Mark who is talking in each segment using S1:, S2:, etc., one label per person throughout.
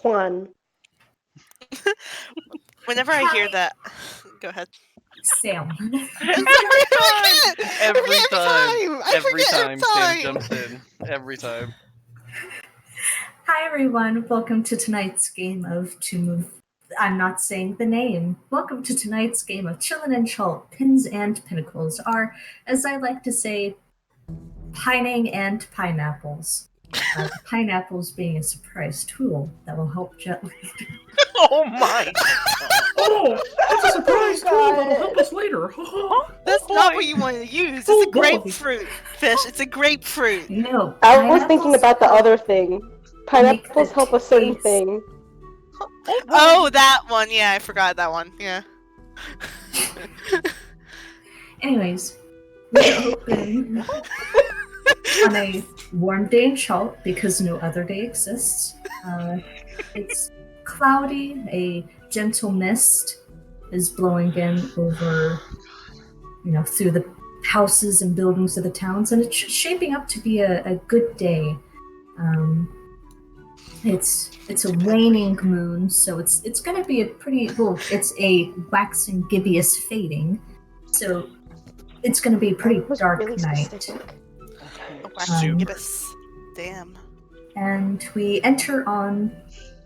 S1: Juan.
S2: Whenever I hear that, go ahead.
S3: Sam.
S4: Every time Sam
S2: time.
S4: jumps in. Every time.
S3: Hi everyone, welcome to tonight's game of I'm not saying the name. Welcome to tonight's game of Chillen and Chult. Pins and pinnacles are, as I like to say, pining and pineapples. Pineapples being a surprise tool that will help gently.
S4: Oh my!
S5: Oh, it's a surprise tool that'll help us later.
S2: That's not what you want to use. It's a grapefruit fish. It's a grapefruit.
S3: No,
S1: I was thinking about the other thing. Pineapples
S3: Make the
S1: help a certain
S3: taste.
S1: thing.
S2: Oh, that one. Yeah, I forgot that one. Yeah.
S3: Anyways, we open on a warm day in Chult because no other day exists. It's cloudy, a gentle mist is blowing in over, through the houses and buildings of the towns, and it's shaping up to be a good day. It's a waning moon, so it's going to be a pretty it's a waxing gibbous fading, so it's going to be a pretty dark
S1: Really
S3: night.
S1: specific.
S2: A waxing gibbous. Damn.
S3: And we enter on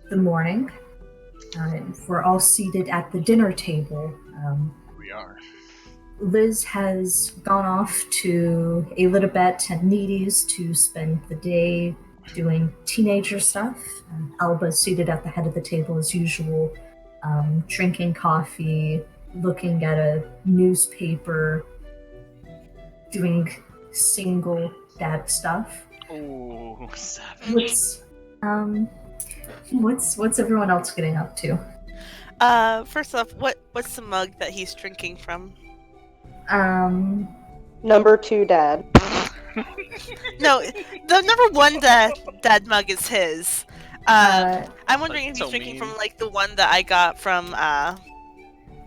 S3: the morning. We're all seated at the dinner table.
S4: We are.
S3: Liz has gone off to a little bit at Needy's to spend the day doing teenager stuff. Alba's seated at the head of the table as usual, drinking coffee, looking at a newspaper, doing single dad stuff.
S4: Oh, savage.
S3: What's everyone else getting up to?
S2: First off, what's the mug that he's drinking from?
S1: Number 2 dad.
S2: No, the number 1 dad mug is his. I'm wondering if he's
S4: so
S2: drinking
S4: mean.
S2: from like the one that I got from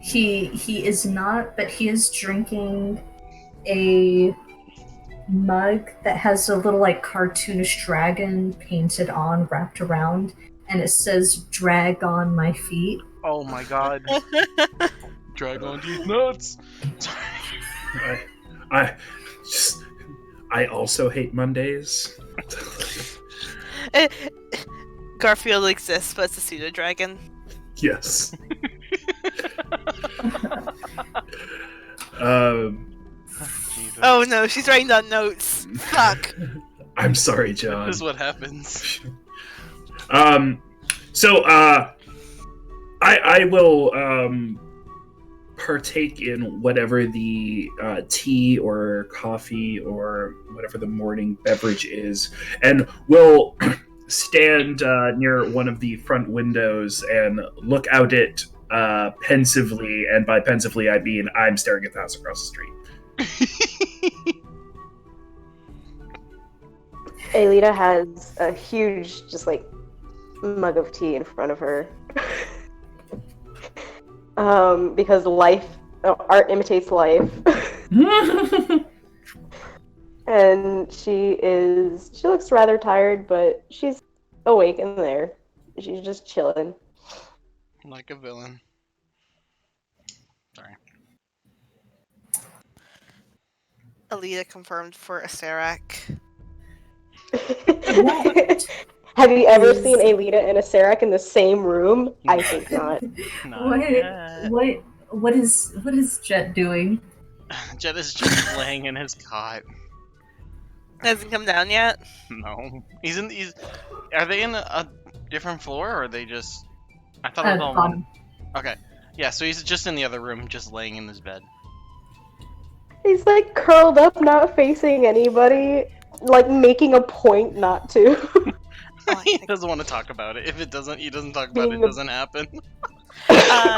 S3: He is not, but he is drinking a mug that has a little like cartoonish dragon painted on, wrapped around, and it says "Drag on my feet."
S4: Oh my god. Drag on these nuts.
S5: I also hate Mondays.
S2: Garfield exists, but it's a pseudo dragon.
S5: Yes.
S4: Jesus.
S2: Oh no, she's writing down notes. Fuck.
S5: I'm sorry, John.
S4: This is what happens.
S5: So I will partake in whatever the tea or coffee or whatever the morning beverage is, and will stand near one of the front windows and look out it pensively, and by pensively I mean I'm staring at the house across the street.
S1: Aelita has a huge, just like, mug of tea in front of her. Because art imitates life. And she looks rather tired, but she's awake in there. She's just chilling.
S4: Like a villain. Sorry.
S2: Alita confirmed for Acerak.
S1: Have you ever seen Aelita and a Serac in the same room? I think not.
S3: What is Jet doing?
S4: Jet is just laying in his cot.
S2: Hasn't come down yet?
S4: No. Are they in a different floor, or are they just... I thought it was all one. Okay. Yeah, so he's just in the other room, just laying in his bed.
S1: He's like curled up, not facing anybody, like making a point not to.
S4: He doesn't want to talk about it. If he doesn't talk about it, it doesn't happen.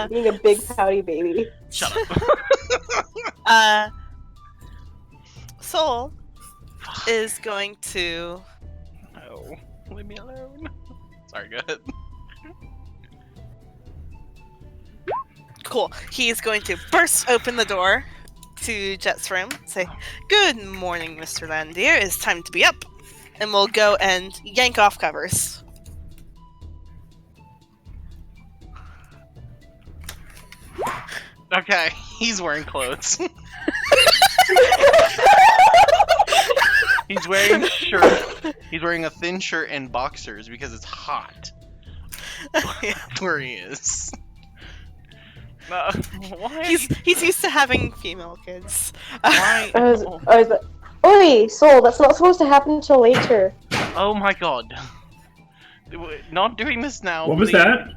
S1: Being a big pouty baby.
S4: Shut up.
S2: Soul is going to...
S4: No. Leave me alone. Sorry, go ahead.
S2: Cool. He's going to burst open the door to Jet's room, say, "Good morning, Mr. Landier. It's time to be up." And we'll go and yank off covers.
S4: Okay, he's wearing clothes. He's wearing shirt. He's wearing a thin shirt and boxers because it's hot. That's where he is. Why?
S2: He's used to having female kids.
S4: Why?
S1: I was like, oi, Soul, that's not supposed to happen until later.
S4: Oh my god. Not doing this now.
S5: What was
S4: please.
S5: that?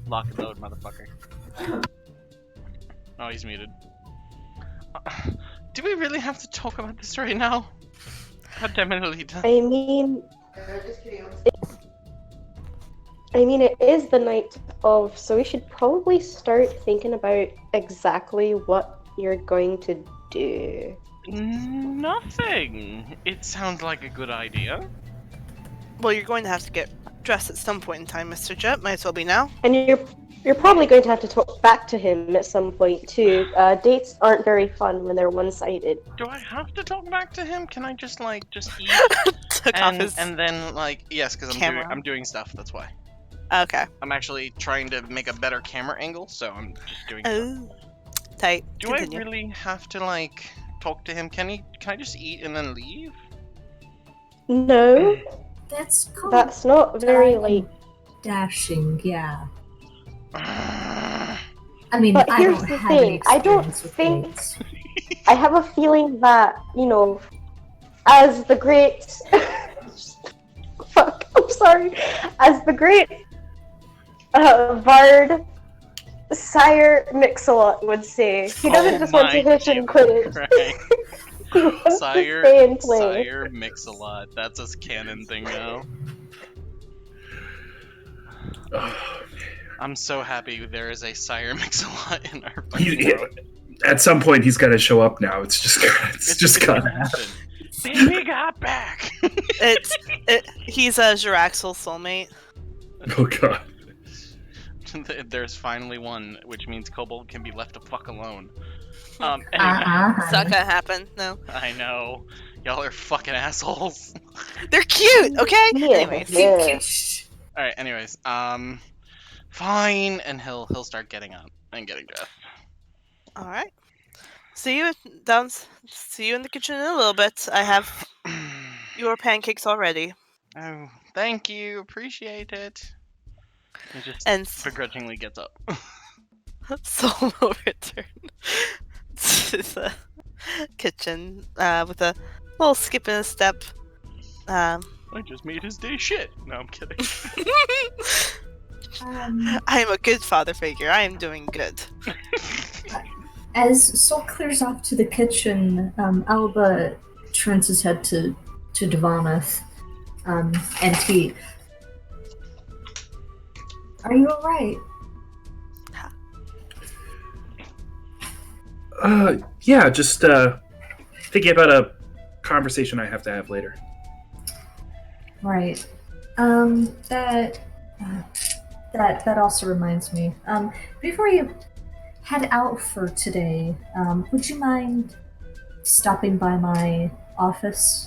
S4: Lock and load, motherfucker. Oh, he's muted. Do we really have to talk about this right now? God damn it, Alita.
S1: I mean, it is the night of, so we should probably start thinking about exactly what you're going to do.
S4: Nothing. It sounds like a good idea.
S2: Well, you're going to have to get dressed at some point in time, Mr. Jet. Might as well be now.
S1: And you're probably going to have to talk back to him at some point too. Dates aren't very fun when they're one-sided.
S4: Do I have to talk back to him? Can I just eat
S2: Took off his
S4: and then yes, because I'm doing stuff. That's why.
S2: Okay.
S4: I'm actually trying to make a better camera angle, so I'm just doing.
S2: Oh, tight.
S4: Do
S2: Continue.
S4: I really have to talk to him? Can I just eat and then leave?
S1: No, that's not very
S3: dashing. Yeah. I mean,
S1: But
S3: I
S1: here's
S3: don't
S1: the
S3: have any
S1: thing, I don't
S3: experience with
S1: think-
S3: dates.
S1: I have a feeling that, as the great... Fuck, I'm sorry. As the great bard Sire Mix-a-Lot would say, he doesn't just want to hit and quit it.
S4: Right.
S1: He wants to
S4: Sire,
S1: stay and play.
S4: Sire Mix-a-Lot. That's a canon thing now. I'm so happy there is a Sire Mix-a-Lot in our fucking world.
S5: At some point, he's got to show up now. It's just gonna happen.
S4: Baby got back.
S2: He's a Jiraxel soulmate.
S5: Oh god.
S4: There's finally one, which means Kobold can be left the fuck alone. Anyway,
S2: It's not gonna happen. No.
S4: I know. Y'all are fucking assholes.
S2: They're cute. Okay.
S1: Yeah,
S2: Anyways.
S1: yeah.
S4: Alright, anyways, fine, and he'll start getting up and getting dressed.
S2: All right. See you in the kitchen in a little bit. I have your pancakes already.
S4: Oh, thank you, appreciate it. He just
S2: And
S4: begrudgingly gets up.
S2: Soul will return to the kitchen with a little skip and a step.
S4: I just made his day shit. No, I'm kidding.
S2: I am a good father figure. I am doing good.
S3: As Soul clears off to the kitchen, Alba turns his head to Devanath, and he... Are you alright?
S5: Yeah, just thinking about a conversation I have to have later.
S3: Right. That also reminds me. Before you head out for today, would you mind stopping by my office?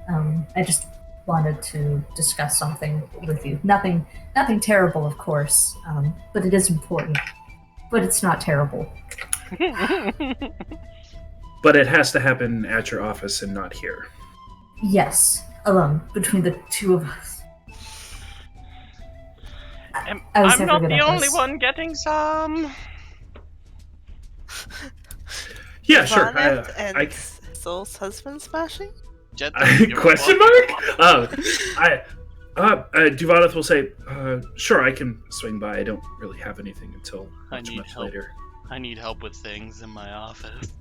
S3: I just wanted to discuss something with you. Nothing terrible, of course, but it is important. But it's not terrible.
S5: But it has to happen at your office and not here.
S3: Yes, alone, between the two of us.
S4: I'm
S3: never
S4: not
S3: good
S4: the
S3: at
S4: only
S3: this.
S4: one getting some.
S5: Yeah, sure.
S2: Vonnet and Soul's husband smashing?
S4: Jet
S5: Question mark? Duvanath will say, sure, I can swing by. I don't really have anything until much
S4: help.
S5: later.
S4: I need help with things in my office.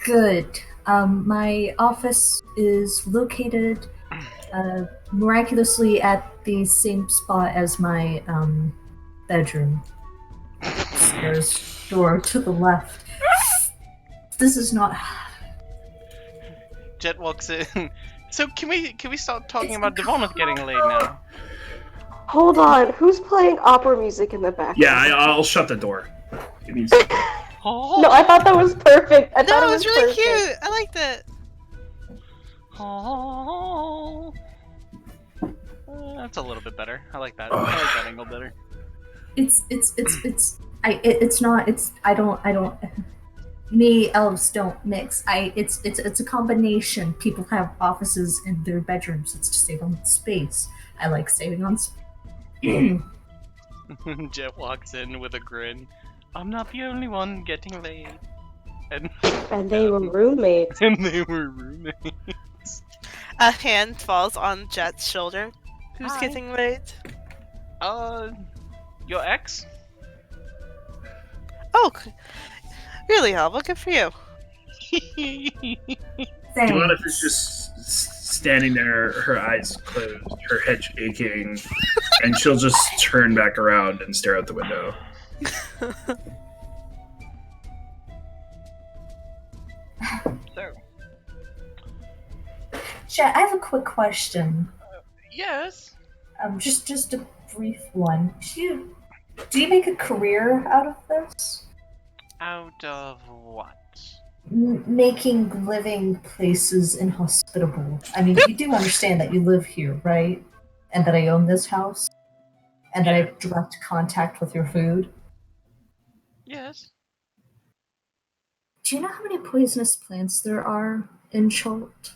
S3: Good. My office is located miraculously at the same spot as my bedroom. There's door to the left. This is not.
S4: Jet walks in. So can we start talking about Devanath getting laid now?
S1: Hold on, who's playing opera music in the background?
S5: Yeah, I'll shut the door. It needs
S4: Oh.
S1: No, I thought that was perfect. I thought
S2: No,
S1: it
S2: it
S1: was
S2: was really
S1: perfect.
S2: cute. I liked it.
S4: Oh. That's a little bit better. I like that.
S5: Oh.
S4: I like that angle better.
S3: I don't. Me elves don't mix. It's a combination. People have offices in their bedrooms. It's to save on space. I like saving on space.
S4: Jet walks in with a grin. I'm not the only one getting laid. And
S1: they were roommates.
S4: and they were roommates.
S2: A hand falls on Jet's shoulder. Who's
S4: Hi.
S2: getting laid?
S4: Your ex?
S2: Oh, really, Alba? Good for you.
S5: Joanna is just standing there, her eyes closed, her head aching, and she'll just turn back around and stare out the window.
S4: So,
S3: Chet, I have a quick question.
S4: yes.
S3: Just a brief one. Do you make a career out of this?
S4: Out of what?
S3: Making living places inhospitable. I mean, you do understand that you live here, right? And that I own this house? And that I have direct contact with your food?
S4: Yes.
S3: Do you know how many poisonous plants there are in Chult?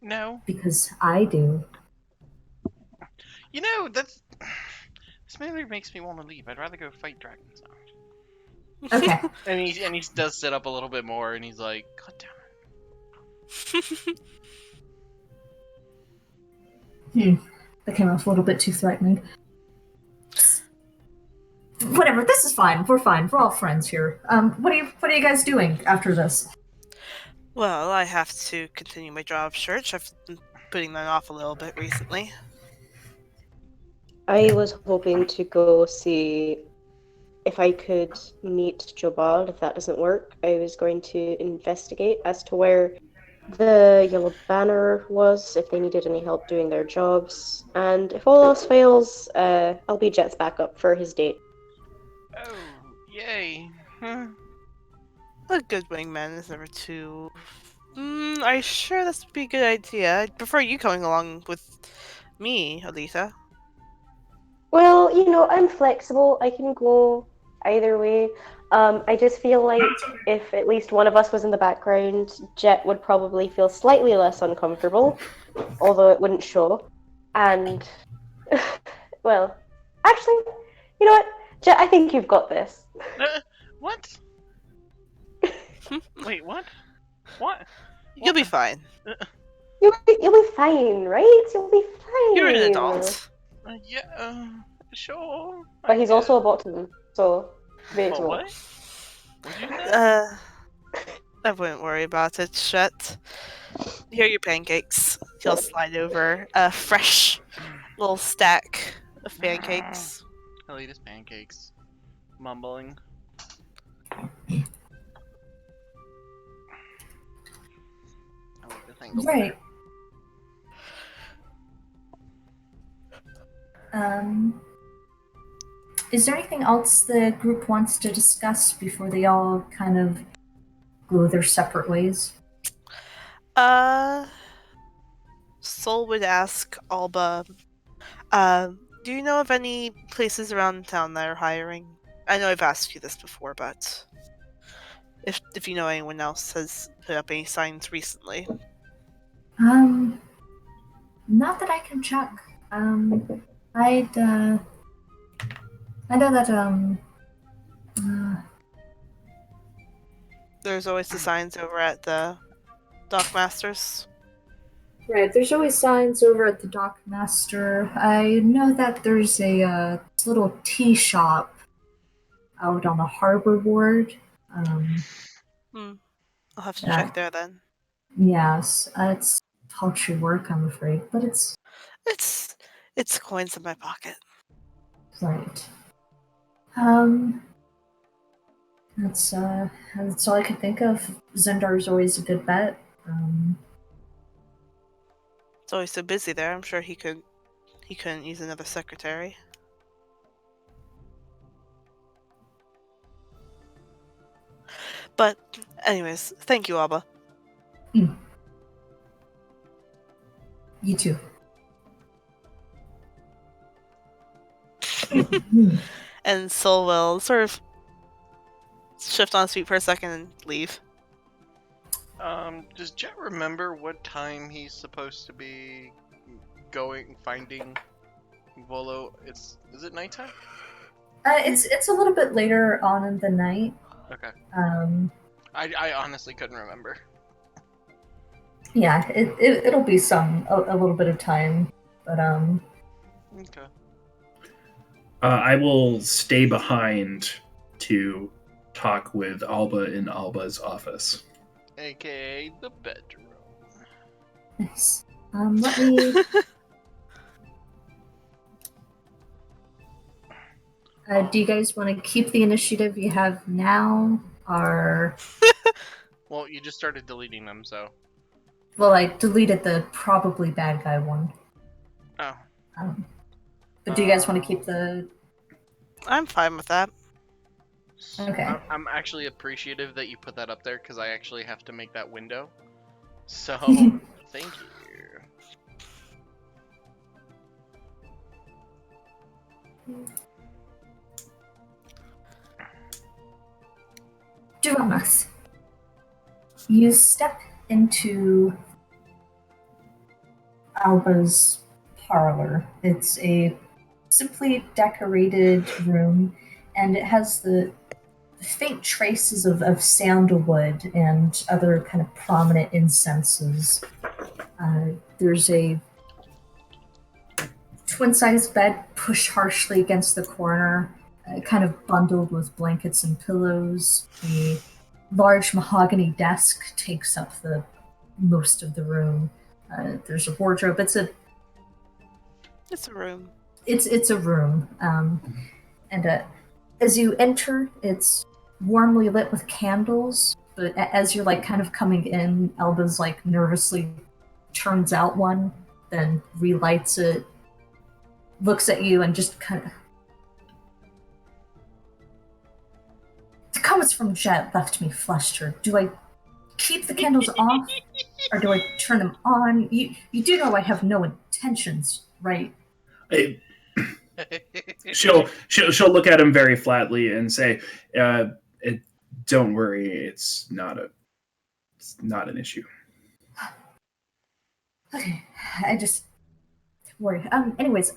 S4: No.
S3: Because I do.
S4: You know, this mainly makes me want to leave. I'd rather go fight dragons now.
S3: Okay.
S4: And he does sit up a little bit more, and he's like, God damn it.
S3: That came off a little bit too threatening. Whatever, this is fine. We're fine. We're all friends here. What are you guys doing after this?
S2: Well, I have to continue my job search. I've been putting that off a little bit recently.
S1: I was hoping to go see if I could meet Jobald. If that doesn't work, I was going to investigate as to where the Yellow Banner was, if they needed any help doing their jobs. And if all else fails, I'll be Jet's backup for his date.
S4: Oh, yay. Huh.
S2: A good wingman is never too... are you sure this would be a good idea? I'd prefer you coming along with me, Alita.
S1: Well, I'm flexible. I can go either way. I just feel like if at least one of us was in the background, Jet would probably feel slightly less uncomfortable, although it wouldn't show. And, well, actually, you know what? Jet, I think you've got this.
S4: What? Wait, what? What?
S2: You'll be fine.
S1: You'll be fine, right? You'll be fine.
S2: You're an adult.
S4: Yeah, sure.
S1: But he's also a bottom, so very
S4: Oh,
S1: small.
S4: what? What'd you say?
S2: I wouldn't worry about it, Chet. Here are your pancakes. He'll slide over a fresh little stack of pancakes.
S4: I'll eat his pancakes. Mumbling. I like this angle better.
S3: Right. Is there anything else the group wants to discuss before they all kind of go their separate ways?
S2: Sol would ask Alba, do you know of any places around town that are hiring? I know I've asked you this before, but if you know anyone else has put up any signs recently.
S3: Not that I can check. I know that,
S2: There's always the signs over at the Dockmasters.
S3: right, there's always signs over at the Dockmaster. I know that there's a little tea shop out on the harbor ward.
S2: I'll have to check there then.
S3: Yes, it's paltry work, I'm afraid, but it's
S2: It's coins in my pocket.
S3: right. That's all I could think of. Zendar's always a good bet.
S2: It's always so busy there. I'm sure he couldn't use another secretary. But anyways, thank you, Alba.
S3: You too.
S2: And Sol will sort of shift on his feet for a second and leave.
S4: Does Jet remember what time he's supposed to be finding Volo? Is it nighttime?
S3: It's a little bit later on in the night.
S4: Okay.
S3: I
S4: honestly couldn't remember.
S3: Yeah, it'll be a little bit of time, but
S4: Okay.
S5: I will stay behind to talk with Alba in Alba's office.
S4: AKA the bedroom.
S3: nice. Let me. Do you guys want to keep the initiative you have now, or?
S4: Well, you just started deleting them, so.
S3: Well, I deleted the probably bad guy one.
S4: Oh.
S3: But do you guys want to keep the?
S2: I'm fine with that.
S3: Okay.
S4: I'm actually appreciative that you put that up there because I actually have to make that window. So, thank you.
S3: Dumas, you step into Alba's parlor. It's a simply decorated room, and it has the faint traces of sandalwood and other kind of prominent incenses. There's a twin-sized bed pushed harshly against the corner, kind of bundled with blankets and pillows. A large mahogany desk takes up the most of the room. There's a wardrobe.
S2: It's a room.
S3: It's a room, and as you enter, it's warmly lit with candles. But as you're like kind of coming in, Elba's like nervously turns out one, then relights it, looks at you, and just kind of. The comments from Jet left me flustered. Do I keep the candles off, or do I turn them on? You do know I have no intentions, right?
S5: She'll look at him very flatly and say, "Don't worry, it's not an issue."
S3: Okay, I just worry. Anyways,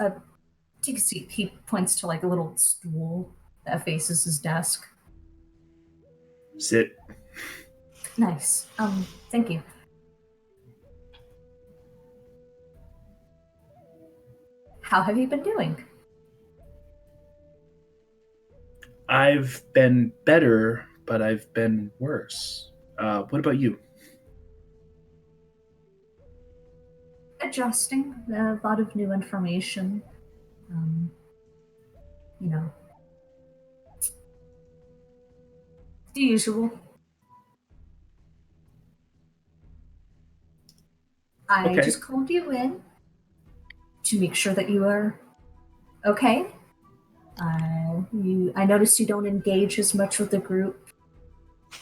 S3: take a seat. He points to like a little stool that faces his desk.
S5: Sit.
S3: Nice. Thank you. How have you been doing?
S5: I've been better, but I've been worse. What about you?
S3: Adjusting. A lot of new information. You know. The usual. I
S5: Okay.
S3: just called you in to make sure that you are okay. I noticed you don't engage as much with the group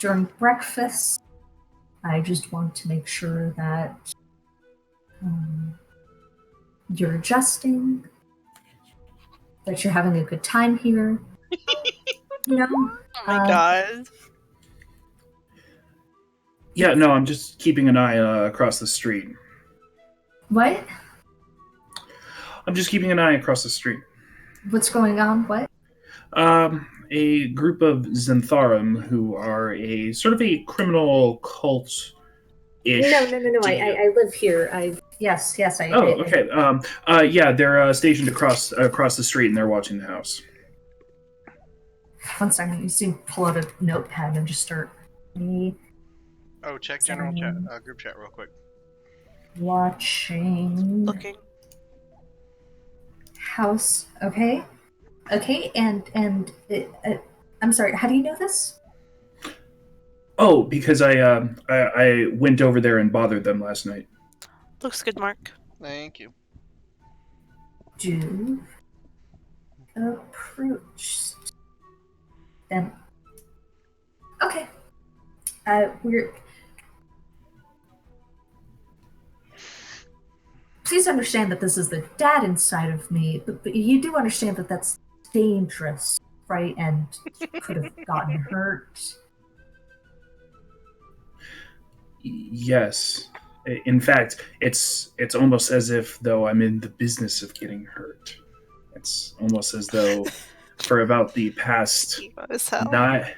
S3: during breakfast. I just want to make sure that you're adjusting, that you're having a good time here. You know?
S2: Oh my god.
S5: Yeah, no, I'm just keeping an eye across the street.
S3: What?
S5: I'm just keeping an eye across the street.
S3: What's going on? What?
S5: A group of Xantharum who are a sort of a criminal cult-ish.
S3: No. I live here. Yes.
S5: Okay. Yeah, they're stationed across the street and they're watching the house.
S3: One second. You see, pull out a notepad and just start.
S4: Oh, check general chat, group chat real quick.
S3: Watching.
S2: Looking.
S3: House. Okay, and I'm sorry. How do you know this?
S5: Oh, because I went over there and bothered them last night.
S2: Looks good, Mark.
S4: Thank you.
S3: Do approach them. Okay. We're. Please understand that this is the dad inside of me, but you do understand that that's dangerous, right? And could have gotten hurt.
S5: Yes. In fact, it's almost as if though I'm in the business of getting hurt. It's almost as though for about the past
S2: Emo as hell.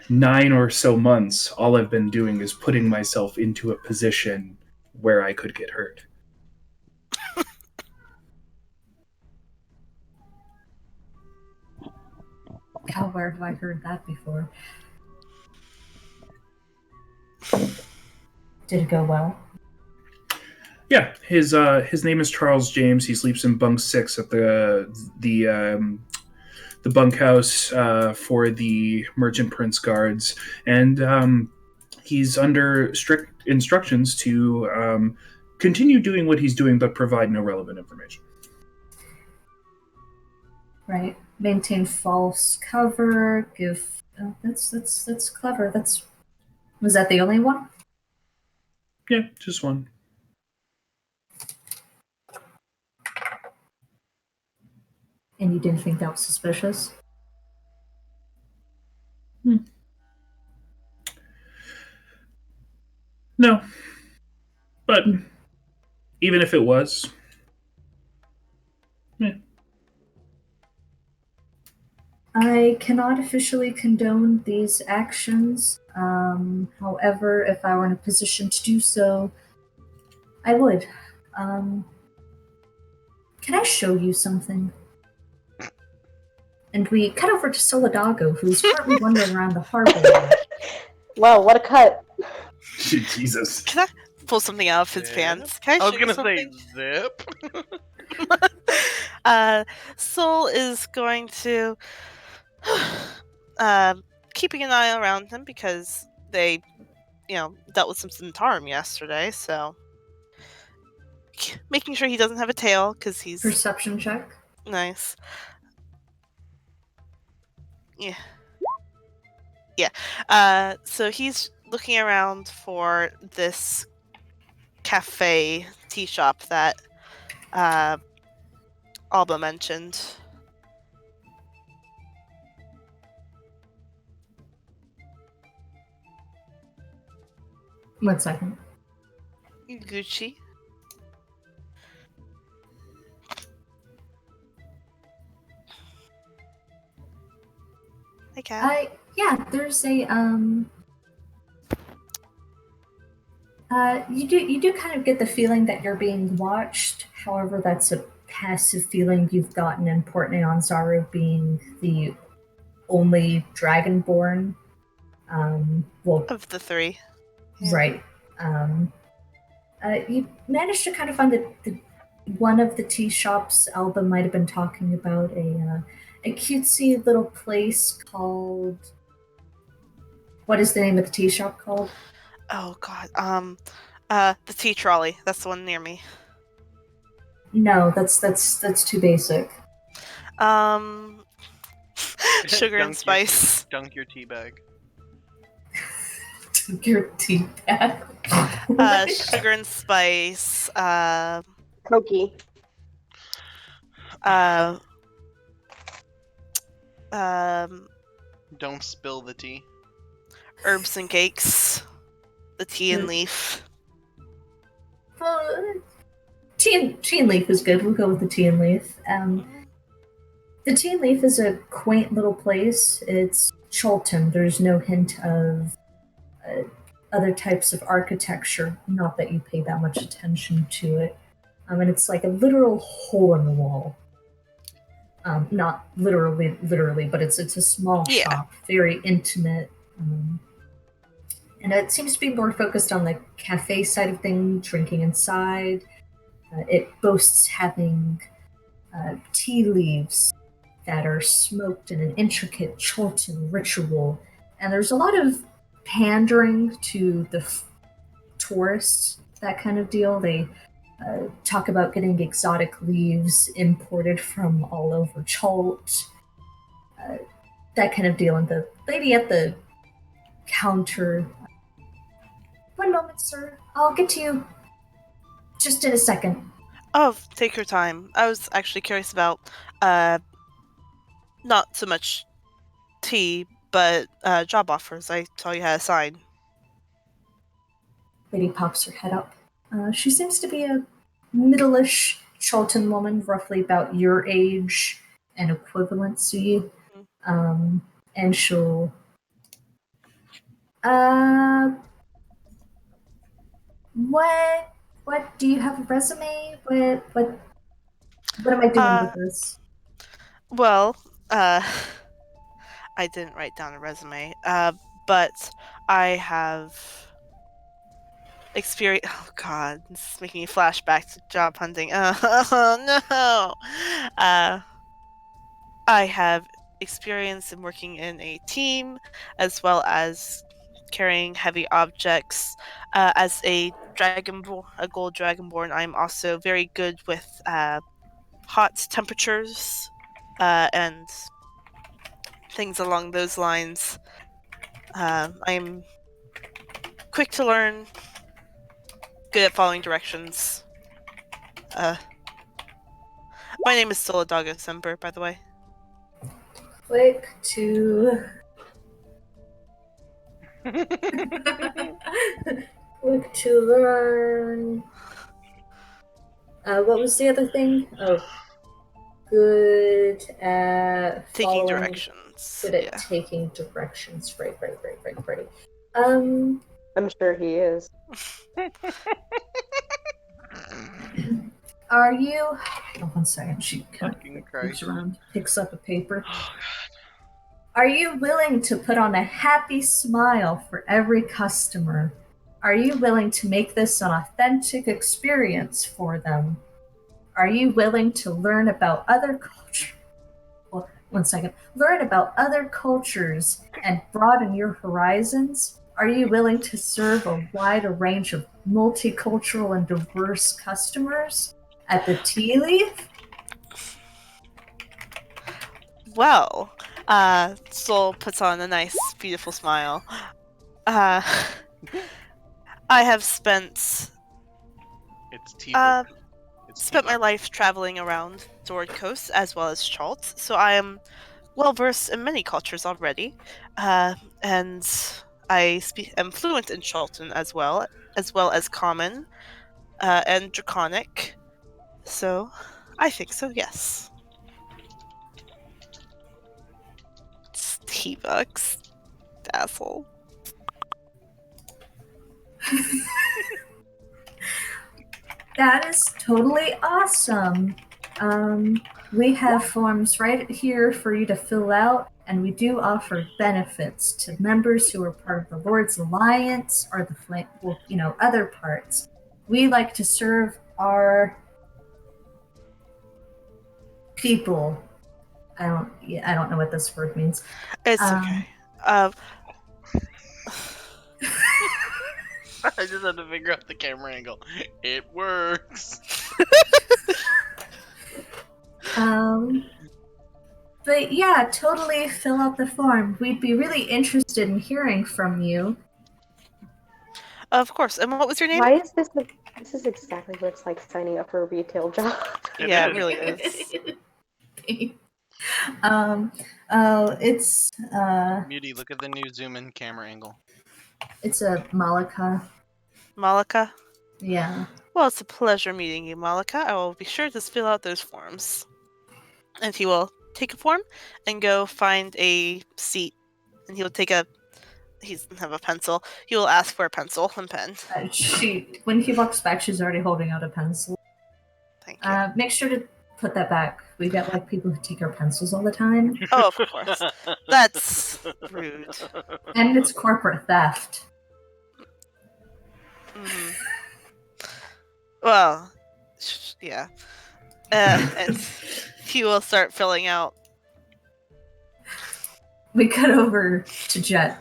S5: nine or so months, all I've been doing is putting myself into a position where I could get hurt.
S3: God, where have I heard that before? Did it go well?
S5: Yeah, his name is Charles James. He sleeps in bunk 6 at the bunkhouse for the Merchant Prince Guards, and he's under strict instructions to continue doing what he's doing, but provide no relevant information.
S3: Right. Maintain false cover. Give. Oh, that's clever. Was that the only one?
S5: Yeah, just one.
S3: And you didn't think that was suspicious?
S5: No, but even if it was,
S3: I cannot officially condone these actions. However, if I were in a position to do so, I would. Can I show you something? And we cut over to Solidago, who's currently wandering around the harbor.
S1: Wow, what a cut.
S5: Jesus.
S2: Can I pull something out of his
S4: Zip?
S2: pants? Can I
S4: I was
S2: show you
S4: gonna say
S2: something?
S4: zip.
S2: Soul is going to keeping an eye around him because they, dealt with some Centarum yesterday, so making sure he doesn't have a tail because he's
S3: Perception check.
S2: nice. Yeah. So he's looking around for this cafe tea shop that Alba mentioned.
S3: One second.
S2: Gucci. Hey, Kat.
S3: Yeah, there's a you do kind of get the feeling that you're being watched. However, that's a passive feeling you've gotten in Port Neonzaru being the only dragonborn.
S2: Of the three.
S3: Right. You managed to kind of find the one of the tea shops Alba might have been talking about, a cutesy little place called. What is the name of the tea shop called?
S2: Oh God. The tea trolley. That's the one near me.
S3: No, that's too basic.
S2: Sugar and spice.
S4: Dunk your tea bag.
S3: Your tea bag.
S2: Sugar and spice.
S1: Cookie.
S4: Don't spill the tea.
S2: Herbs and cakes. The tea and leaf.
S3: Tea and leaf is good. We'll go with the tea and leaf. The tea and leaf is a quaint little place. It's Chulten. There's no hint of other types of architecture. Not that you pay that much attention to it. And it's like a literal hole in the wall. Not literally, but it's a small shop, very intimate. And it seems to be more focused on the cafe side of things, drinking inside. It boasts having tea leaves that are smoked in an intricate Chulten ritual. And there's a lot of pandering to the tourists, that kind of deal. They talk about getting exotic leaves imported from all over Chult. That kind of deal. And the lady at the counter. One moment, sir. I'll get to you just in a second.
S2: Oh, take your time. I was actually curious about Not so much tea, but job offers. I saw you had a sign.
S3: Lady pops her head up. She seems to be a middle-ish Chultan woman, roughly about your age and equivalency. And she'll what do you have a resume? What am I doing with this?
S2: Well, I didn't write down a resume, but I have experience. Oh God, this is making me flashback to job hunting. Oh no! I have experience in working in a team, as well as carrying heavy objects. As a gold dragonborn, I'm also very good with hot temperatures and things along those lines. I'm quick to learn, good at following directions. My name is Soladaga Semper, by the way.
S3: Click to click to learn. What was the other thing? Oh, good at
S2: Taking
S3: following.
S2: directions.
S3: Good at
S2: Yeah.
S3: taking directions. Right.
S1: I'm sure he is.
S3: Are you? Oh, 1 second. She kind
S4: Fucking
S3: of
S4: Christ.
S3: looks around, picks up a paper. Are you willing to put on a happy smile for every customer? Are you willing to make this an authentic experience for them? Are you willing to learn about other cultures? Well, 1 second. Learn about other cultures and broaden your horizons? Are you willing to serve a wider range of multicultural and diverse customers at the Tea Leaf?
S2: Well, Sol puts on a nice, beautiful smile. I have spent
S4: It's tea.
S2: spent my life traveling around Sword Coast as well as Chult, so I am well versed in many cultures already, and I am fluent in Chultan as well as Common and Draconic. So, I think so. Yes. T-Bucks, asshole.
S3: That is totally awesome. We have forms right here for you to fill out, and we do offer benefits to members who are part of the Lord's Alliance or the other parts. We like to serve our people. I don't know what this word means.
S2: It's okay.
S4: I just had to figure out the camera angle. It works.
S3: But yeah, totally fill out the form. We'd be really interested in hearing from you.
S2: Of course. And what was your name?
S1: Why is this? This is exactly what it's like signing up for a retail job.
S2: Yeah, it
S4: is.
S2: really is.
S3: It's
S4: Muty, look at the new zoom in camera angle.
S3: it's a Malika.
S2: Malika?
S3: Yeah.
S2: Well, it's a pleasure meeting you, Malika. I will be sure to fill out those forms. And he will take a form and go find a seat. And he doesn't have a pencil. He will ask for a pencil and pen.
S3: When he walks back, she's already holding out a pencil.
S2: Thank you.
S3: Make sure to put that back. We got people who take our pencils all the time.
S2: Oh, of course. That's rude.
S3: And it's corporate theft.
S2: Mm-hmm. Well, yeah. And he will start filling out.
S3: We cut over to Jet,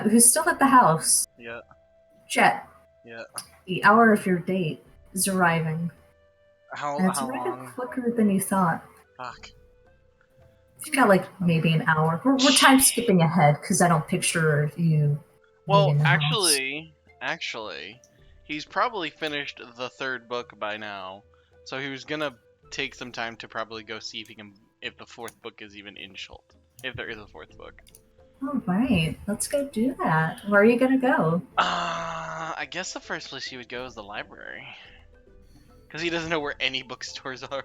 S3: who's still at the house.
S4: Yeah.
S3: Jet.
S4: Yeah.
S3: The hour of your date is arriving.
S4: How
S3: And it's
S4: how
S3: arriving
S4: long?
S3: quicker than you thought.
S4: Fuck.
S3: You've got maybe an hour. We're time skipping ahead because I don't picture you.
S4: Well,
S3: being in the house.
S4: actually, he's probably finished the 3rd book by now, so he was gonna take some time to probably go see if he can if the fourth book is even in Chult. If there is a fourth book.
S3: All right, let's go do that. Where are you gonna go?
S4: I guess the first place he would go is the library. Because he doesn't know where any bookstores are.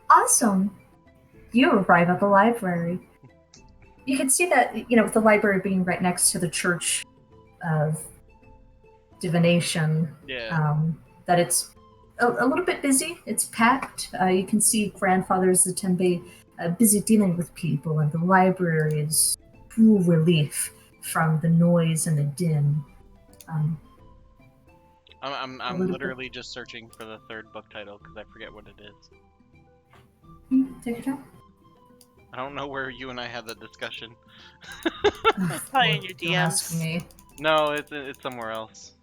S3: Awesome. You arrive at the library. You can see that, with the library being right next to the Church of Divination,
S4: Yeah.
S3: that it's a little bit busy. It's packed. You can see Grandfather Zatembe busy dealing with people, and the library is full relief from the noise and the din.
S4: I'm literally just searching for the third book title because I forget what it is.
S3: Take your time.
S4: I don't know where you and I had that discussion.
S2: Probably in your
S3: Don't ask
S2: DMs.
S3: me.
S4: No, it's somewhere else.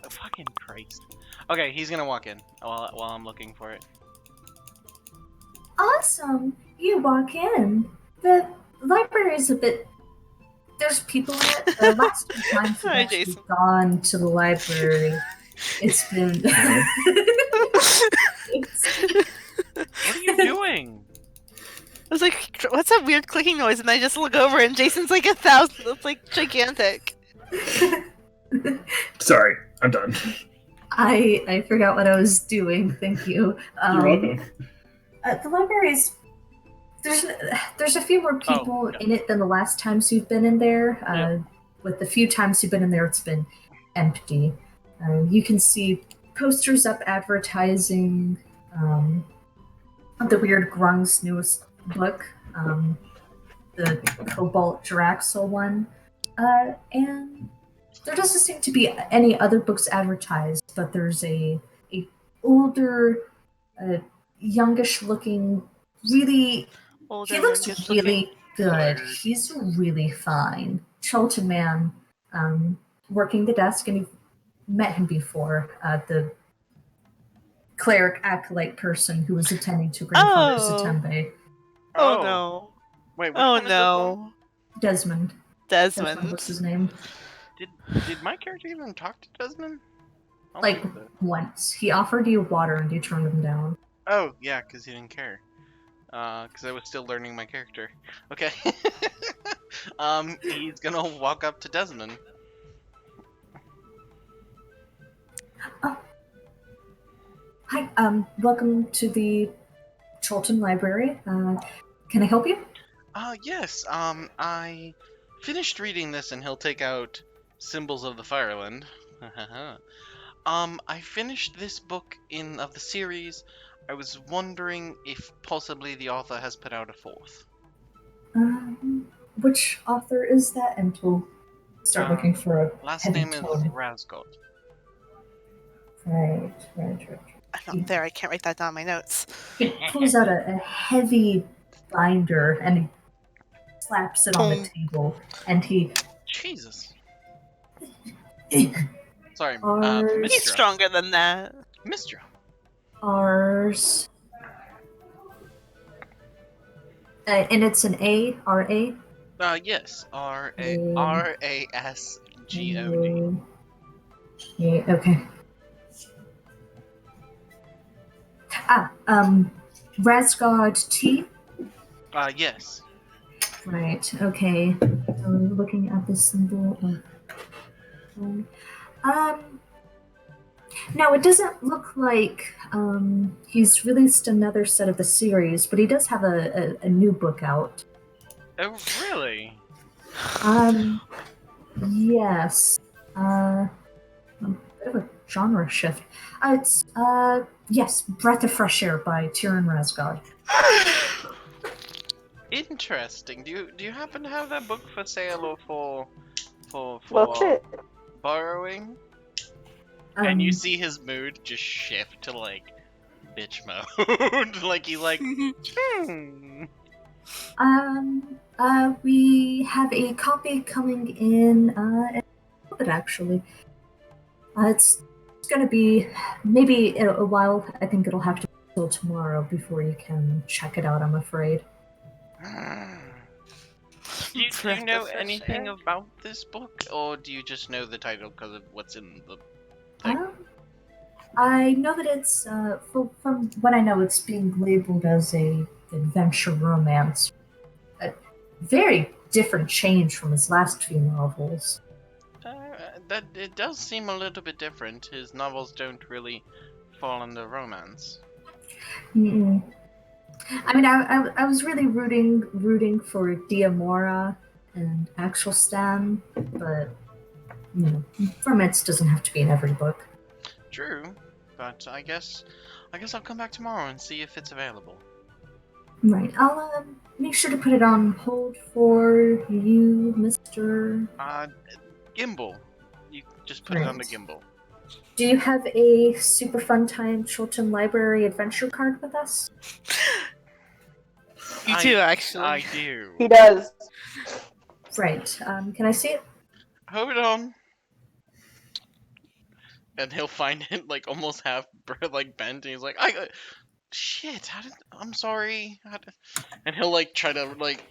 S4: Fucking Christ. Okay, he's gonna walk in while I'm looking for it.
S3: Awesome. You walk in. The library is a bit. There's people in it. The last two times you've
S2: Hi,
S3: actually
S2: Jason.
S3: gone to the library, it's been.
S4: What are you doing?
S2: I was like, what's that weird clicking noise? And I just look over and Jason's like 1,000. It's like gigantic.
S5: Sorry, I'm done.
S3: I forgot what I was doing. Thank you.
S5: You're welcome.
S3: The library is. There's a few more people in it than the last times you've been in there. With the few times you've been in there, it's been empty. You can see posters up advertising the weird Grung's newest book, the Cobalt Draxel one, and there doesn't seem to be any other books advertised. But there's a older, youngish looking, really.
S2: Older,
S3: He looks
S2: youngish
S3: really
S2: looking.
S3: good. He's really fine. Chilton man, working the desk, and you've met him before. The cleric acolyte person who was attending to Grandfather Zatembe.
S2: Oh no.
S4: Wait, which
S2: Oh
S4: one is this one?
S2: no.
S3: Desmond.
S2: Desmond.
S3: What's his name?
S4: Did my character even talk to Desmond? I don't
S3: Like
S4: think so.
S3: once. He offered you water and you turned him down.
S4: Oh, yeah, because he didn't care. Because I was still learning my character. Okay. He's gonna walk up to Desmond.
S3: Hi, welcome to the Chilton Library. Can I help you?
S4: Yes, I finished reading this and he'll take out Symbols of the Fireland. I finished this book of the series. I was wondering if possibly the author has put out a fourth.
S3: Which author is that? And we'll start looking for a
S4: Last
S3: heavy
S4: name is
S3: tone.
S4: Rasgot.
S3: Right.
S2: I'm not there. I can't write that down in my notes.
S3: He pulls out a heavy binder and he slaps it on the table. And he.
S4: Jesus. Sorry,
S3: Ours.
S2: He's
S4: Mistra.
S2: stronger than that.
S4: Mistra.
S3: Ours. And it's an A, R-A?
S4: Yes, R-A-S-G-O-D.
S3: Yeah, okay. Rasgod T?
S4: Yes.
S3: Right, okay. So looking at the symbol of... no, it doesn't look like he's released another set of the series, but he does have a new book out.
S4: Oh, really?
S3: Yes. A bit of a genre shift. It's, yes, Breath of Fresh Air by Tyrion Rasgod.
S4: Interesting. Do you happen to have that book for sale or for
S1: Well, shit.
S4: borrowing? And you see his mood just shift to like bitch mode. Like he's like,
S3: we have a copy coming in in a little bit, actually. It's gonna be maybe in a while. I think it'll have to be till tomorrow before you can check it out, I'm afraid.
S4: Do you know anything about this book, or do you just know the title because of what's in the thing?
S3: I know that it's from what I know, it's being labeled as a adventure romance. A very different change from his last few novels.
S4: That it does seem a little bit different. His novels don't really fall under romance.
S3: Mm-mm. I mean, I was really rooting for Diamora and Actual Stan, but romance doesn't have to be in every book.
S4: True, but I guess I'll come back tomorrow and see if it's available.
S3: Right. I'll make sure to put it on hold for you, Mr.
S4: Gimbal. You just put it on the gimbal.
S3: Do you have a Super Fun Time Chilton Library adventure card with us?
S2: You do, actually.
S4: I do.
S1: He does.
S3: Right. Can I see it?
S4: Hold on. And he'll find it like almost half like bent, and he's like, shit, I'm sorry. And he'll like try to like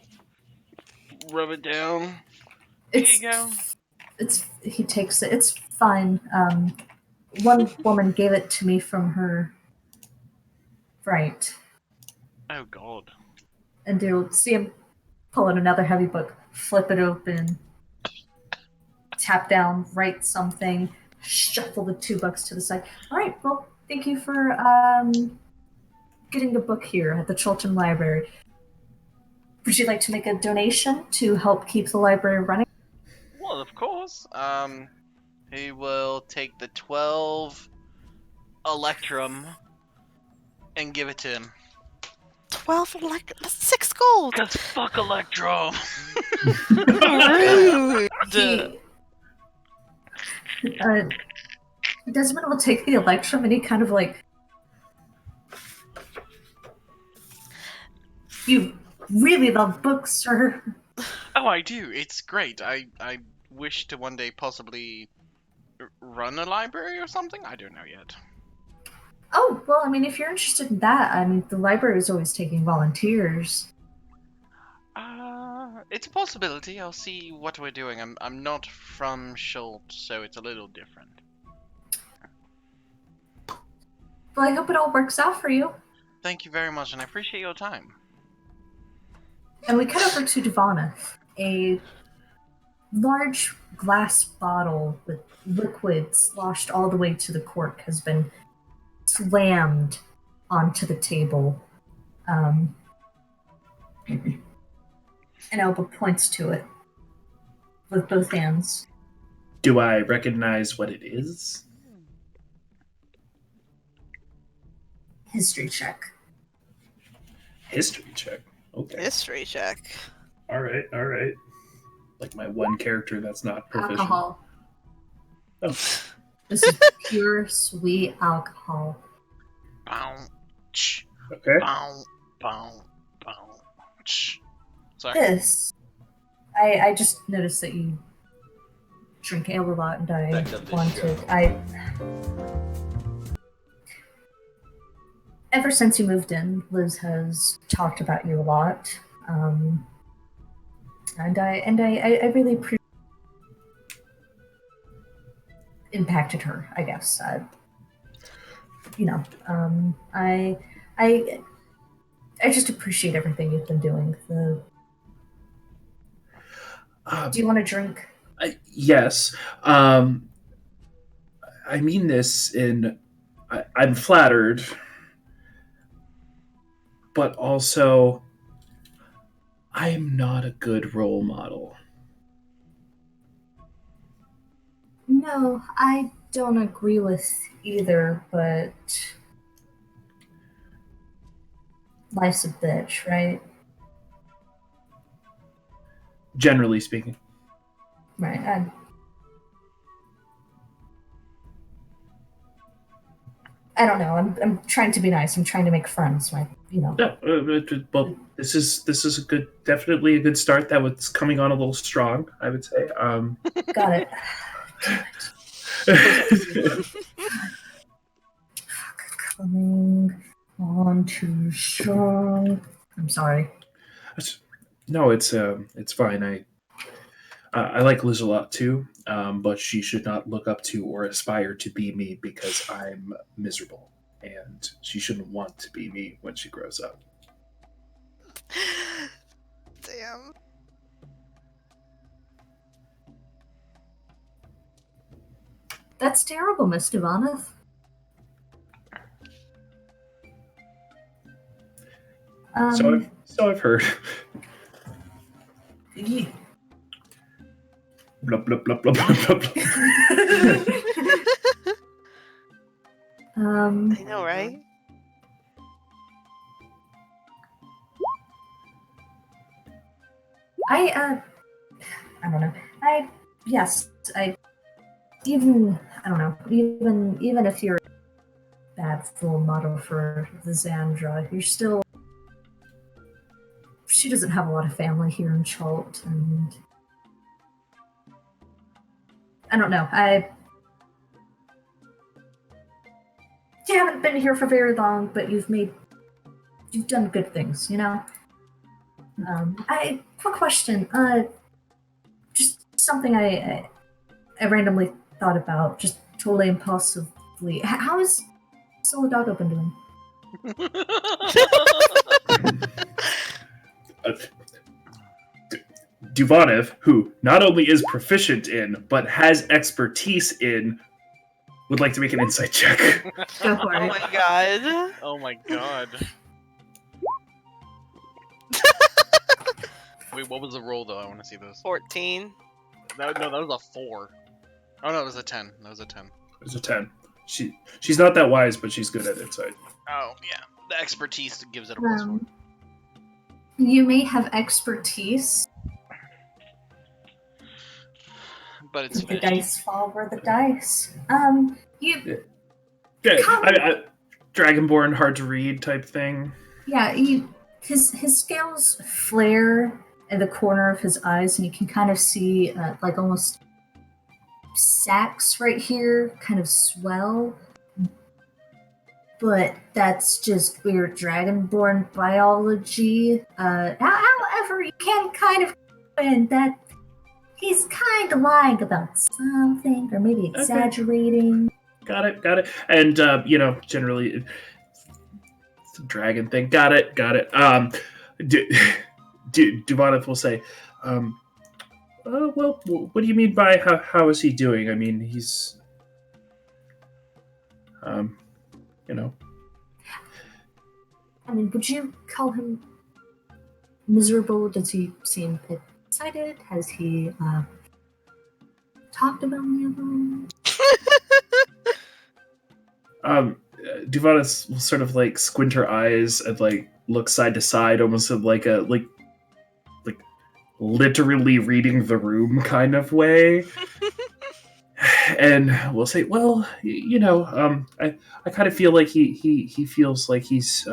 S4: rub it down. Here you go.
S3: He takes it. It's fine. One woman gave it to me from her. Right.
S4: Oh god.
S3: And you'll see him pull out another heavy book, flip it open, tap down, write something, shuffle the 2 bucks to the side. All right. Well, thank you for getting the book here at the Chilton Library. Would you like to make a donation to help keep the library running?
S4: Well, of course. He will take the 12 Electrum and give it to him.
S2: 12 that's 6 gold!
S4: Cause fuck Electrum!
S3: Desmond will take the Electrum and he kind of like... You really love books, sir.
S4: Oh, I do. It's great. I wish to one day possibly run a library or something. I don't know yet.
S3: Oh, well, I mean, if you're interested in that, I mean, the library is always taking volunteers.
S4: It's a possibility. I'll see what we're doing. I'm not from Chult, so it's a little different.
S3: Well, I hope it all works out for you.
S4: Thank you very much, and I appreciate your time.
S3: And we cut over to Devana. A large glass bottle with liquid sloshed all the way to the cork has been slammed onto the table. And Elba points to it with both hands.
S5: Do I recognize what it is?
S3: History check.
S5: History check. Okay.
S2: History check.
S5: All right. Like my one character that's not proficient.
S3: Alcohol.
S5: Oh.
S3: This is pure sweet alcohol.
S4: Bounce.
S5: Okay.
S4: Bounce. Sorry.
S3: This, I just noticed that you drink ale a lot, and I wanted. Ever since you moved in, Liz has talked about you a lot, and I really impacted her. I guess. I just appreciate everything you've been doing. Do you want a drink?
S5: Yes. I mean this in... I'm flattered, but also I am not a good role model.
S3: No, I don't agree with either, but life's a bitch, right?
S5: Generally speaking.
S3: Right. I don't know. I'm trying to be nice. I'm trying to make friends.
S5: No, well, this is a good, definitely a good start. That was coming on a little strong, I would say.
S3: Got it. Coming on too strong. I'm sorry.
S5: No, it's fine. I like Liz a lot too, but she should not look up to or aspire to be me because I'm miserable, and she shouldn't want to be me when she grows up.
S2: Damn.
S3: That's terrible, Miss Ivanov.
S5: So I've heard.
S3: Ye-
S5: Blah blah blah blah blah blah. blah.
S2: I know, right?
S3: I don't know. I don't know. Even if you're a bad role model for the Xandra, you're still. She doesn't have a lot of family here in Chult, and I don't know. You haven't been here for very long, but you've done good things, you know. Quick question. Just something I randomly thought about, just totally impulsively. How is Solidago been doing?
S5: Duvanev, who not only is proficient in, but has expertise in, would like to make an insight check.
S3: Go for
S2: Oh
S3: it.
S2: my god.
S4: Oh my god. Wait, what was the roll though? I want to see this.
S2: 14.
S4: No, that was a 4. Oh no, it was a 10. That was a 10.
S5: There's a 10. She's not that wise, but she's good at insight.
S4: Oh yeah, the expertise gives it a +1.
S3: You may have expertise.
S4: But it's
S3: The
S4: fish.
S3: dice fall where the dice. You
S5: Yeah,
S3: Come-
S5: Dragonborn, hard to read type thing.
S3: Yeah, his scales flare in the corner of his eyes, and you can kind of see like almost sacs right here kind of swell. But that's just weird dragonborn biology. However, you can kind of and that he's kind of lying about something, or maybe exaggerating.
S5: Got it. And, generally, it's a dragon thing. Got it. Duvanov will say, well, what do you mean by how is he doing? I mean, he's,
S3: I mean, would you call him miserable? Does he seem excited? Has he talked about any of them?
S5: Duvanov will sort of like squint her eyes and like look side to side, almost in like a like literally reading the room kind of way. And we'll say, well, I kind of feel like he feels like he's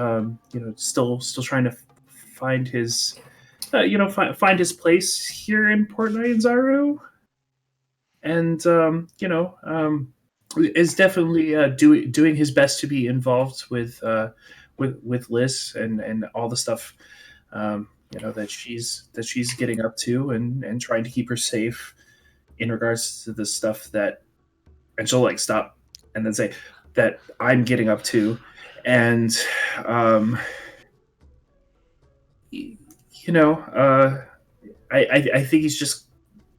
S5: still trying to find his find his place here in Port Nyanzaru, and is definitely doing his best to be involved with Liz and all the stuff that she's getting up to, and trying to keep her safe in regards to the stuff that, and she'll like stop and then say that I'm getting up to, and I think he's just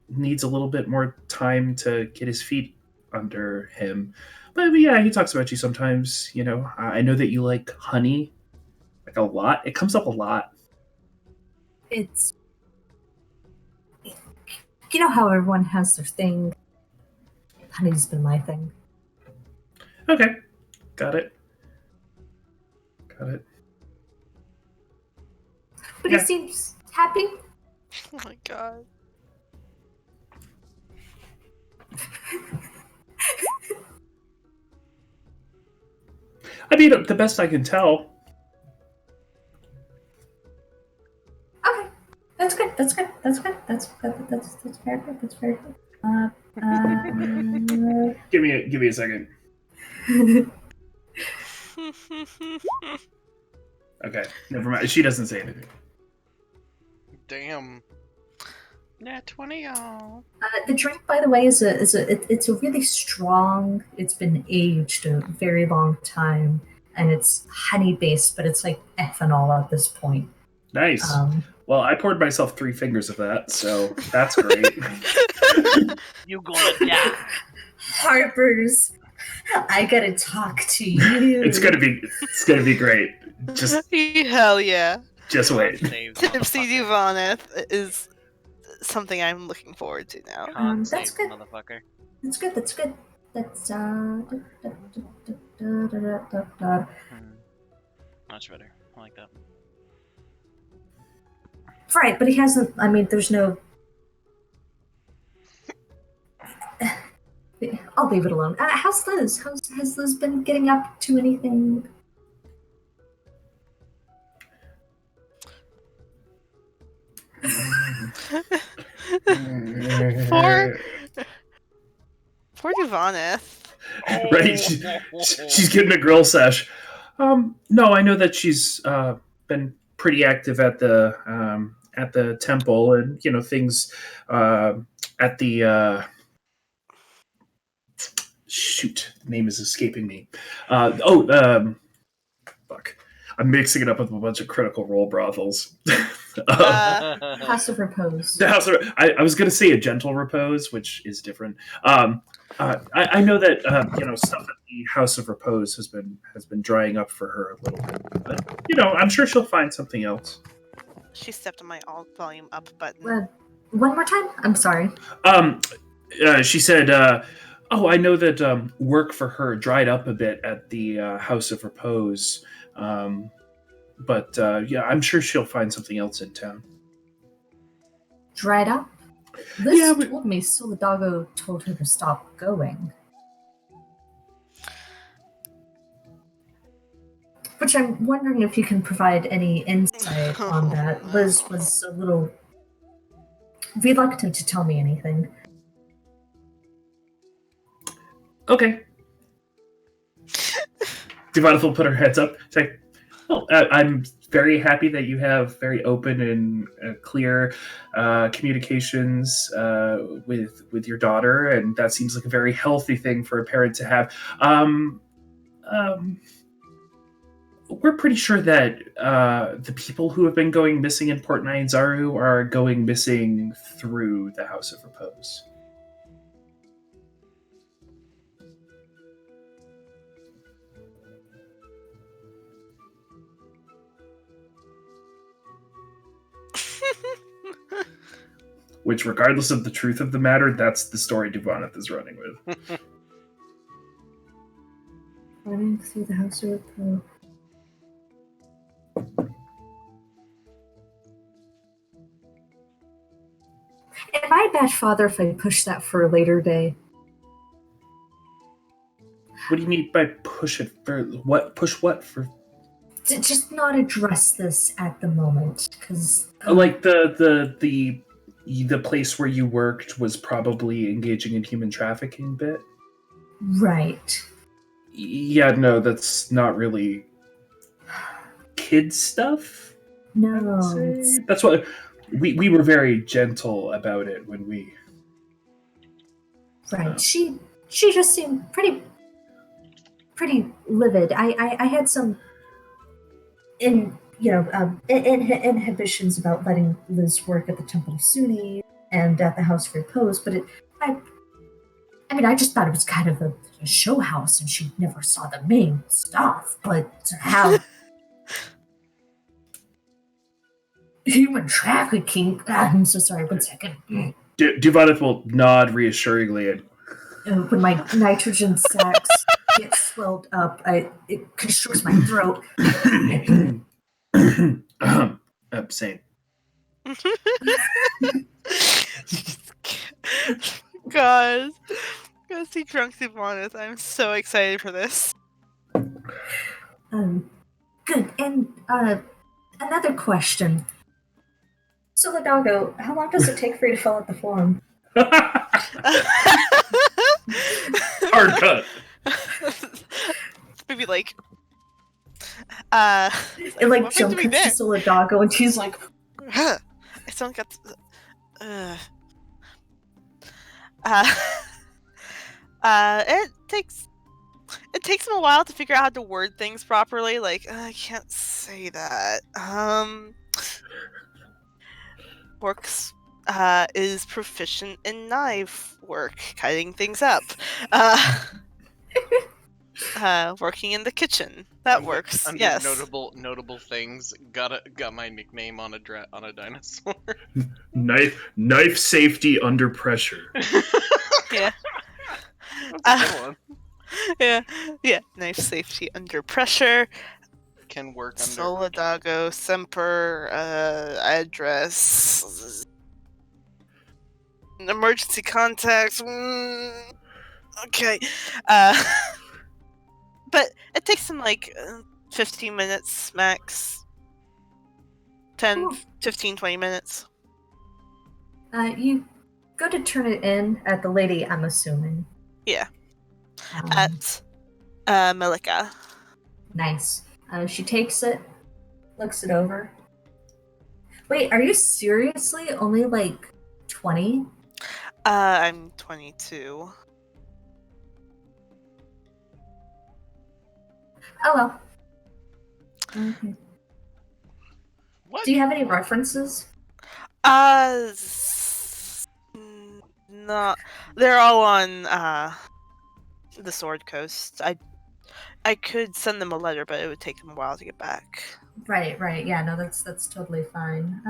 S5: needs a little bit more time to get his feet under him. But yeah, he talks about you sometimes. I know that you like honey, like a lot. It comes up a lot.
S3: It's how everyone has their thing. Honey's been my thing.
S5: Okay, got it.
S3: But
S5: Yeah.
S3: he seems happy.
S2: Oh my god.
S5: I mean, the best I can tell.
S3: Okay, that's good. That's very good. That's very good.
S5: Give me a second. Okay, never mind. She doesn't say anything.
S4: Damn. Nat 20, y'all.
S3: The drink, by the way, it's a really strong. It's been aged a very long time, and it's honey based, but it's like ethanol at this point.
S5: Nice.
S3: Um,
S5: Well, I poured myself 3 fingers of that, so that's great.
S4: You gonna die.
S3: Harper's, I gotta talk to you.
S5: It's gonna be great. Just
S2: Hell yeah.
S5: wait.
S2: Tipsy Duvaneth is something I'm looking forward to now.
S3: That's good.
S4: Motherfucker.
S3: That's good. That's good. That's
S4: Much better. I like that.
S3: right, but he hasn't. I mean, there's no. I'll leave it alone. How's Liz? Has Liz been getting up to anything?
S2: Poor Duvaneth.
S5: Right? She's getting a grill sesh. No, I know that she's been pretty active at the temple, and things at the shoot, the name is escaping me. Fuck. I'm mixing it up with a bunch of Critical Role brothels.
S3: House of Repose.
S5: The House of, I was going to say a Gentle Repose, which is different. I know that stuff at the House of Repose has been drying up for her a little bit, but I'm sure she'll find something else.
S2: She stepped on my alt volume up button.
S3: One more time. I'm sorry.
S5: She said, "Oh, I know that work for her dried up a bit at the House of Repose, but yeah, I'm sure she'll find something else in town."
S3: Dried up? Liz told me Solidago told her to stop going. Which I'm wondering if you can provide any insight on that. Liz was a little reluctant to tell me anything.
S5: Okay. Devonith will put her heads up. Say, "Oh, I'm very happy that you have very open and clear communications with your daughter, and that seems like a very healthy thing for a parent to have." We're pretty sure that the people who have been going missing in Port Nyanzaru are going missing through the House of Repose. Which, regardless of the truth of the matter, that's the story Duvaneth is running with.
S3: Running through the House of Repose. Am I a bad father if I push that for a later day?
S5: What do you mean by push it for what? Push what for?
S3: To just not address this at the moment, because
S5: Like the place where you worked was probably engaging in human trafficking bit?
S3: right.
S5: Yeah, no, that's not really kid stuff.
S3: No,
S5: That's what we were very gentle about it when we.
S3: right. She just seemed pretty livid. I had some inhibitions about letting Liz work at the Temple of Suni and at the House of Repose, but I just thought it was kind of a show house, and she never saw the main stuff. But to have human trafficking, I'm so sorry. 1 second.
S5: Duvaneth will nod reassuringly and
S3: When my nitrogen sacs get swelled up, it constricts my throat.
S5: same.
S2: God. Go see Drunk Duvaneth. I'm so excited for this.
S3: Good. And another question. Solidago, how long does it take for you to fill out the form?
S5: Hard cut.
S2: Maybe like
S3: It
S2: what am I
S3: jumps
S2: doing
S3: to
S2: there?
S3: Solidago, and she's like,
S2: Huh. I still got Uh, uh, it takes him a while to figure out how to word things properly. Like, I can't say that. Works is proficient in knife work, cutting things up. Working in the kitchen. That works.
S4: Under
S2: Yes.
S4: notable things, got my nickname on a dinosaur.
S5: Knife safety under pressure.
S2: Yeah.
S4: That's a good one.
S2: Yeah. Knife safety under pressure.
S4: Can work under.
S2: Solidago Semper. Address. Emergency contacts. Okay. But it takes him like 15 minutes max. 10,
S3: Cool.
S2: 15, 20 minutes.
S3: You go to turn it in at the lady, I'm assuming.
S2: Yeah.
S3: Um,
S2: At Malika.
S3: Nice. She takes it, looks it over. Wait, are you seriously only like 20?
S2: I'm 22.
S3: Oh well. Okay.
S4: What?
S3: Do you have any references?
S2: Not. They're all on the Sword Coast. I could send them a letter, but it would take them a while to get back.
S3: Right. Yeah, no, that's totally fine.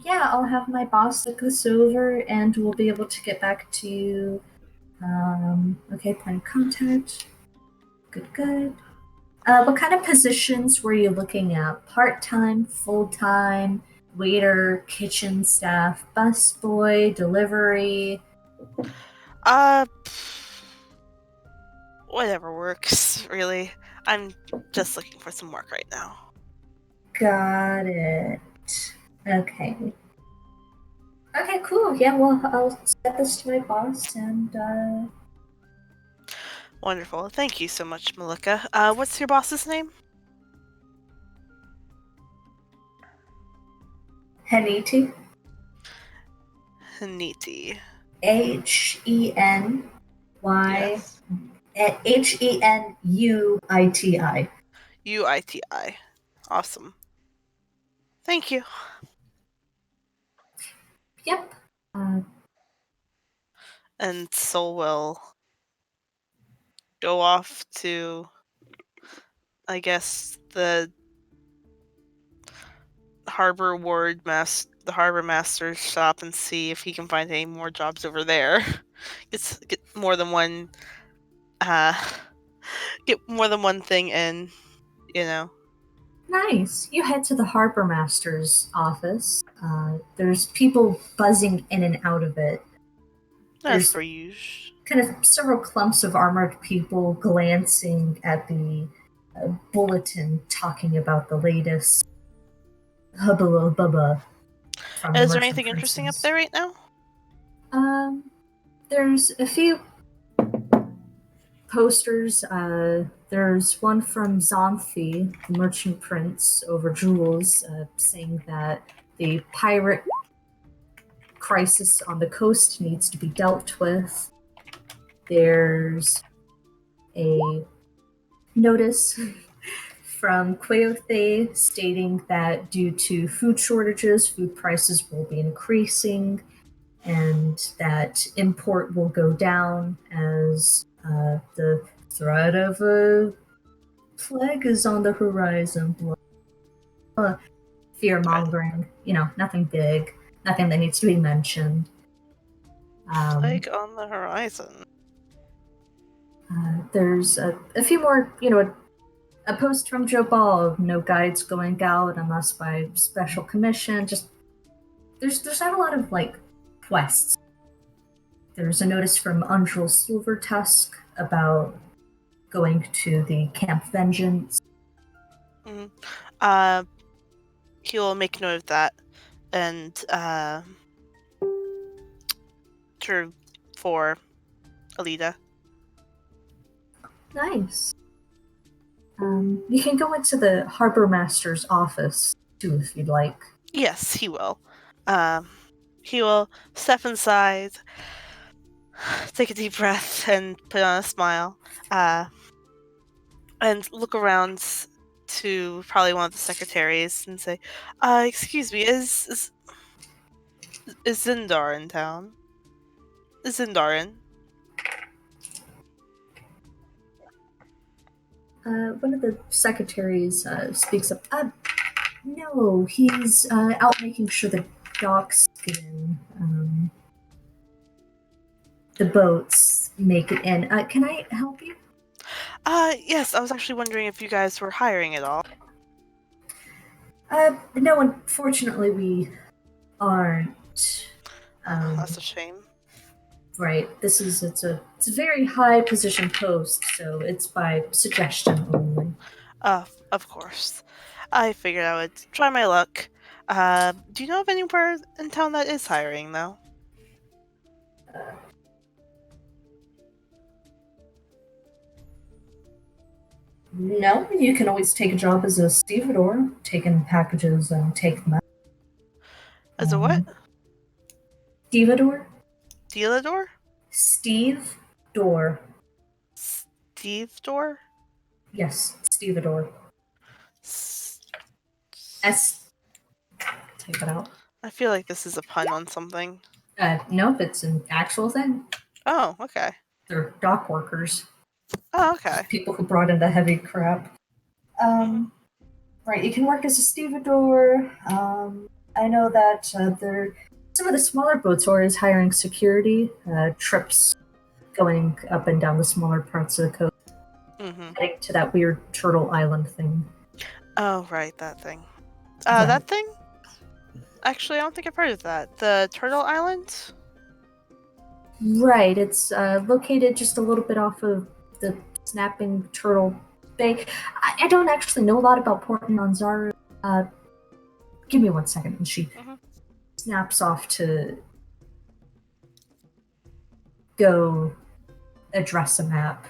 S3: Yeah, I'll have my boss look this over, and we'll be able to get back to you. Okay, point of contact. Good. What kind of positions were you looking at? Part-time, full-time, waiter, kitchen staff, busboy, delivery?
S2: Whatever works, really. I'm just looking for some work right now.
S3: Got it. Okay. Okay, cool. Yeah, well, I'll set this to my boss, and
S2: Wonderful. Thank you so much, Malika. What's your boss's name?
S3: Henity.
S2: Haniti.
S3: Henyy
S2: Yes.
S3: Henuiti.
S2: UITI. Awesome. Thank you.
S3: Yep.
S2: And Sol will go off to, I guess, the harbor master's shop and see if he can find any more jobs over there. Get more than one get more than one thing in, you know.
S3: Nice. You head to the harbor master's office. There's people buzzing in and out of it.
S2: That's
S3: There's
S2: for usual.
S3: kind of several clumps of armored people glancing at the bulletin talking about the latest hubba bubba from the
S2: Is there
S3: merchant
S2: anything interesting up
S3: princes.
S2: there right now?
S3: There's a few posters. There's one from Xanthi, the merchant prince, over jewels, saying that the pirate crisis on the coast needs to be dealt with. There's a notice from Queothe stating that due to food shortages, food prices will be increasing, and that import will go down as the threat of a plague is on the horizon. Fear mongering, nothing big, nothing that needs to be mentioned.
S2: Like on the horizon.
S3: There's a few more, a post from Joe Ball, no guides going out unless by special commission. Just there's not a lot of quests. There's a notice from Undrel Silvertusk about going to the Camp Vengeance.
S2: He will make note of that and true for Alida.
S3: Nice. You can go into the harbor master's office too if you'd like.
S2: Yes, he will. he will step inside, take a deep breath, and put on a smile, and look around to probably one of the secretaries and say, "Excuse me, is Zindar in town? Is Zindar in?"
S3: One of the secretaries speaks up. No, he's out making sure the docks get in. The boats make it in. Can I help you?
S2: Yes, I was actually wondering if you guys were hiring at all.
S3: No, unfortunately, we aren't.
S2: That's a shame.
S3: Right. It's a very high position post, so it's by suggestion only.
S2: Of course. I figured I would try my luck. Do you know of anywhere in town that is hiring, though?
S3: No, you can always take a job as a stevedore, taking packages and take them out.
S2: As a what?
S3: Stevedore?
S2: Dealador?
S3: Steve Door.
S2: Steve door?
S3: Yes, stevedore. Take it out.
S2: I feel like this is a pun on something.
S3: Nope, it's an actual thing.
S2: Oh, okay.
S3: They're dock workers.
S2: Oh, okay.
S3: People who brought in the heavy crap. Right, you can work as a stevedore. I know that some of the smaller boats are hiring security, trips going up and down the smaller parts of the coast, heading to that weird Turtle Island thing.
S2: Oh, right, that thing.
S3: Right.
S2: That thing? Actually, I don't think I've heard of that. The Turtle Island?
S3: Right, it's located just a little bit off of the Snapping Turtle Bay. I don't actually know a lot about Port Manzaru. Give me 1 second, and she snaps off to go address a map.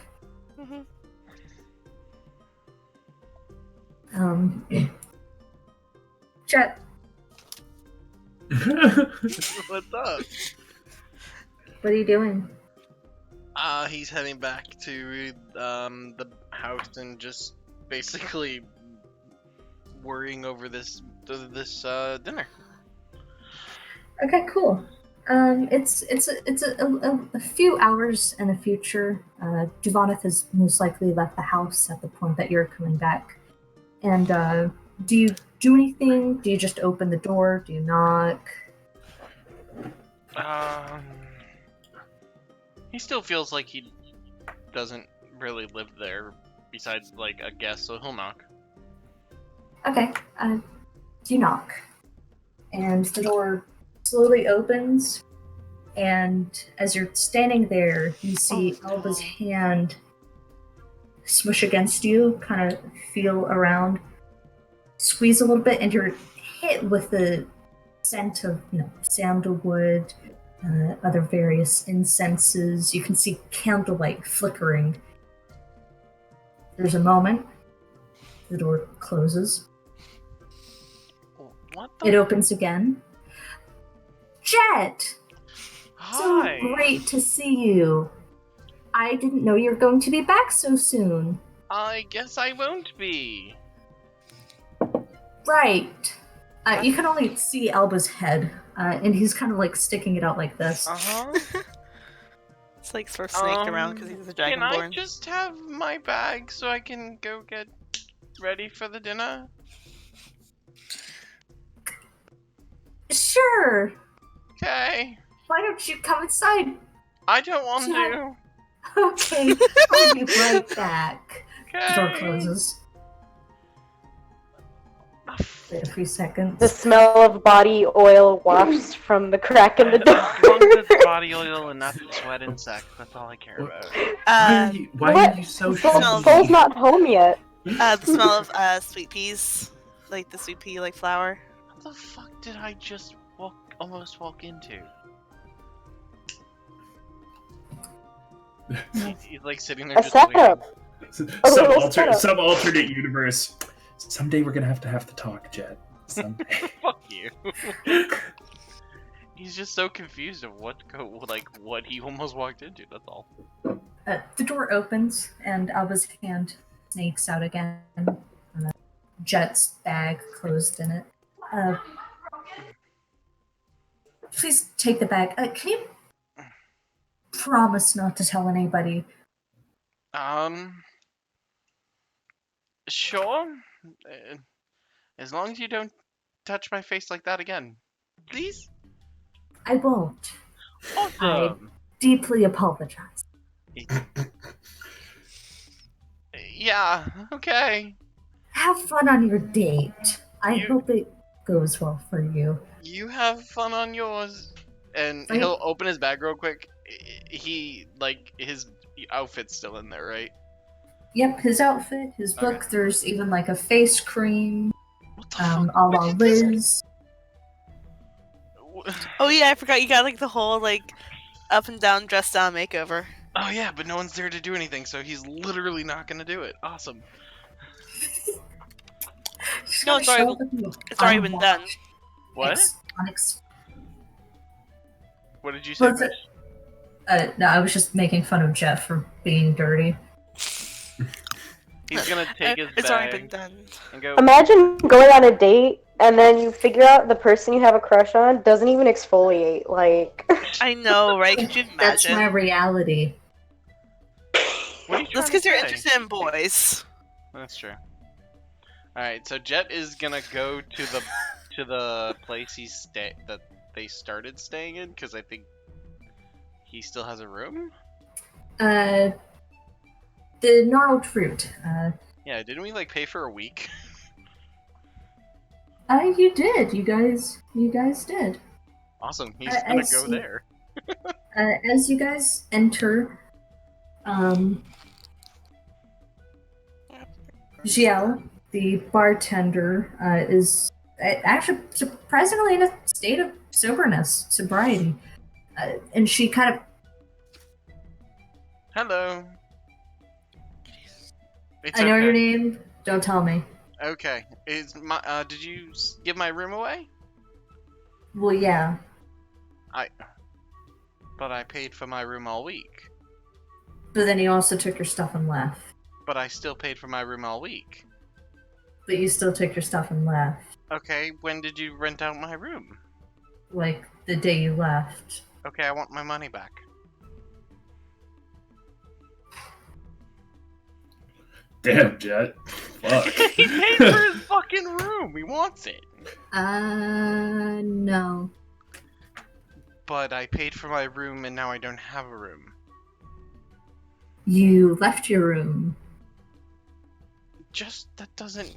S3: Chet,
S4: What's up?
S3: what are you doing?
S4: He's heading back to the house and just basically worrying over this dinner.
S3: Okay, cool. It's a few hours in the future. Duvaneth has most likely left the house at the point that you're coming back. And do you do anything? Do you just open the door? Do you knock?
S4: He still feels like he doesn't really live there, besides like a guest, so he'll knock.
S3: Okay, you knock, and the door slowly opens. And as you're standing there, you see Alba's hand smush against you, kind of feel around, squeeze a little bit, and you're hit with the scent of, sandalwood, other various incenses. You can see candlelight flickering. There's a moment. The door closes.
S4: What
S3: It opens again. Jet!
S4: Hi!
S3: So great to see you. I didn't know you were going to be back so soon.
S4: I guess I won't be.
S3: Right. You can only see Alba's head, and he's kind of like sticking it out like this.
S2: It's like sort of snaked around because he's a dragonborn.
S4: Can I just have my bag so I can go get ready for the dinner?
S3: Sure.
S4: Okay.
S3: Why don't you come inside?
S4: I don't want to.
S3: Okay, I'll be right back.
S4: Okay.
S3: The door closes. Wait a few seconds.
S1: The smell of body oil wafts from the crack in the door.
S4: As long as it's body oil and not sweat and sex, that's all I care about.
S5: Why are you so
S2: smells-
S1: Soul's not home yet.
S2: The smell of sweet peas, like the sweet pea like flour.
S4: What the fuck did I just almost walk into? He's like sitting there
S1: A
S4: just
S1: setup.
S5: Some alternate universe. Someday we're gonna have to talk, Jet. Someday.
S4: Fuck you. He's just so confused of what he almost walked into. That's all.
S3: The door opens and Alba's hand snakes out again. Jet's bag closed in it. Please take the bag. Can you promise not to tell anybody?
S4: Sure. As long as you don't touch my face like that again, please.
S3: I won't.
S4: Awesome.
S3: Deeply apologize.
S4: Yeah. Okay.
S3: Have fun on your date. I hope it goes well for you.
S4: You have fun on yours. And he'll open his bag real quick. His outfit's still in there, right?
S3: Yep, his outfit, his book.
S4: Okay.
S3: There's even like a face cream.
S4: What the fuck?
S3: A la Liz.
S2: Oh yeah, I forgot you got like the whole like up and down, dressed down makeover.
S4: Oh yeah, but no one's there to do anything, so he's literally not gonna do it. Awesome.
S2: No, it's already been done.
S4: What?
S3: Onyx.
S4: What did you say?
S3: No, I was just making fun of Jeff for being dirty.
S4: He's gonna take his
S2: It's
S4: bag
S2: already been done.
S4: and go.
S1: Imagine going on a date and then you figure out the person you have a crush on doesn't even exfoliate. Like,
S2: I know, right? Could you imagine?
S3: That's my reality.
S4: What are you
S2: That's
S4: trying
S2: because
S4: to
S2: you're
S4: say?
S2: interested in boys.
S4: That's true. All right, so Jet is gonna go to the place that they started staying in, because I think he still has a room.
S3: The gnarled fruit.
S4: Yeah, didn't we pay for a week?
S3: You did. You guys did.
S4: Awesome. He's gonna go
S3: see.
S4: there.
S3: As you guys enter, Giel, the bartender, is actually surprisingly in a state of sobriety. And she kind of...
S4: Hello. It's
S3: I know
S4: okay.
S3: your name. Don't tell me.
S4: Okay. Did you give my room away?
S3: Well, yeah.
S4: But I paid for my room all week.
S3: But then you also took your stuff and left.
S4: But I still paid for my room all week.
S3: But you still took your stuff and left.
S4: Okay, when did you rent out my room?
S3: Like, the day you left.
S4: Okay, I want my money back.
S5: Damn, Jet. Fuck.
S4: He paid for his fucking room. He wants it.
S3: No.
S4: But I paid for my room and now I don't have a room.
S3: You left your room.
S4: That doesn't...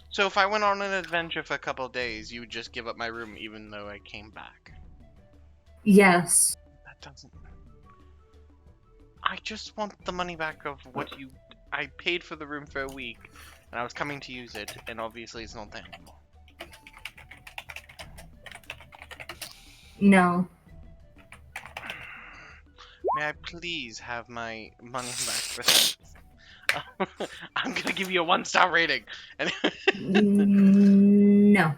S4: So if I went on an adventure for a couple of days, you would just give up my room even though I came back?
S3: Yes.
S4: That doesn't... I just want the money back of what you... I paid for the room for a week, and I was coming to use it, and obviously it's not there anymore.
S3: No.
S4: May I please have my money back for this? I'm gonna give you a 1-star rating. And
S3: No.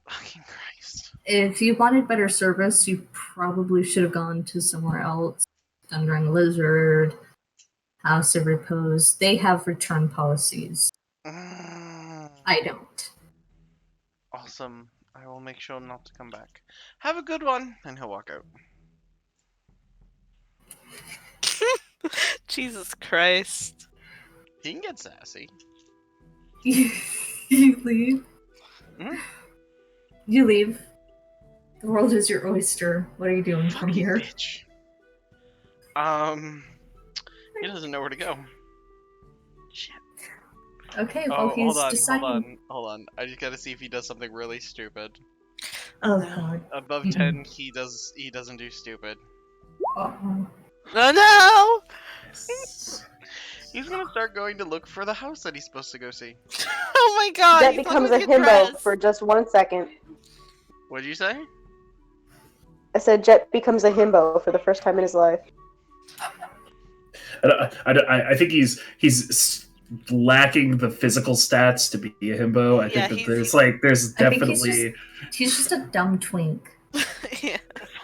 S4: fucking Christ.
S3: If you wanted better service, you probably should have gone to somewhere else. Thundering Lizard, House of Repose. They have return policies. I don't.
S4: Awesome. I will make sure not to come back. Have a good one, and he'll walk out.
S2: Jesus Christ.
S4: He can get sassy.
S3: You leave.
S4: Hmm?
S3: You leave. The world is your oyster. What are you doing from
S4: Fucking
S3: here?
S4: bitch. He doesn't know where to go. Shit.
S3: Okay, well, he's deciding.
S4: Hold on. I just gotta see if he does something really stupid.
S3: Oh god.
S4: Above 10, he doesn't do stupid.
S3: Uh-oh.
S2: Oh no!
S4: He's gonna start going to look for the house that he's supposed to go see.
S2: Oh my god!
S1: that
S2: you
S1: becomes a
S2: fucking get
S1: himbo
S2: dressed.
S1: for just 1 second.
S4: What'd you say?
S1: I said Jet becomes a himbo for the first time in his life.
S5: I think he's lacking the physical stats to be a himbo. I
S2: Yeah,
S5: think that
S2: he's-
S5: there's
S3: I think
S5: definitely
S3: he's just a dumb twink.
S2: Yeah.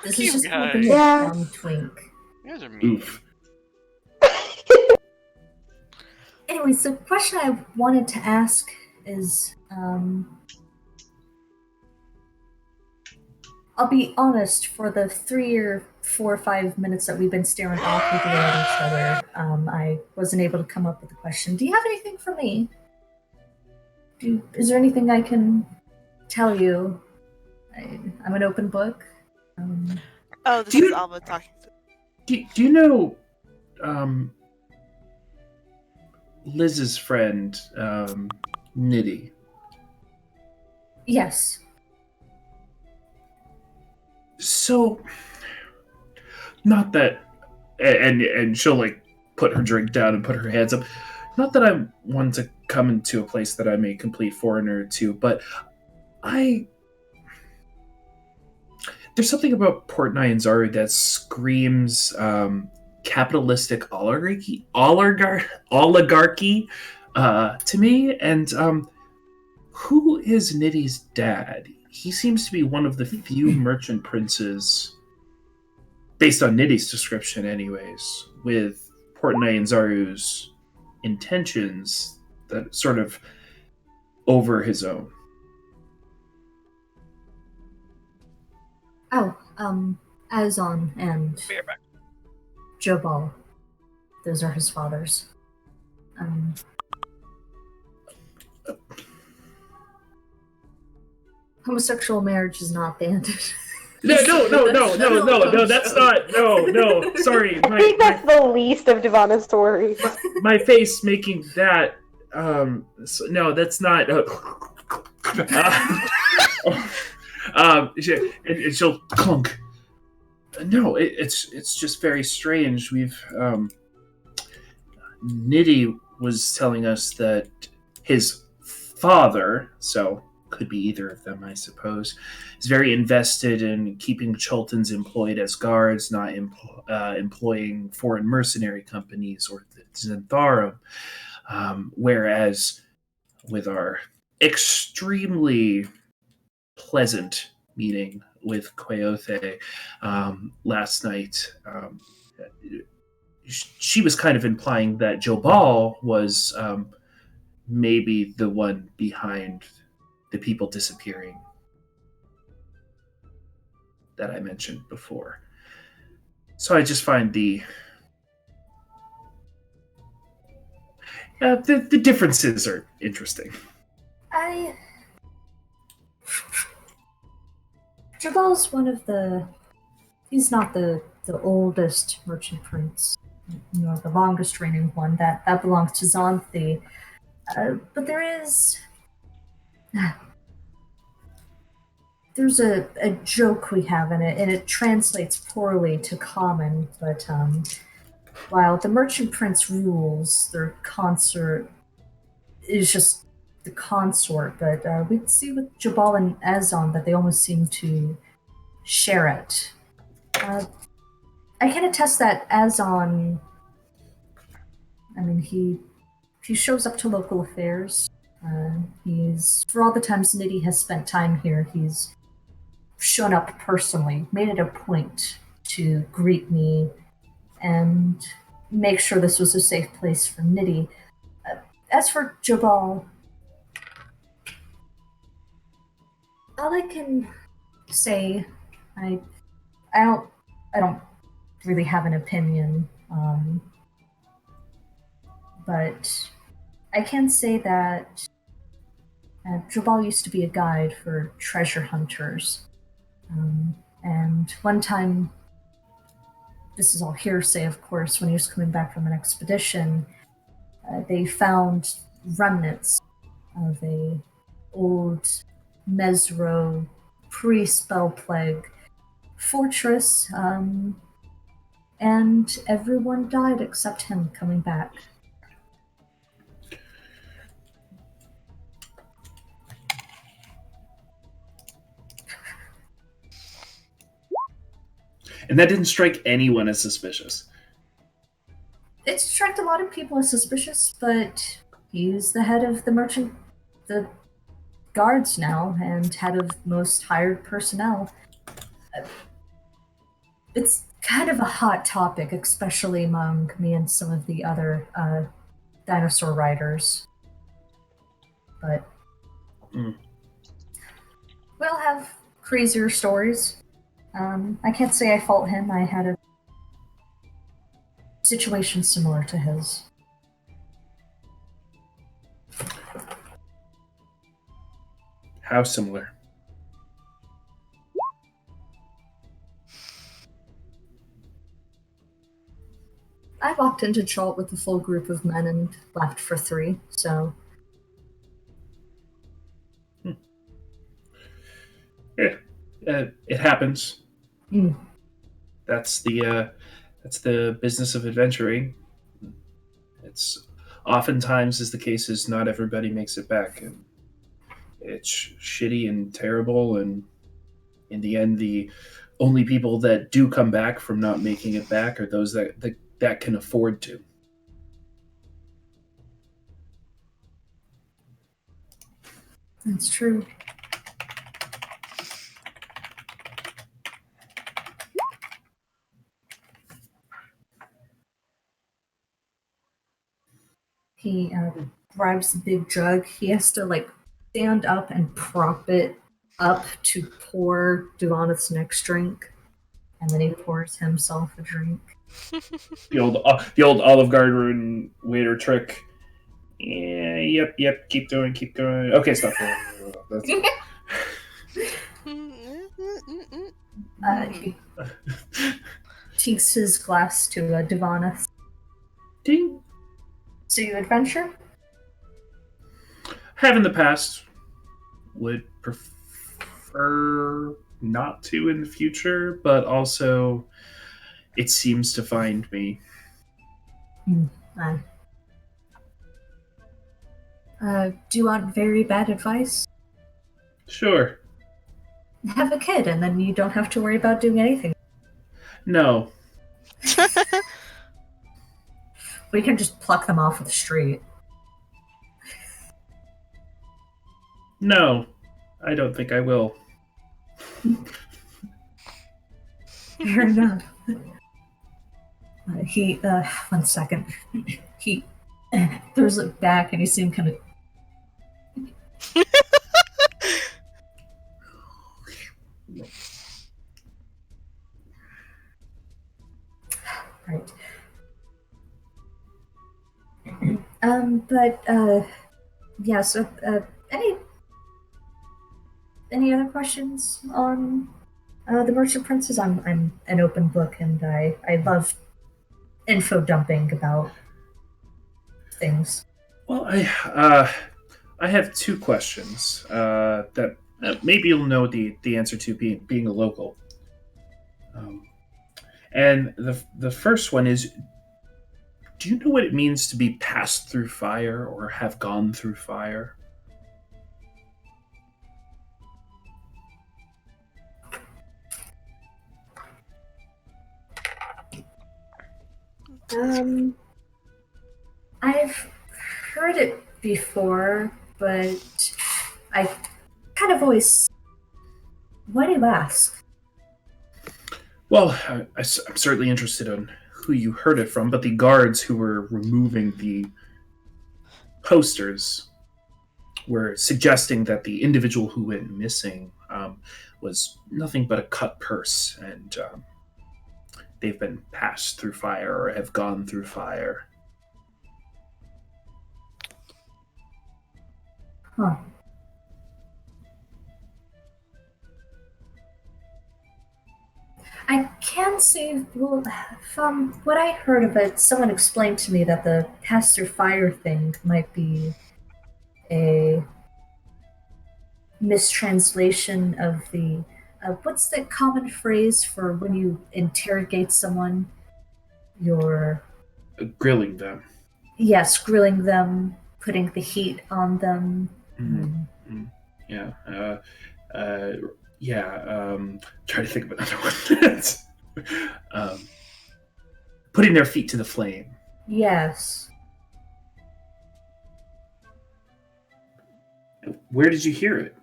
S3: This
S4: You
S3: is just
S4: guys.
S3: hoping
S1: Yeah.
S3: down twink.
S4: You guys are mean.
S5: Oof.
S3: Anyways, the question I wanted to ask is, I'll be honest, for the 3 or 4 or 5 minutes that we've been staring awkwardly at each other, I wasn't able to come up with a question. Do you have anything for me? Is there anything I can tell you? I'm an open book.
S2: Oh, this
S5: Do you-
S2: is Alva talking to.
S5: Do you know Liz's friend, Nitty?
S3: Yes.
S5: So, not that, and she'll like put her drink down and put her hands up. Not that I want to come into a place that I'm a complete foreigner to, but there's something about Port Nyanzaru that screams capitalistic oligarchy to me. And who is Nitty's dad? He seems to be one of the few merchant princes, based on Nitty's description, anyways, with Port Nyanzaru's intentions that sort of over his own.
S3: Oh, Azon and
S4: Be right back.
S3: Jobal. Those are his fathers. Homosexual marriage is not banned.
S5: No, that's not. No, sorry.
S1: I think that's the least of Divana's stories.
S5: My face making that. No, that's not. She'll clunk. No, it's just very strange. Nitty was telling us that his father, so could be either of them, I suppose, is very invested in keeping Chultans employed as guards, not employing foreign mercenary companies or the Zentharum. Whereas with our extremely pleasant meeting with Queothe last night, she was kind of implying that Jobal was maybe the one behind the people disappearing that I mentioned before. So I just find the differences are interesting.
S3: Jabal's one of the... He's not the oldest merchant prince, nor the longest reigning one. That belongs to Xanthi. But there's a joke we have in it, and it translates poorly to common, but while the merchant prince rules, their consort is just the consort, but we see with Jabal and Azon that they almost seem to share it. I can attest that Azon, I mean, he shows up to local affairs. For all the times Nitty has spent time here, he's shown up personally, made it a point to greet me and make sure this was a safe place for Nitty. As for Jabal, all I can say, I don't really have an opinion, but I can say that Jabal used to be a guide for treasure hunters. And one time, this is all hearsay, of course, when he was coming back from an expedition, they found remnants of a old Mesro pre-spell plague fortress, and everyone died except him coming back.
S5: And that didn't strike anyone as suspicious.
S3: It struck a lot of people as suspicious, but he's the head of the guards now, and head of most hired personnel. It's kind of a hot topic, especially among me and some of the other dinosaur riders. But
S5: Mm.
S3: we'll have crazier stories. I can't say I fault him. I had a situation similar to his.
S5: How similar?
S3: I walked into Chult with a full group of men and left for 3, so
S5: Yeah, it happens.
S3: mm,
S5: That's the business of adventuring. It's oftentimes is the case is not everybody makes it back, and it's shitty and terrible. And in the end, the only people that do come back from not making it back are those that can afford to.
S3: that's true. He grabs the big jug. He has to like stand up and prop it up to pour Duaneth's next drink, and then he pours himself a drink.
S5: The old Olive Garden waiter trick. Yeah, yep. Keep going. Okay, stop. That's,
S3: He takes his glass to Duaneth.
S5: ding.
S3: So you adventure?
S5: Have in the past. Would prefer not to in the future, but also it seems to find me.
S3: Uh, do you want very bad advice?
S5: Sure.
S3: Have a kid, and then you don't have to worry about doing anything.
S5: No.
S3: We can just pluck them off of the street.
S5: No. I don't think I will.
S3: Fair enough. One second. He throws it back, and you see him kind of. Right. But yeah. So, any other questions on the Merchant Princes? I'm an open book, and I love info dumping about things.
S5: Well, I have two questions that maybe you'll know the answer to being a local. And the first one is, do you know what it means to be passed through fire or have gone through fire?
S3: I've heard it before, but I kind of always. Why do you ask?
S5: Well, I'm certainly interested in who you heard it from, but the guards who were removing the posters were suggesting that the individual who went missing was nothing but a cut purse, and they've been passed through fire or have gone through fire.
S3: Huh. I can say, well, from what I heard of it, someone explained to me that the pass through fire thing might be a mistranslation of the. What's the common phrase for when you interrogate someone? You're.
S5: Grilling them.
S3: Yes, grilling them, putting the heat on them.
S5: Yeah. Try to think of another one. Putting their feet to the flame.
S3: Yes.
S5: Where did you hear it?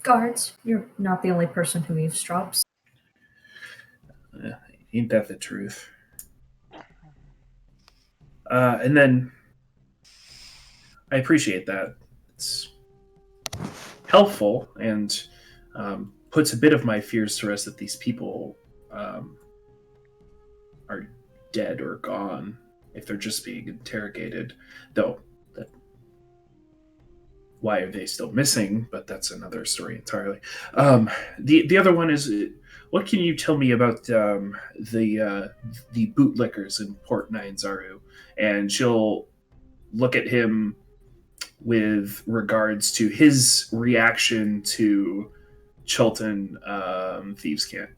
S3: Guards, you're not the only person who eavesdrops.
S5: Ain't that the truth? And then I appreciate that. It's helpful and puts a bit of my fears to rest that these people are dead or gone if they're just being interrogated. Though, why are they still missing? But that's another story entirely. The other one is, what can you tell me about the bootlickers in Port Nyanzaru? And she'll look at him with regards to his reaction to Chilton Thieves' Camp.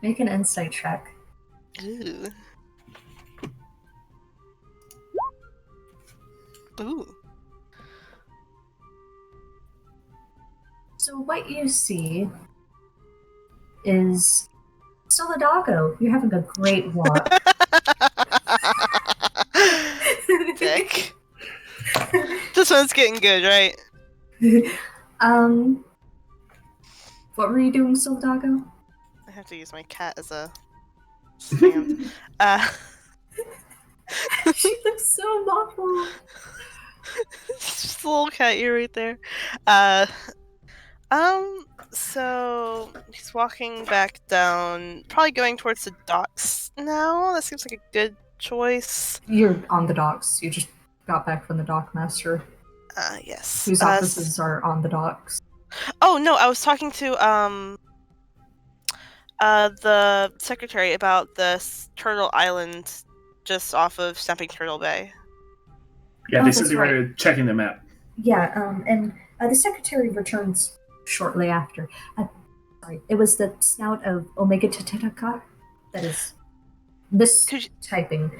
S3: Make an insight check.
S2: Ooh. Ooh.
S3: So what you see is Solidago. You're having a great walk.
S2: Dick. This one's getting good, right?
S3: What were you doing, Solidago?
S2: I have to use my cat as a stand.
S3: She looks so muffled.
S2: Just a little cat ear right there. So he's walking back down, probably going towards the docks now. That seems like a good choice.
S3: You're on the docks. You just got back from the dockmaster,
S2: Yes.
S3: whose offices are on the docks.
S2: Oh no, I was talking to the secretary about this turtle island just off of Snapping Turtle Bay.
S5: Yeah,
S3: Oh,
S5: they said
S3: that's
S5: they were
S3: right.
S5: checking the map.
S3: Yeah, and the secretary returns shortly after. Sorry, it was the snout of Omega Tetetaka that is
S2: Could you-
S3: mistyping.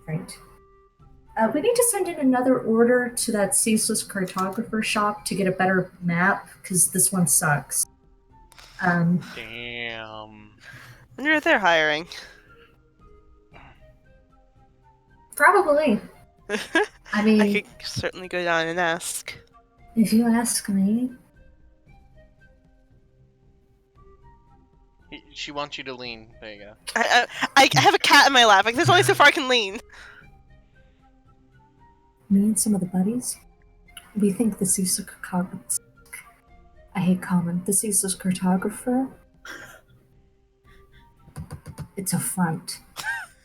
S3: Right. We need to send in another order to that ceaseless cartographer shop to get a better map, because this one sucks.
S4: Damn.
S2: I wonder if they're hiring.
S3: Probably. I mean,
S2: I could certainly go down and ask.
S3: if you ask me.
S4: She wants you to lean. There you go.
S2: I have a cat in my lap. Like, there's only so far I can lean.
S3: Me and some of the buddies, we think the ceaseless I hate common. The ceaseless cartographer. It's a front.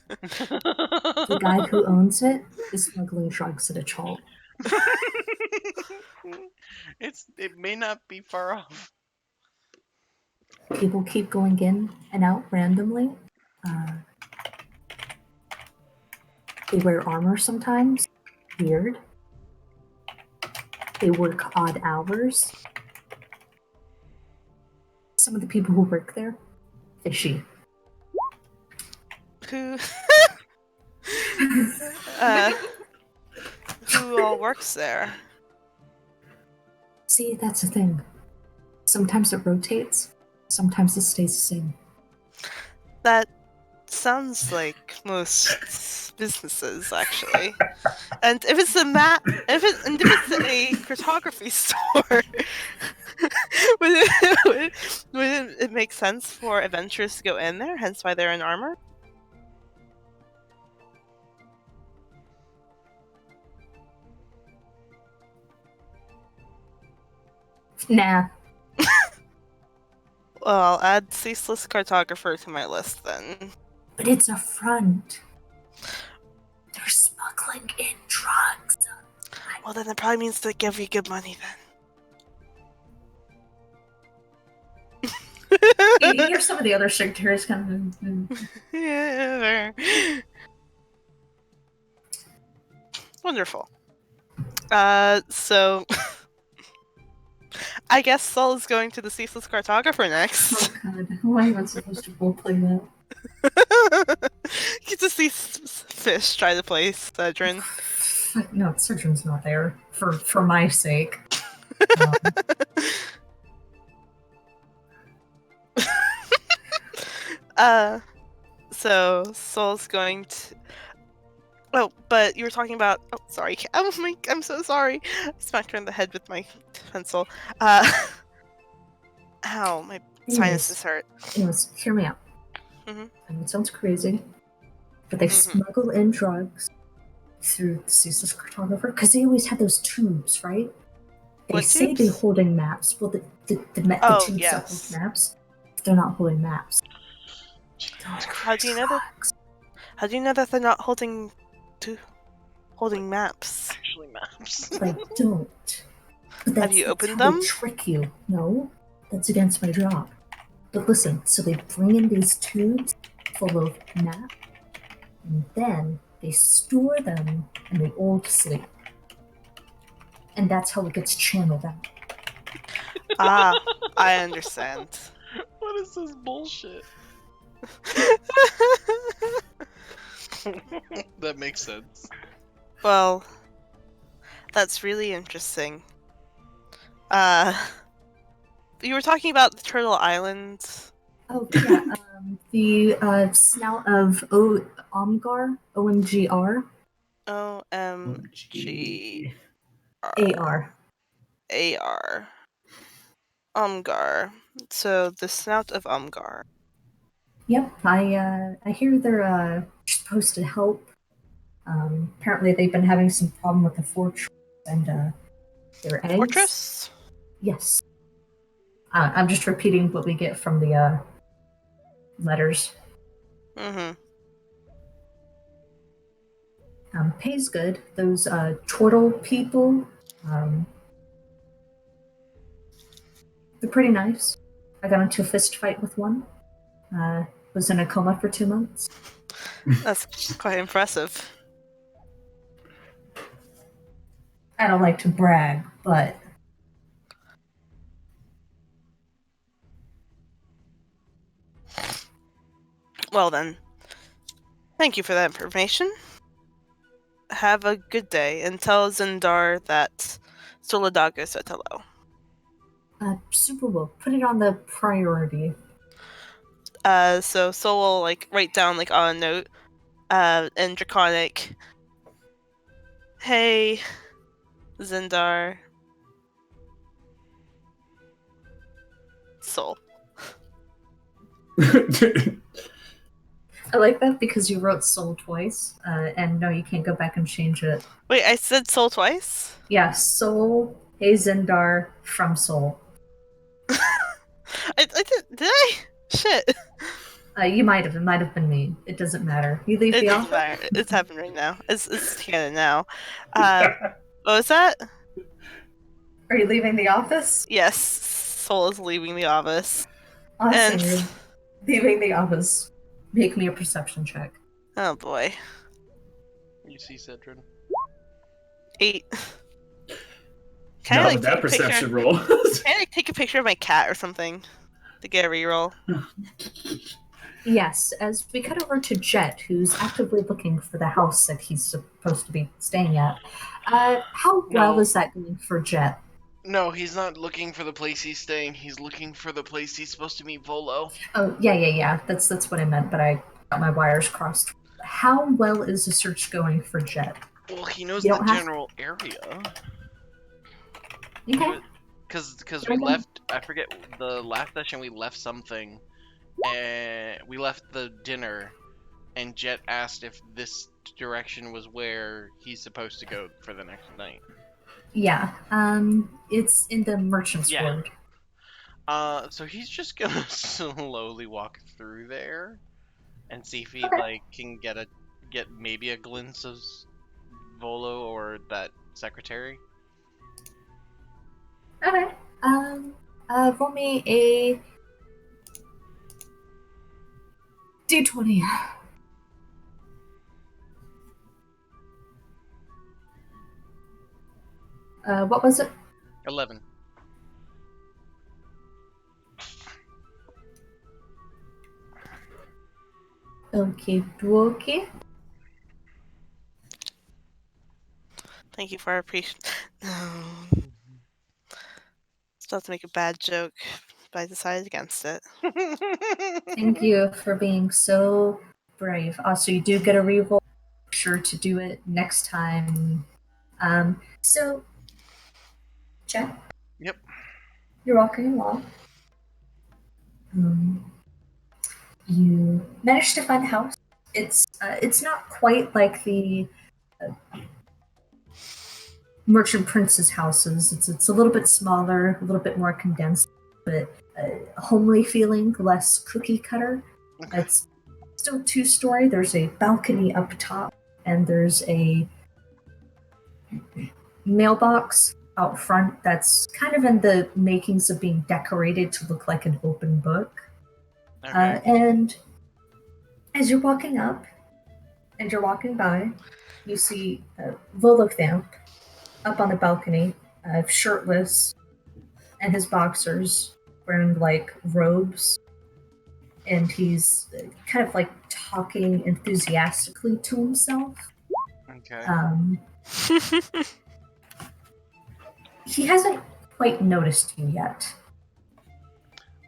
S3: The guy who owns it is smuggling drugs at a Chult.
S4: It may not be far off.
S3: People keep going in and out randomly. They wear armor sometimes. Weird. They work odd hours. Some of the people who work there, fishy.
S2: Who who all works there?
S3: See, that's the thing. Sometimes it rotates, sometimes it stays the same.
S2: That sounds like most businesses, actually. And if it's a if it's a cartography store, would it make sense for adventurers to go in there? Hence why they're in armor.
S3: Nah.
S2: Well, I'll add ceaseless cartographer to my list then.
S3: But it's a front. They're smuggling in drugs.
S2: Well, then it probably means they give you good money then.
S3: You hear some of the other secretaries kind of.
S2: Yeah. Wonderful. So I guess Sol is going to the ceaseless cartographer next.
S3: Oh god, why am I supposed to roleplay that?
S2: Get to see Fish try to play Cedrin.
S3: No, Surgeon's not there. For my sake.
S2: So Sol's going to. Oh, but you were talking about. Oh, sorry. I'm so sorry. I smacked her in the head with my pencil. Ow, my sinuses hurt.
S3: Anyways, hear me out.
S2: Mhm.
S3: I know it sounds crazy, but they smuggle in drugs through the ceaseless cartographer because they always have those tubes, right? They
S2: What
S3: say they're
S2: tubes?
S3: holding maps. Well, the
S2: Oh,
S3: tubes that hold
S2: yes.
S3: maps, they're not holding maps.
S2: How do you know that? How do you know that they're not holding maps?
S4: Actually maps.
S3: I don't. But
S2: Have
S3: that's,
S2: you
S3: that's
S2: opened
S3: how
S2: them?
S3: they trick you. No, that's against my job. But listen, so they bring in these tubes full of maps, and then they store them in the old sleep. And that's how it gets channeled out.
S2: Ah, I understand.
S4: What is this bullshit? That makes sense.
S2: Well, that's really interesting. You were talking about the Turtle Island.
S3: Oh, yeah, the snout of Omgar, OMGR,
S2: OMG
S3: AR.
S2: AR. Umgar. So the snout of Umgar.
S3: Yep, I hear they're supposed to help. Apparently they've been having some problem with the fortress and their eggs.
S2: Fortress?
S3: Yes. I'm just repeating what we get from the letters.
S2: Mm-hmm.
S3: Pays good. Those turtle people, they're pretty nice. I got into a fist fight with one. Was in a coma for 2 months.
S2: That's quite impressive.
S3: I don't like to brag, but
S2: Well then, thank you for that information. Have a good day, and tell Zindar that Soladaga said hello.
S3: super well. Put it on the priority.
S2: So Sol will like write down like on a note, in Draconic. Hey, Zindar. Sol.
S3: I like that because you wrote soul twice, and no, you can't go back and change it.
S2: Wait, I said Sol twice?
S3: Yeah, soul, hey Zindar, from soul.
S2: I did I? Shit.
S3: You might have. It might have been me. It doesn't matter. You leave
S2: It
S3: the
S2: doesn't
S3: office.
S2: matter. It's happening right now. It's canon now. What was that?
S3: Are you leaving the office?
S2: Yes, Sol is leaving the office.
S3: Awesome.
S2: And
S3: You're leaving the office. Make me a perception check.
S2: oh boy.
S4: You see Cedrin?
S2: 8. Can I
S5: Not
S2: like
S5: with
S2: take
S5: that
S2: a picture?
S5: perception roll.
S2: Can I like take a picture of my cat or something to get a reroll?
S3: Yes, as we cut over to Jet, who's actively looking for the house that he's supposed to be staying at. How well
S4: No.
S3: is that going for Jet?
S4: No, he's not looking for the place he's staying. He's looking for the place he's supposed to meet Volo.
S3: Oh, yeah. That's what I meant, but I got my wires crossed. How well is the search going for Jet?
S4: Well, he knows
S3: You
S4: the
S3: don't have-
S4: general area.
S3: Okay.
S4: Because we left, I forget, the last session we left something, and we left the dinner, and Jet asked if this direction was where he's supposed to go for the next night.
S3: Yeah. It's in the merchant's
S4: Yeah.
S3: ward.
S4: So he's just gonna slowly walk through there, and see if he
S3: Okay.
S4: like can get maybe a glimpse of Volo or that secretary.
S3: Okay. Roll me a D20. What was it?
S4: 11.
S3: Okay, okay.
S2: Thank you for our appreciation. Still have to make a bad joke, but I decided against it.
S3: Thank you for being so brave. Also, you do get a reroll sure to do it next time. So, Jack,
S4: Yep.
S3: you're walking along. You manage to find the house. It's not quite like the merchant prince's houses. It's a little bit smaller, a little bit more condensed, but homely feeling, less cookie cutter.
S4: Okay.
S3: It's still 2-story. There's a balcony up top, and there's a mailbox out front that's kind of in the makings of being decorated to look like an open book.
S4: Okay.
S3: And as you're walking up and you're walking by, you see Volothamp up on the balcony, shirtless, and his boxers wearing like robes, and he's kind of like talking enthusiastically to himself.
S4: Okay.
S3: He hasn't quite noticed you yet.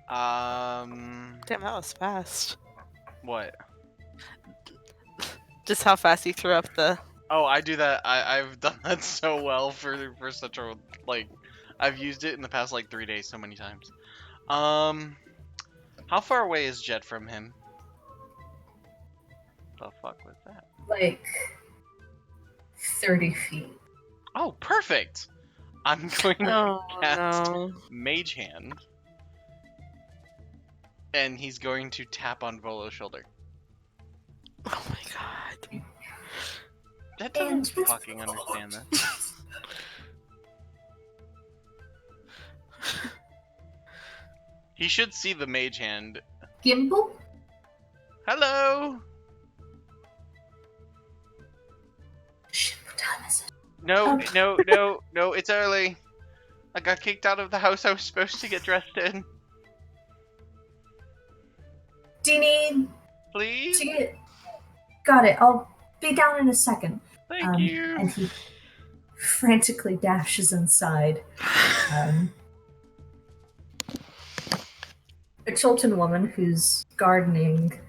S2: Damn, that was fast.
S4: What?
S2: Just how fast you threw up the.
S4: Oh, I do that. I've done that so well for such a like. I've used it in the past like 3 days so many times. How far away is Jet from him? The fuck was that?
S3: Like 30 feet.
S4: Oh, perfect. I'm going to
S2: Oh
S4: cast
S2: no.
S4: Mage Hand, and he's going to tap on Volo's shoulder.
S2: Oh my god.
S4: Jet doesn't fucking understand this. He should see the Mage Hand.
S3: Gimbal?
S4: Hello.
S3: Shit, what time is it?
S4: No,
S3: Oh.
S4: no, it's early. I got kicked out of the house I was supposed to get dressed in.
S3: Do you need
S4: Please?
S3: to get... Got it. I'll be down in a second.
S4: Thank you.
S3: And he frantically dashes inside. A Chilton woman who's gardening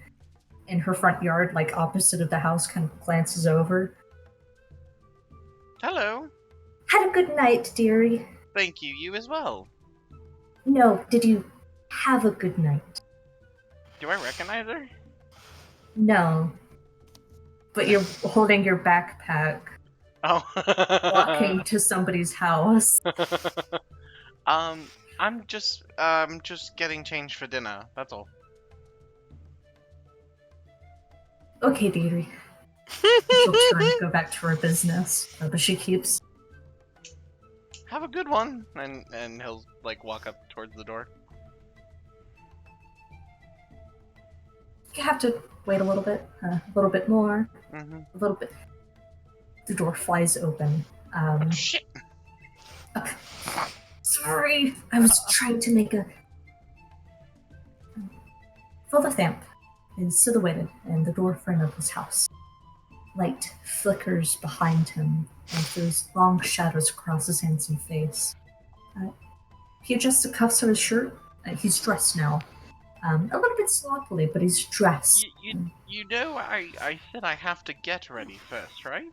S3: in her front yard, like opposite of the house, kind of glances over.
S4: Hello.
S3: Had a good night, dearie.
S4: Thank you. You as well.
S3: No, did you have a good night?
S4: Do I recognize her?
S3: No. But you're holding your backpack,
S4: Oh.
S3: walking to somebody's house.
S4: I'm just getting changed for dinner. That's all.
S3: Okay, dearie. She'll turn to go back to her business, but she keeps...
S4: Have a good one. And he'll like walk up towards the door.
S3: You have to wait a little bit more,
S4: Mm-hmm.
S3: a little bit. The door flies open.
S4: Shit.
S3: Sorry, I was trying to make a... Volothamp is silhouetted in the doorframe of his house. Light flickers behind him and throws long shadows across his handsome face. He adjusts the cuffs of his shirt. He's dressed now. A little bit sloppily, but he's dressed.
S4: You know, I said I have to get ready first, right?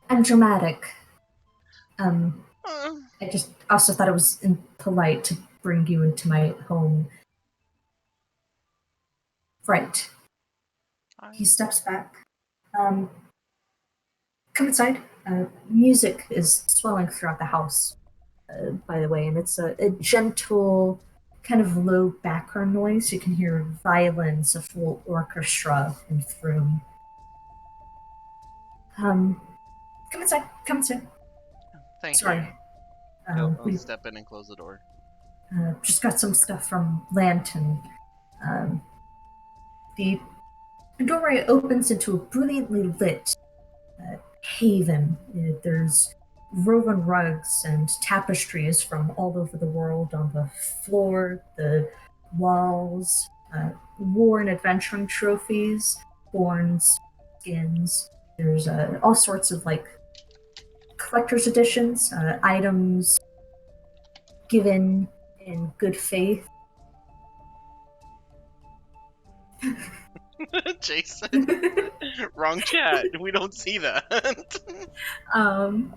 S3: I'm dramatic.
S4: Uh,
S3: I just also thought it was impolite to bring you into my home. Right. He steps back. Come inside. Music is swelling throughout the house, by the way, and it's a gentle, kind of low background noise. You can hear violins, a full orchestra in the room. Come inside. Come inside.
S4: Thank
S3: Sorry.
S4: you. I'll
S3: We
S4: step in and close the door.
S3: just got some stuff from Lantern. The doorway opens into a brilliantly lit haven. There's woven rugs and tapestries from all over the world on the floor, the walls, war and adventuring trophies, horns, skins. There's all sorts of like collector's editions, items given in good faith.
S4: Jason. Wrong chat. We don't see that.
S3: um,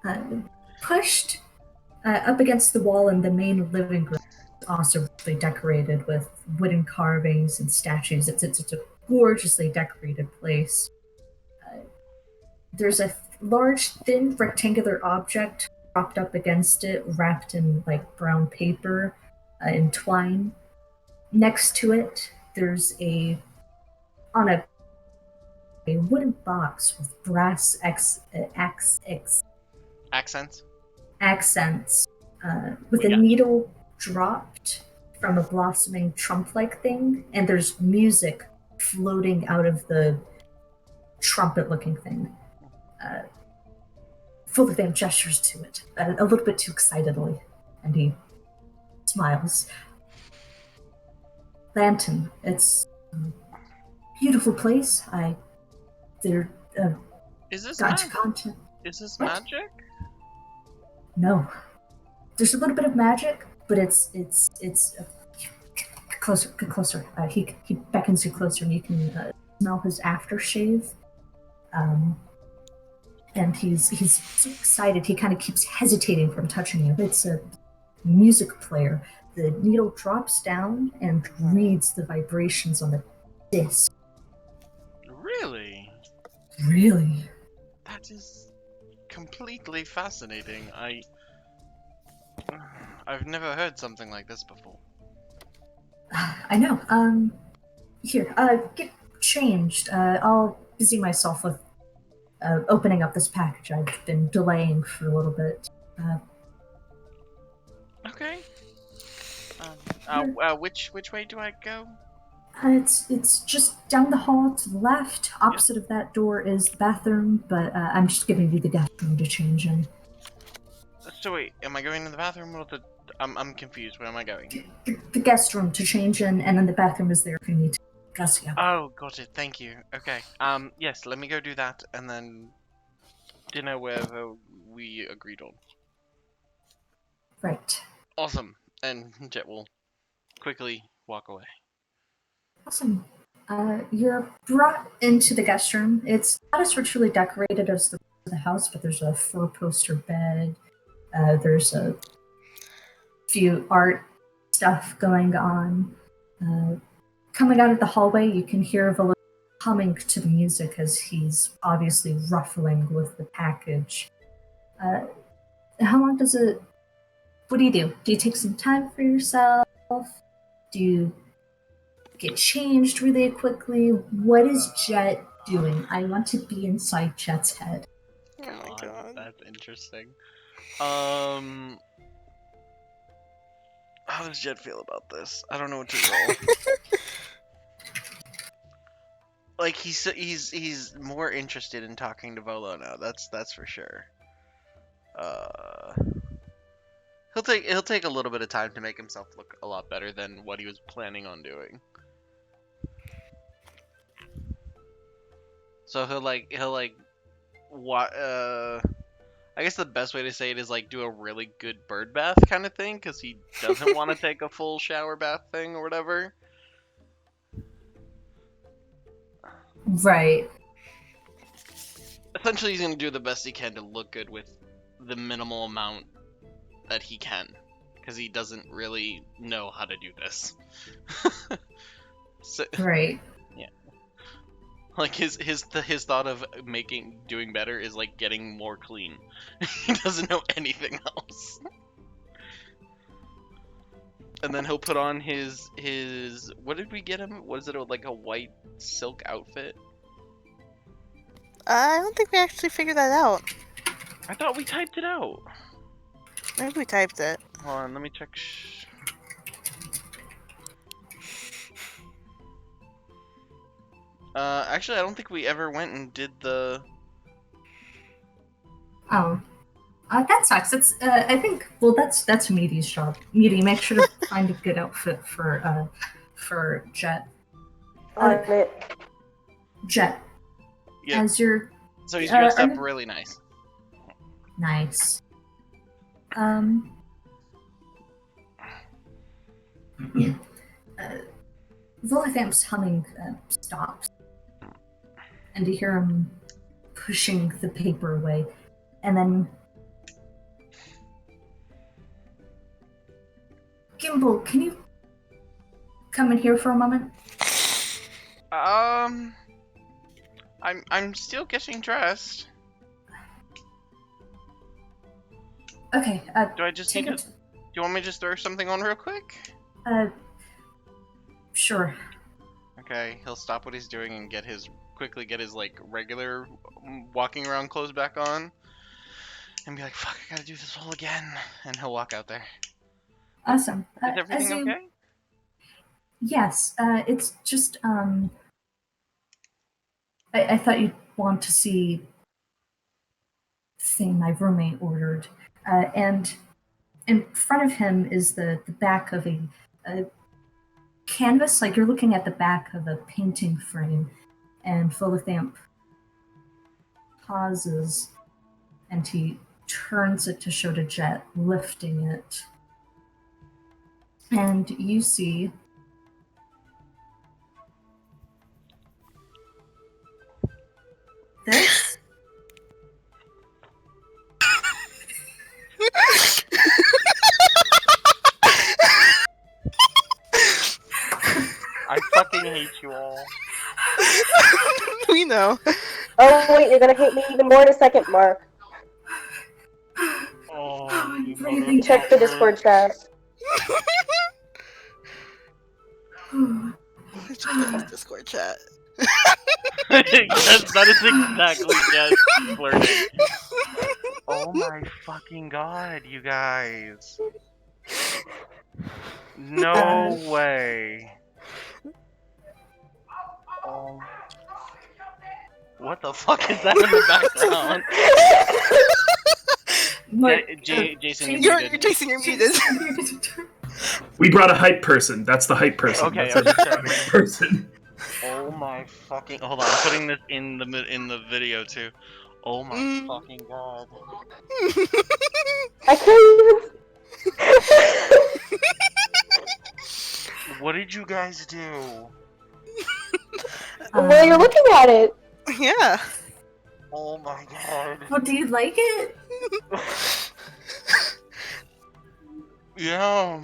S3: uh, pushed up against the wall in the main living room, also richly decorated with wooden carvings and statues. It's a gorgeously decorated place. There's a large, thin, rectangular object propped up against it, wrapped in like brown paper and twine. Next to it, there's on a wooden box with brass
S4: Accents.
S3: accents, with a
S4: Yeah.
S3: needle dropped from a blossoming trump-like thing, and there's music floating out of the trumpet-looking thing. Fullertham gestures to it, a little bit too excitedly, and he smiles. Lantern, it's a beautiful place. There,
S4: Is this
S3: got to
S4: magic?
S3: content.
S4: Is this
S3: What?
S4: magic?
S3: No, there's a little bit of magic, but it's closer, get closer. He beckons you closer, and you can smell his aftershave. And he's so excited. He kind of keeps hesitating from touching you. It's a music player. The needle drops down and reads the vibrations on the disc.
S4: Really?
S3: Really?
S4: That is completely fascinating. I've never heard something like this before.
S3: I know. Here, get changed. I'll busy myself with opening up this package. I've been delaying for a little bit.
S4: Okay. Which way do I go?
S3: It's just down the hall to the left. Opposite of that door is the bathroom, but I'm just giving you the guest room to change in.
S4: So wait, am I going to the bathroom or the? I'm confused. Where am I going?
S3: The guest room to change in, and then the bathroom is there if you need to dress up.
S4: Oh, got it. Thank you. Okay. Yes. Let me go do that, and then dinner wherever we agreed on.
S3: Right.
S4: Awesome. And Jet will quickly walk away.
S3: Awesome. You're brought into the guest room. It's not as richly decorated as the rest of the house, but there's a four-poster bed. There's a few art stuff going on. Coming out of the hallway, you can hear Valo humming to the music as he's obviously ruffling with the package. How long does it... What do? Do you take some time for yourself? Do you get changed really quickly? What is Jet doing? I want to be inside Jet's head.
S2: Oh my god.
S4: That's interesting. How does Jet feel about this? I don't know what to roll. Like he's more interested in talking to Volo now. That's for sure. He'll take a little bit of time to make himself look a lot better than what he was planning on doing. So he'll I guess the best way to say it is like do a really good bird bath kind of thing, because he doesn't want to take a full shower bath thing or whatever.
S3: Right.
S4: Essentially, he's gonna do the best he can to look good with the minimal amount that he can, because he doesn't really know how to do this. So,
S3: Right.
S4: yeah. Like his thought of doing better is like getting more clean. He doesn't know anything else. And then he'll put on his what did we get him? What is it, like a white silk outfit?
S2: I don't think we actually figured that out.
S4: I thought we typed it out.
S2: Maybe we typed it.
S4: Hold on, let me check. Actually, I don't think we ever went and did the.
S3: Oh. That sucks. It's I think that's Meaty's job. Meaty, make sure to find a good outfit for Jet. Jet.
S4: Yeah.
S3: As your
S4: So he's dressed up
S3: I'm-
S4: really nice.
S3: nice. Volithamp's humming stops, and you hear him pushing the paper away, and then Gimbal, can you come in here for a moment?
S4: I'm still getting dressed.
S3: Okay.
S4: Do I just need to? Do you want me to just throw something on real quick?
S3: Sure.
S4: Okay, he'll stop what he's doing and quickly get his like regular walking around clothes back on, and be like, "Fuck, I gotta do this all again," and he'll walk out there.
S3: Awesome.
S4: Is everything okay?
S3: Yes. It's just I thought you'd want to see the thing my roommate ordered, and in front of him is the back of a canvas, like you're looking at the back of a painting frame, and Philothamp pauses and he turns it to show to Jet, lifting it. And you see this.
S4: I fucking hate you all.
S2: We know.
S1: Oh wait, you're gonna hate me even more in a second, Mark.
S4: Oh, you
S3: Really?
S1: Check the Discord chat.
S2: Discord chat.
S4: Yes, that is exactly just flirting. Oh my fucking god, you guys. No way. Oh. What the fuck is that in the background? Jason,
S2: You're Jason, you're muted.
S5: We brought a hype person. That's the hype person.
S4: Okay,
S5: That's
S4: I'm
S5: the
S4: checking.
S5: hype person.
S4: Oh my fucking. Hold on, I'm putting this in the video too. Oh my fucking god.
S1: I can't even.
S4: What did you guys do?
S1: Well, you're looking at it.
S2: Yeah.
S4: Oh my god.
S3: Well, do you like it?
S4: Yeah.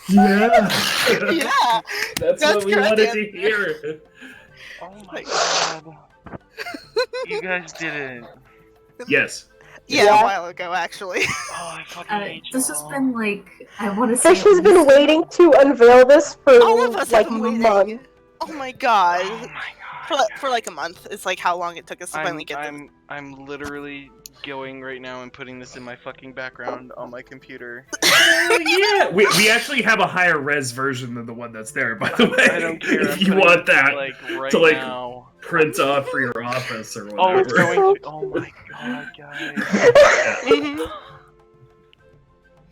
S5: Yeah.
S2: Yeah.
S5: That's
S2: That's
S5: what we
S2: correct,
S5: wanted
S2: yeah.
S5: to hear.
S4: Oh my god. You guys didn't.
S5: Yes.
S2: Yeah,
S1: Yeah.
S2: a while ago, actually.
S4: Oh, I fucking hate you
S3: This has
S4: all.
S3: been like, I want to say.
S1: Fish has been waiting to unveil this for
S2: All of us
S1: like
S2: have been waiting.
S1: months.
S2: Oh my god.
S4: Oh my god.
S2: For like a month. It's like how long it took us to finally get this.
S4: I'm literally going right now and putting this in my fucking background on my computer.
S5: Oh, yeah. We actually have a higher res version than the one that's there, by the way.
S4: I don't care.
S5: If
S4: I'm
S5: you
S4: putting
S5: want
S4: it,
S5: that
S4: like right
S5: to, like,
S4: now.
S5: print off for your office or
S4: Oh, it's
S5: whatever.
S4: going to. Oh my god, guys.
S2: Mhm.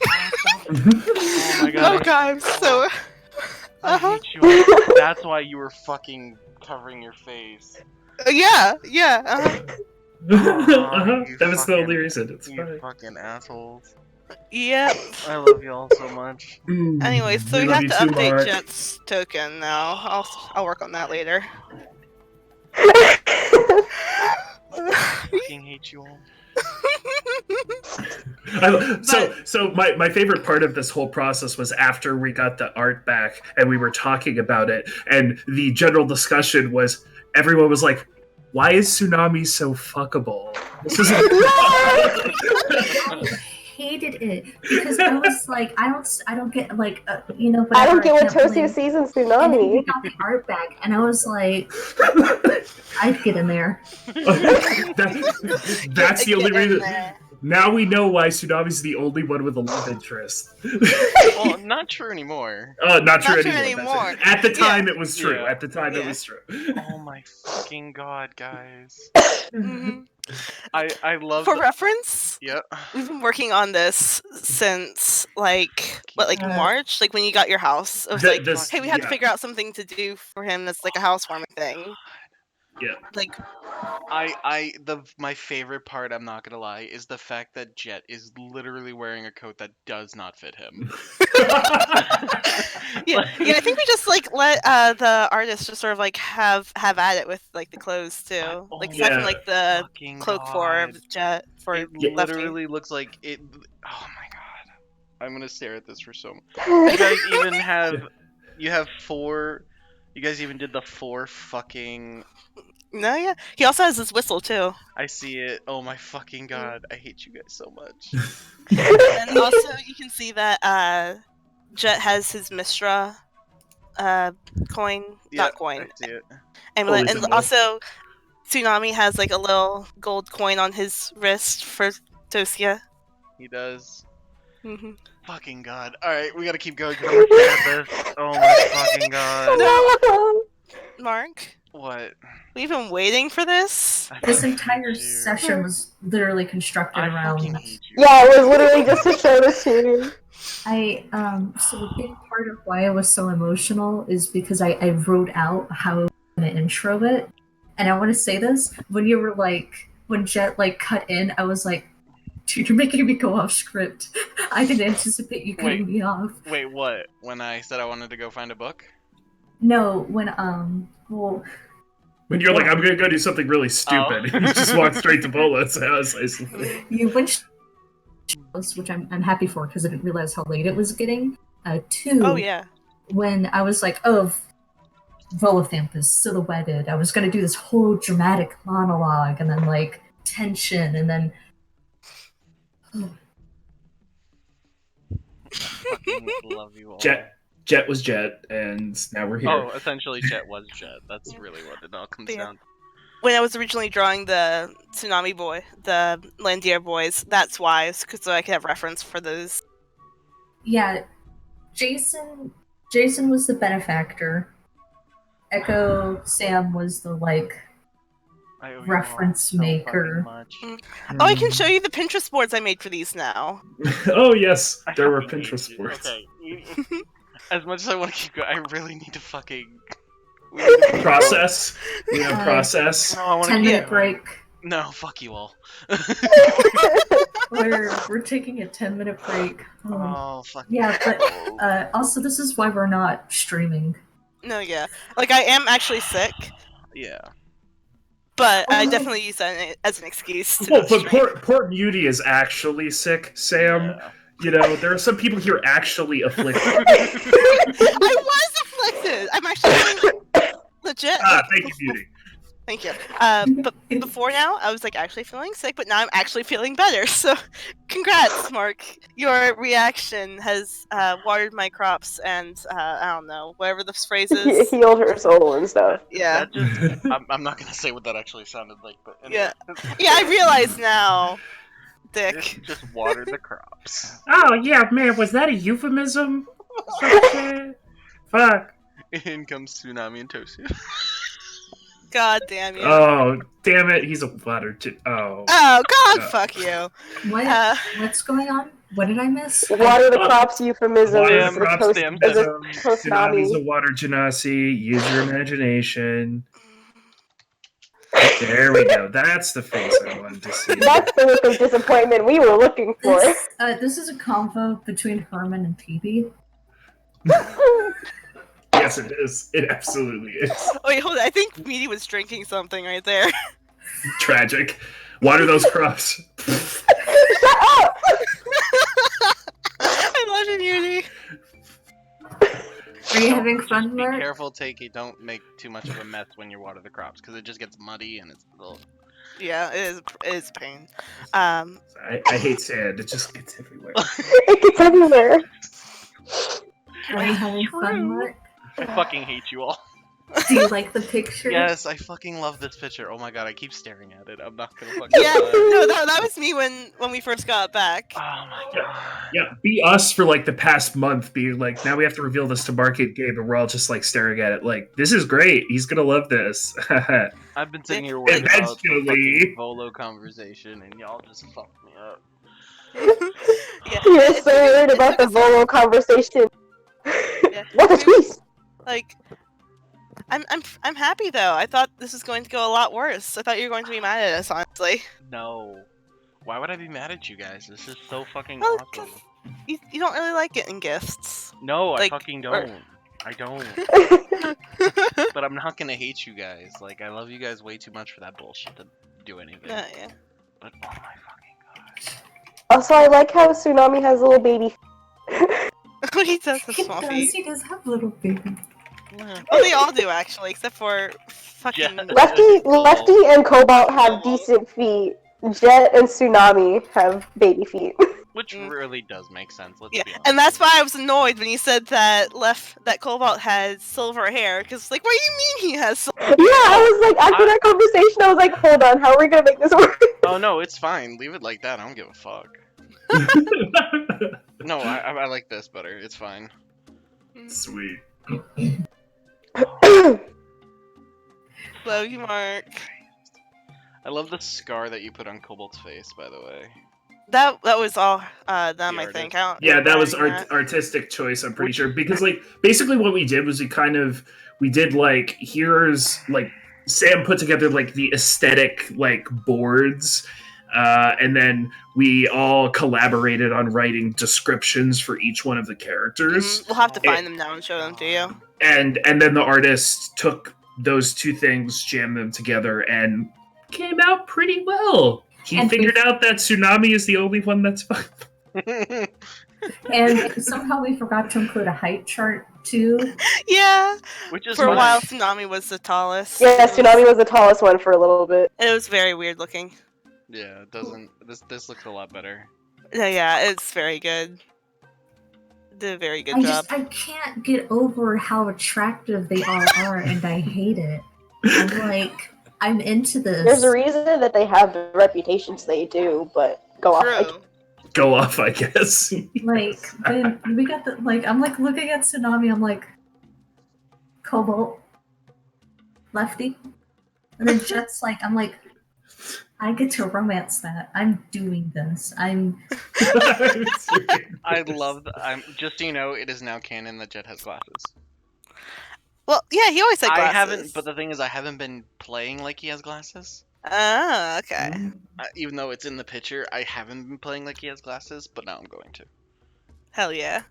S4: Oh my god.
S2: Oh god, I'm so.
S4: I
S2: Uh-huh.
S4: hate you all. That's why you were fucking covering your face.
S2: Yeah, yeah.
S5: That was the only reason. It's
S4: You
S5: fine.
S4: fucking assholes.
S2: Yep.
S4: I love y'all so much.
S2: Anyway, so we
S5: love
S2: have
S5: you
S2: to
S5: too,
S2: update
S5: Mark.
S2: Jet's token now. I'll work on that later.
S4: I fucking hate you all.
S5: So my favorite part of this whole process was after we got the art back and we were talking about it, and the general discussion was everyone was like, "Why is Tsunami so fuckable?" This is
S3: I hated it because I was like, I don't get like, whatever.
S1: I don't get what
S3: can't
S1: Tosia
S3: believe-
S1: sees in
S3: And then we
S1: Tsunami.
S3: got the art back, and I was like, I'd get in there.
S5: That's the only
S2: Get in
S5: reason.
S2: there.
S5: Now we know why Tsunami's the only one with a love interest.
S4: Well, not true anymore.
S5: Not true
S2: Not true
S5: anymore.
S2: anymore.
S5: At the time, it was true.
S4: Yeah.
S5: At the time, it
S2: Yeah.
S5: was true.
S4: Oh my fucking god, guys.
S2: Mhm.
S4: I love.
S2: For reference,
S4: Yep.
S2: we've been working on this since like March, like when you got your house. It was like, hey, we had to figure out something to do for him that's like a housewarming thing.
S5: Yeah.
S2: Like,
S4: my favorite part, I'm not gonna lie, is the fact that Jet is literally wearing a coat that does not fit him.
S2: yeah, I think we just like let the artist just sort of like have at it with like the clothes too.
S4: Oh
S2: Like aside from
S5: Yeah.
S2: like the
S4: fucking
S2: cloak
S4: god.
S2: for Jet for
S4: It
S5: Yeah.
S2: Lefty.
S4: literally looks like it. Oh my god. I'm gonna stare at this for so. You guys even have. You have 4. You guys even did the 4 fucking.
S2: No, yeah. He also has his whistle too.
S4: I see it. Oh my fucking god. I hate you guys so much.
S2: And also you can see that Jet has his Mistra coin, not coin,
S4: I see it.
S2: amulet,
S5: Holy
S2: and
S5: symbol.
S2: also Tsunami has like a little gold coin on his wrist for Tosia.
S4: He does.
S2: Mm-hmm.
S4: Fucking god. Alright, we gotta keep going because I'm gonna stare at this. Oh my fucking god.
S1: No.
S2: Mark,
S4: What?
S2: we've been waiting for this.
S4: I
S3: This
S4: fucking
S3: entire
S4: hate you.
S3: session was literally constructed
S4: I
S3: around.
S4: fucking hate you.
S1: Yeah, it was literally just to show the scene.
S3: So a big part of why I was so emotional is because I wrote out how I was gonna intro it. And I wanna say this, when you were like when Jet like cut in, I was like, dude, you're making me go off script. I didn't anticipate you cutting me off.
S4: Wait, what? When I said I wanted to go find a book?
S3: No, when well
S5: When you're like, I'm gonna go do something really stupid,
S4: Oh.
S5: and you just walk straight to Bola's house.
S3: you went which I'm happy for because I didn't realize how late it was getting. 2
S2: Oh yeah.
S3: when I was like, oh, Volothamp is silhouetted. I was going to do this whole dramatic monologue and then like tension and then.
S4: Fucking love you all.
S5: Jet was Jet, and now we're here.
S4: Oh, essentially Jet was Jet. That's really what it all comes
S2: Yeah.
S4: down to.
S2: When I was originally drawing the Tsunami boy, the Landier boys, that's why, because so I could have reference for those.
S3: Yeah, Jason was the benefactor. Echo Sam was the like
S4: I owe you all
S3: reference
S4: so
S3: maker.
S4: fucking much.
S2: Oh, I can show you the Pinterest boards I made for these now.
S5: Oh yes,
S4: I
S5: there were
S4: fucking hate
S5: Pinterest
S4: you.
S5: boards.
S4: Okay. As much as I want to keep going, I really need to fucking. We need to
S5: Process. We have process.
S4: No, I want to
S3: 10-minute
S4: keep
S3: break.
S4: No, fuck you all.
S3: We're taking a 10-minute break.
S4: Oh, fuck.
S3: Yeah, but also this is why we're not streaming.
S2: No, yeah. Like, I am actually sick,
S4: Yeah.
S2: but I
S3: Oh.
S2: definitely use that as an excuse to
S5: Well,
S2: not
S5: but
S2: stream.
S5: poor Beauty is actually sick, Sam.
S4: Yeah.
S5: You know, there are some people here actually afflicted.
S2: I was afflicted! I'm actually legit.
S5: Thank you, Beauty.
S2: Thank you. But before now, I was like actually feeling sick, but now I'm actually feeling better. So, congrats, Mark. Your reaction has watered my crops, and I don't know, whatever this phrase
S1: He
S2: is.
S1: healed her soul and stuff.
S2: Yeah,
S4: That just, I'm not gonna say what that actually sounded like, but anyway.
S2: yeah. I realize now, Dick.
S4: This just watered the crops.
S5: Oh yeah, man, was that a euphemism? Fuck.
S4: In comes Tsunami and Tosia.
S2: God damn you.
S5: Oh, damn it, he's a water. Oh.
S2: Oh God,
S5: Yeah.
S2: fuck you.
S3: What? What's going on? What did I miss?
S1: Water the crops euphemism
S5: Water
S1: is
S5: the
S1: a
S5: crops,
S1: toast-
S5: damn
S1: is a
S5: Tsunami's
S1: toast-nami.
S5: a water genasi. Use your imagination. There we go. That's the face I wanted to see.
S1: That's the look of disappointment we were looking for.
S3: This is a convo between Herman and Peebee.
S5: Yes, it is. It absolutely is.
S2: Wait, hold on. I think Meaty was drinking something right there.
S5: Tragic. Water those crops.
S1: Shut up!
S2: I love you, Meaty.
S3: Are you having fun,
S4: Just be
S3: Mark?
S4: careful, Takey. Don't make too much of a mess when you water the crops, because it just gets muddy and it's a little...
S2: Yeah, it is a pain.
S5: I hate sand. It just gets everywhere.
S1: It gets everywhere.
S3: Are you having fun, Mark?
S4: I fucking hate you all.
S3: Do you like the picture?
S4: Yes, I fucking love this picture. Oh my god, I keep staring at it. I'm not gonna fucking
S2: Yeah,
S4: lie.
S2: no, that was me when we first got back.
S4: Oh my god.
S5: Yeah, be us for like the past month, being like, now we have to reveal this to Market Gabe, and we're all just like staring at it, like, this is great. He's gonna love this.
S4: I've been sitting here worried about the
S5: Eventually.
S4: fucking Volo conversation, and y'all just fucked me up.
S2: Yeah,
S1: You're so worried about the Volo conversation.
S2: Yeah.
S1: What a twist!
S2: Like, I'm happy though. I thought this was going to go a lot worse. I thought you were going to be mad at us, honestly.
S4: No. Why would I be mad at you guys? This is so fucking
S2: Well,
S4: awesome.
S2: 'cause you don't really like getting gifts.
S4: No,
S2: like,
S4: I fucking
S2: or-
S4: don't. I don't. But I'm not gonna hate you guys. Like, I love you guys way too much for that bullshit to do anything.
S2: Yeah.
S4: But oh my fucking god.
S1: Also, I like how Tsunami has a little baby.
S2: He does have
S3: He
S2: small
S3: does.
S2: feet.
S3: He does have little baby.
S2: Well, they all do actually, except for fucking.
S4: Yeah.
S1: Lefty and Cobalt have decent feet. Jet and Tsunami have baby feet.
S4: Which really does make sense. Let's
S2: Yeah,
S4: be honest.
S2: and that's why I was annoyed when you said that Cobalt had silver hair, because like, what do you mean he has silver?
S1: Yeah, I was like, after that conversation, I was like, hold on, how are we gonna make this work?
S4: Oh no, it's fine. Leave it like that. I don't give a fuck. No, I like this better. It's fine.
S5: Sweet.
S2: Love you, Mark.
S4: I love the scar that you put on Cobalt's face, by the way.
S2: That was all them,
S4: The
S2: I think. I don't
S5: Yeah, that was
S2: remember
S5: artistic choice, I'm pretty sure. Because, like, basically what we did was we did, like, here's, like, Sam put together, like, the aesthetic, like, boards, and then we all collaborated on writing descriptions for each one of the characters.
S2: We'll have to find them now and show them to you.
S5: And then the artist took those two things, jammed them together, and came out pretty well. He
S3: And
S5: figured out that Tsunami is the only one that's fine.
S3: And somehow we forgot to include a height chart too.
S2: Yeah,
S4: Which is
S2: for a
S4: fine.
S2: while, Tsunami was the tallest.
S1: Yeah, Tsunami was the tallest one for a little bit.
S2: It was very weird looking.
S4: Yeah, it doesn't. This looks a lot better.
S2: Yeah, it's very good. Did a very good job.
S3: I can't get over how attractive they all are, and I hate it. I'm like, I'm into this.
S1: There's a reason that they have the reputations they do, but go off.
S2: True.
S5: Go off, I guess.
S3: Like, when we got the, like, I'm like looking at Tsunami, I'm like, Cobalt, Lefty, and then Jet's like, I'm like, I get to romance that. I'm doing this.
S5: I'm
S4: I love. Just so you know, it is now canon that Jet has glasses.
S2: Well, yeah, he always had
S4: I
S2: glasses.
S4: haven't, but the thing is, I haven't been playing like he has glasses.
S2: Ah, okay.
S4: Even though it's in the picture, I haven't been playing like he has glasses, but now I'm going to.
S2: Hell yeah.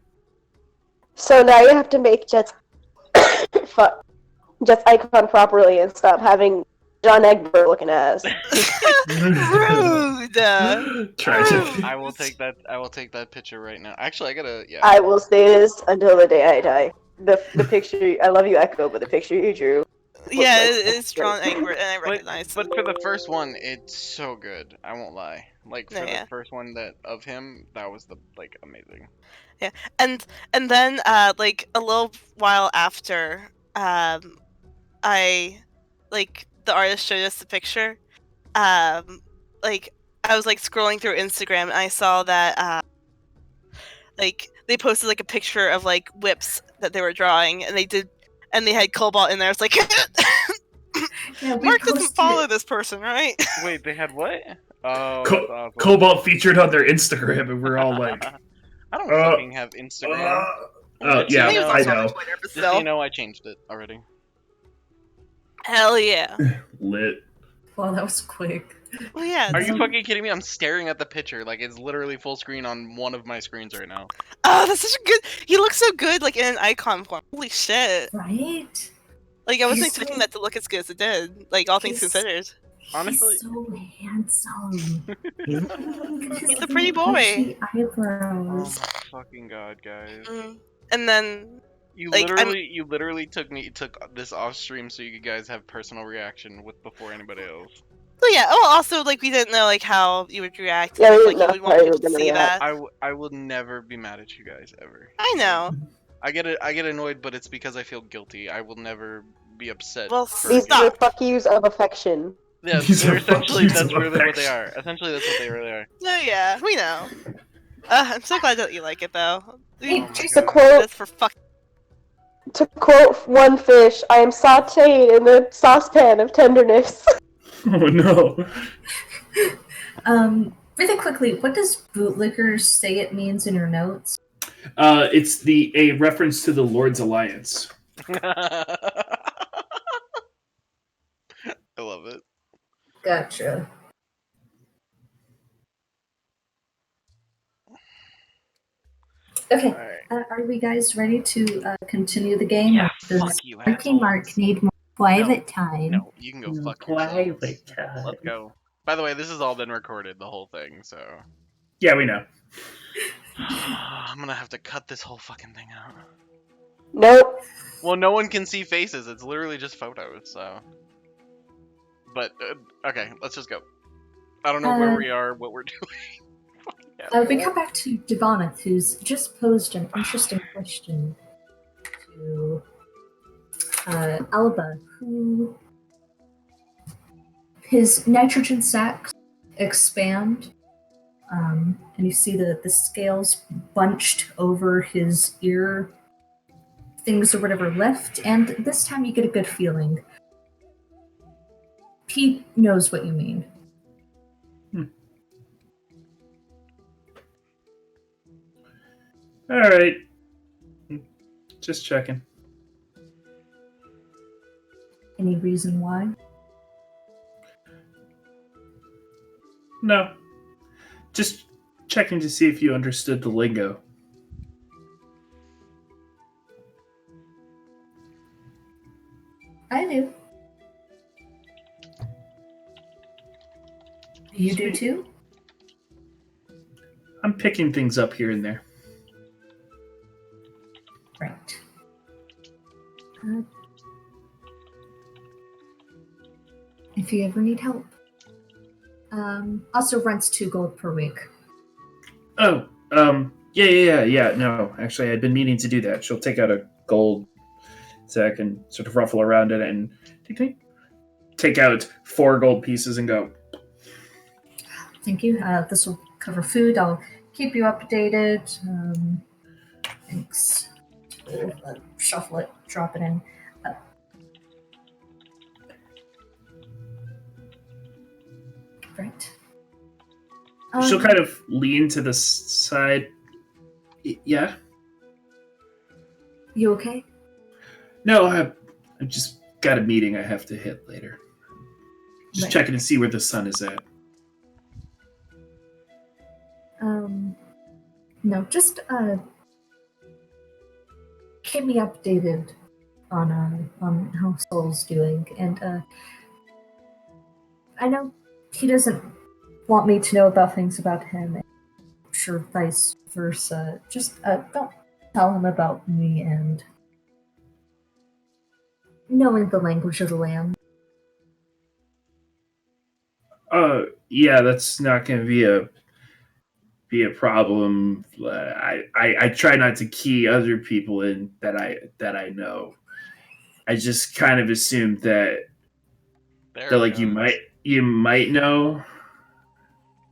S1: So now you have to make Jet's Jet's icon properly and stop having John Egbert looking ass.
S2: Rude.
S5: Tragic.
S4: I will take that. I will take that picture right now. Actually, I gotta. Yeah.
S1: I will say this until the day I die. The picture, I love you, Echo, but the picture you drew.
S2: Yeah, it's John Egbert, and I recognize
S4: But
S2: him.
S4: for the first one, it's so good. I won't lie. Like for
S2: Yeah.
S4: the first one that of him, that was amazing.
S2: And then like a little while after I like the artist showed us the picture, like I was like scrolling through Instagram and I saw that like they posted like a picture of like whips that they were drawing and they had Cobalt in there. It's like
S3: Yeah, we
S2: Mark doesn't
S3: posted
S2: follow
S3: it.
S2: this person, right?
S4: Wait, they had what? Oh,
S5: Co-
S4: that's awesome.
S5: Cobalt featured on their Instagram, and we're all like,
S4: I don't fucking have Instagram.
S5: oh,
S4: Just
S5: yeah,
S4: so
S2: He
S4: you
S2: was
S4: know-
S5: I
S2: also on
S5: know.
S2: Twitter, but
S4: Just so
S2: still.
S4: you know, I changed it already.
S2: Hell yeah.
S5: Lit.
S3: Well, that was quick.
S2: Well, yeah.
S4: Are you
S3: Um,
S4: fucking kidding me? I'm staring at the picture like it's literally full screen on one of my screens right now.
S2: Oh, that's such a good. He looks so good, like in an icon form. Holy shit!
S3: Right?
S2: Like I wasn't
S3: He's
S2: expecting
S3: so-
S2: that to look as good as it did. Like all things
S3: He's-
S2: considered.
S4: Honestly-
S3: He's so handsome.
S2: He's a pretty boy.
S3: Bushy
S4: Oh
S3: eyebrows.
S4: my fucking god, guys!
S2: And then
S4: You
S2: Like,
S4: literally took this off stream so you guys have personal reaction before anybody else.
S2: well, yeah. Oh, also like we didn't know like how you would react.
S1: Yeah, we
S2: like
S1: didn't
S2: you
S1: know
S2: would
S1: how
S2: want
S1: you
S2: people
S1: were
S2: to
S1: gonna
S2: see
S1: react.
S2: that.
S4: I will never be mad at you guys ever.
S2: I know.
S4: I get annoyed, but it's because I feel guilty. I will never be upset.
S2: Well,
S4: for
S1: These
S2: Stop.
S1: are fuck yous of affection.
S4: Yeah,
S5: These
S4: they're
S5: are fuck
S4: essentially
S5: yous
S4: that's
S5: of
S4: really what they
S5: affection.
S4: are. Essentially, that's what they really are.
S2: No, yeah, we know. I'm so glad that you like it though.
S3: Hey,
S4: Oh my
S3: Jason,
S1: To
S4: God.
S1: quote,
S2: That's for fuck.
S1: one fish, I am sauteed in the saucepan of tenderness.
S5: Oh no.
S3: Really quickly, what does bootlickers say it means in your notes?
S5: It's a reference to the Lord's Alliance.
S3: Gotcha. Okay,
S4: Alright.
S3: are we guys ready to continue the game?
S4: Yeah,
S3: Or does
S4: fuck you,
S3: Marky
S4: assholes.
S3: Mark need more private time?
S4: No, you can go fuck yourselves.
S5: Private time.
S4: Let's go. By the way, this has all been recorded, the whole thing, so
S5: Yeah, we know.
S4: I'm gonna have to cut this whole fucking thing out.
S1: Nope.
S4: Well, no one can see faces. It's literally just photos, so. But okay, let's just go. I don't know where we are, what we're doing.
S3: We come back to Devoneth, who's just posed an interesting question to Alba, who his nitrogen sacs expand, and you see the scales bunched over his ear things or whatever lift, and this time you get a good feeling. He knows what you mean.
S5: All right. Just checking.
S3: Any reason why?
S5: No. Just checking to see if you understood the lingo.
S3: I do. You do too?
S5: I'm picking things up here and there.
S3: Right. If you ever need help. Also rents 2 gold per week.
S5: Oh, yeah. No, actually, I'd been meaning to do that. She'll take out a gold sack and sort of ruffle around it and take out 4 gold pieces and go.
S3: Thank you. This will cover food. I'll keep you updated. Thanks. Shuffle it, drop it in. Right.
S5: She'll kind of lean to the side. Yeah?
S3: You okay?
S5: No, I've just got a meeting I have to hit later. Just
S3: Right.
S5: checking to see where the sun is at.
S3: No, just keep me updated on how Soul's doing, and I know he doesn't want me to know about things about him. And I'm sure vice versa. Just don't tell him about me and knowing the language of the land.
S5: Yeah, that's not going to be a problem. I try not to key other people in that I know. I just kind of assumed that like you might know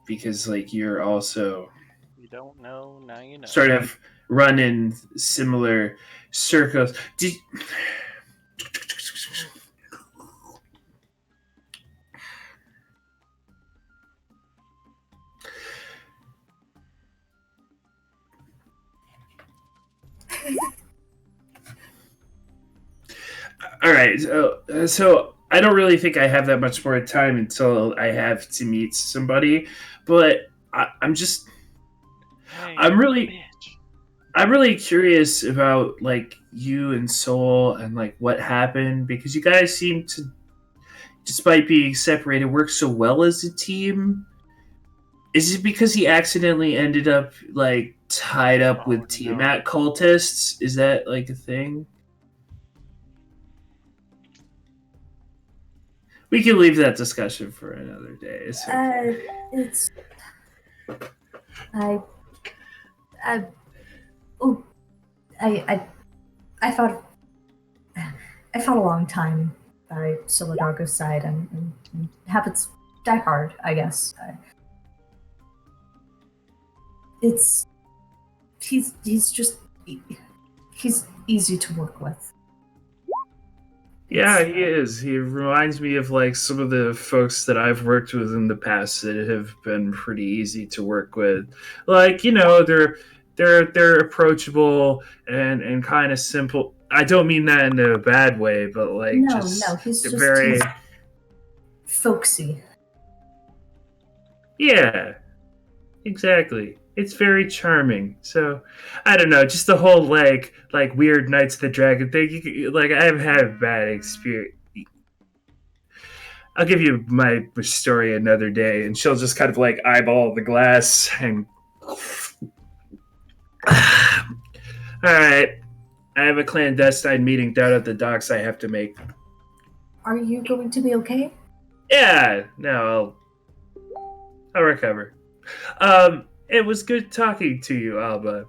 S5: because like you're also
S4: You don't know, now you know.
S5: sort of run in similar circles. All right, so I don't really think I have that much more time until I have to meet somebody, but I'm just
S4: Hey,
S5: I'm really
S4: bitch.
S5: I'm really curious about like you and Soul and like what happened because you guys seem to, despite being separated, work so well as a team. Is it because he accidentally ended up like tied up with Tiamat cultists? Is that like a thing? We can leave that discussion for another day. It's okay.
S3: It's I oh I thought a long time by Solidago's side and habits die hard, I guess. It's he's just he's easy to work with.
S5: Yeah, he is. He reminds me of like some of the folks that I've worked with in the past that have been pretty easy to work with. Like, you know, they're approachable and kind of simple. I don't mean that in a bad way, but like
S3: no, he's
S5: very
S3: folksy.
S5: Yeah, exactly. It's very charming. So, I don't know, just the whole like weird Knights of the Dragon thing. Like I've had bad experience. I'll give you my story another day, and she'll just kind of like eyeball the glass and. All right, I have a clandestine meeting down at the docks. I have to make.
S3: Are you going to be okay?
S5: Yeah, no, I'll recover. It was good talking to you, Alba.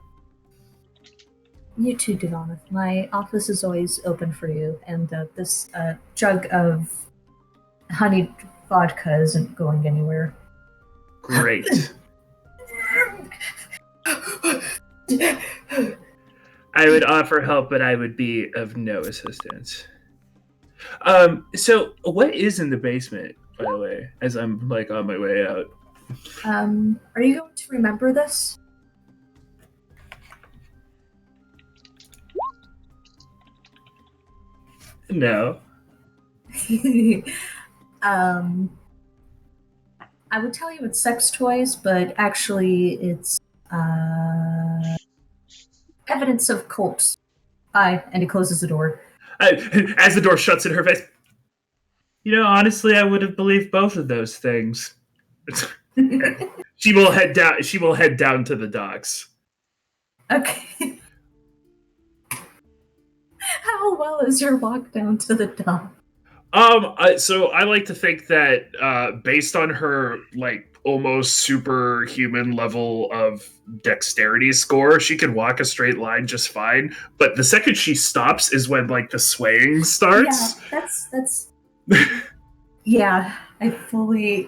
S3: You too, Devon. My office is always open for you, and this jug of honeyed vodka isn't going anywhere.
S5: Great. I would offer help, but I would be of no assistance. So what is in the basement, by the way, as I'm like on my way out?
S3: Are you going to remember this?
S5: No.
S3: um, I would tell you it's sex toys, but actually it's evidence of cults. Aye, and he closes the door.
S5: As the door shuts in her face. You know, honestly, I would have believed both of those things. She will head down. She will head down to the docks.
S3: Okay. How well is your walk down to the dock?
S5: So I like to think that based on her like almost superhuman level of dexterity score, she can walk a straight line just fine. But the second she stops is when like the swaying starts.
S3: Yeah, that's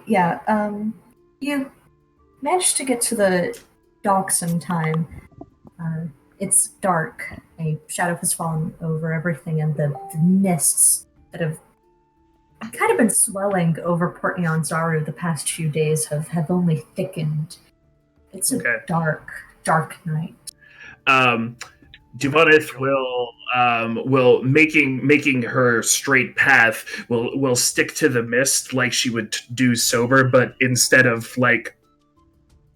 S3: yeah, you managed to get to the docks in time. It's dark. A shadow has fallen over everything, and the mists that have kind of been swelling over Port Nyanzaru the past few days have only thickened. It's a dark night.
S5: Duvanith will making her straight path will stick to the mist like she would do sober, but instead of like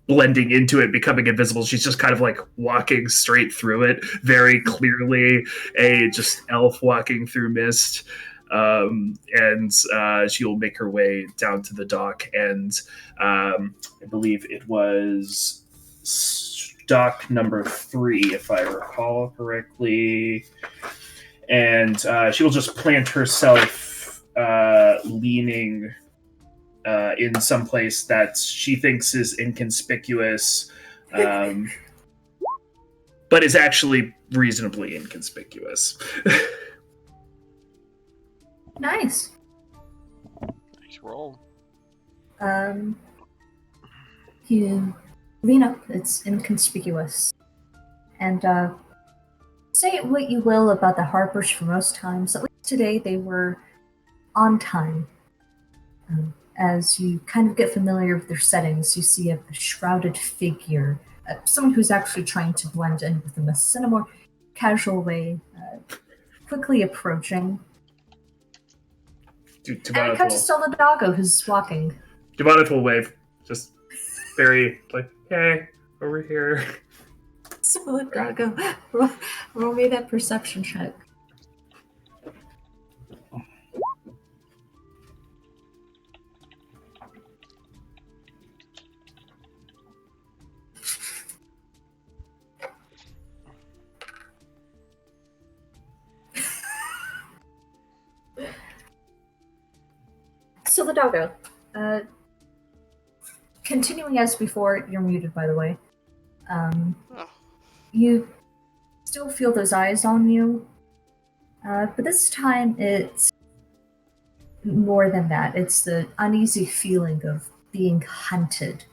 S5: blending into it, becoming invisible, she's just kind of like walking straight through it, very clearly a just elf walking through mist. And she'll make her way down to the dock, and I believe it was dock number 3, if I recall correctly. And she will just plant herself leaning in some place that she thinks is inconspicuous, but is actually reasonably inconspicuous.
S3: Nice.
S4: Nice roll.
S3: You lean up, it's inconspicuous. And say what you will about the Harpers for most times, at least today they were on time. As you kind of get familiar with their settings, you see a shrouded figure, someone who's actually trying to blend in with them in a more casual way, quickly approaching. And it comes to Soladago, who's walking.
S5: Duvanith will wave, just very like, hey, over here.
S3: Soladago, roll me that perception check. Soladago, continuing as before, you're muted, by the way. You still feel those eyes on you, but this time it's more than that. It's the uneasy feeling of being hunted,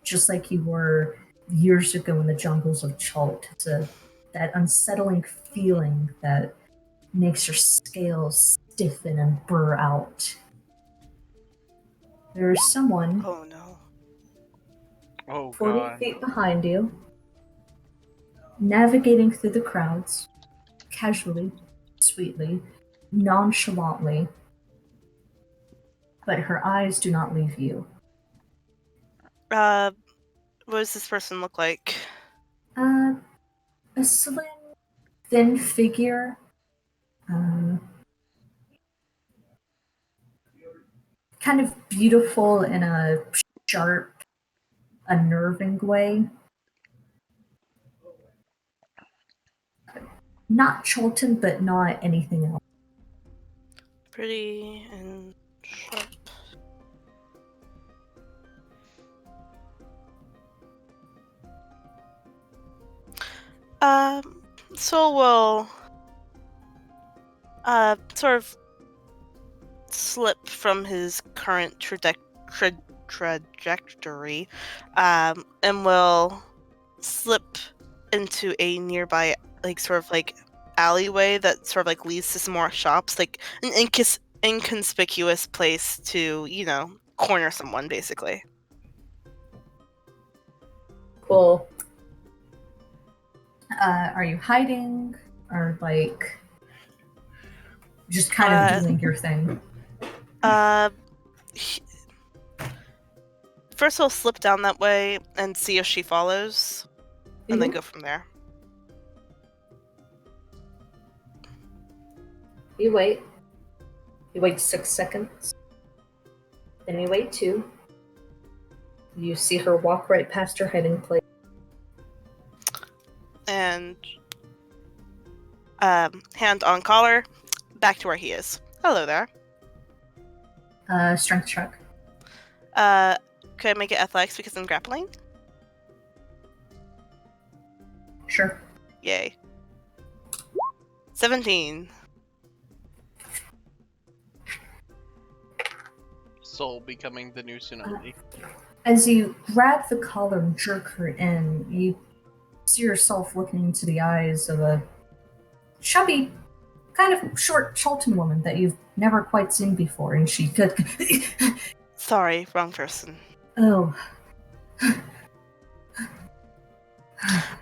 S3: just like you were years ago in the jungles of Chult. It's that unsettling feeling that makes your scales stiffen and burr out. There's someone
S2: Oh no.
S4: Oh
S3: 40
S4: god.
S3: feet behind you, navigating through the crowds, casually, sweetly, nonchalantly, but her eyes do not leave you.
S2: What does this person look like?
S3: A slim, thin figure. Kind of beautiful in a sharp, unnerving way. Not Chilton, but not anything else.
S2: Pretty and sharp. So we'll sort of slip from his current trajectory, and will slip into a nearby, like, sort of like alleyway that sort of like leads to some more shops, like an inconspicuous place to, corner someone, basically.
S3: Cool. Are you hiding? Or, like, just kind of doing your thing?
S2: First he'll slip down that way and see if she follows, and then go from there.
S3: You wait. You wait 6 seconds. Then you wait 2. You see her walk right past her hiding place.
S2: And hand on collar, back to where he is. Hello there.
S3: Strength check.
S2: Could I make it athletics because I'm grappling?
S3: Sure.
S2: Yay. 17.
S4: Soul becoming the new tsunami.
S3: As you grab the collar and jerk her in, you see yourself looking into the eyes of a chubby, kind of short Chilton woman that you've never quite seen before, and she could.
S2: Sorry, wrong person.
S3: Oh.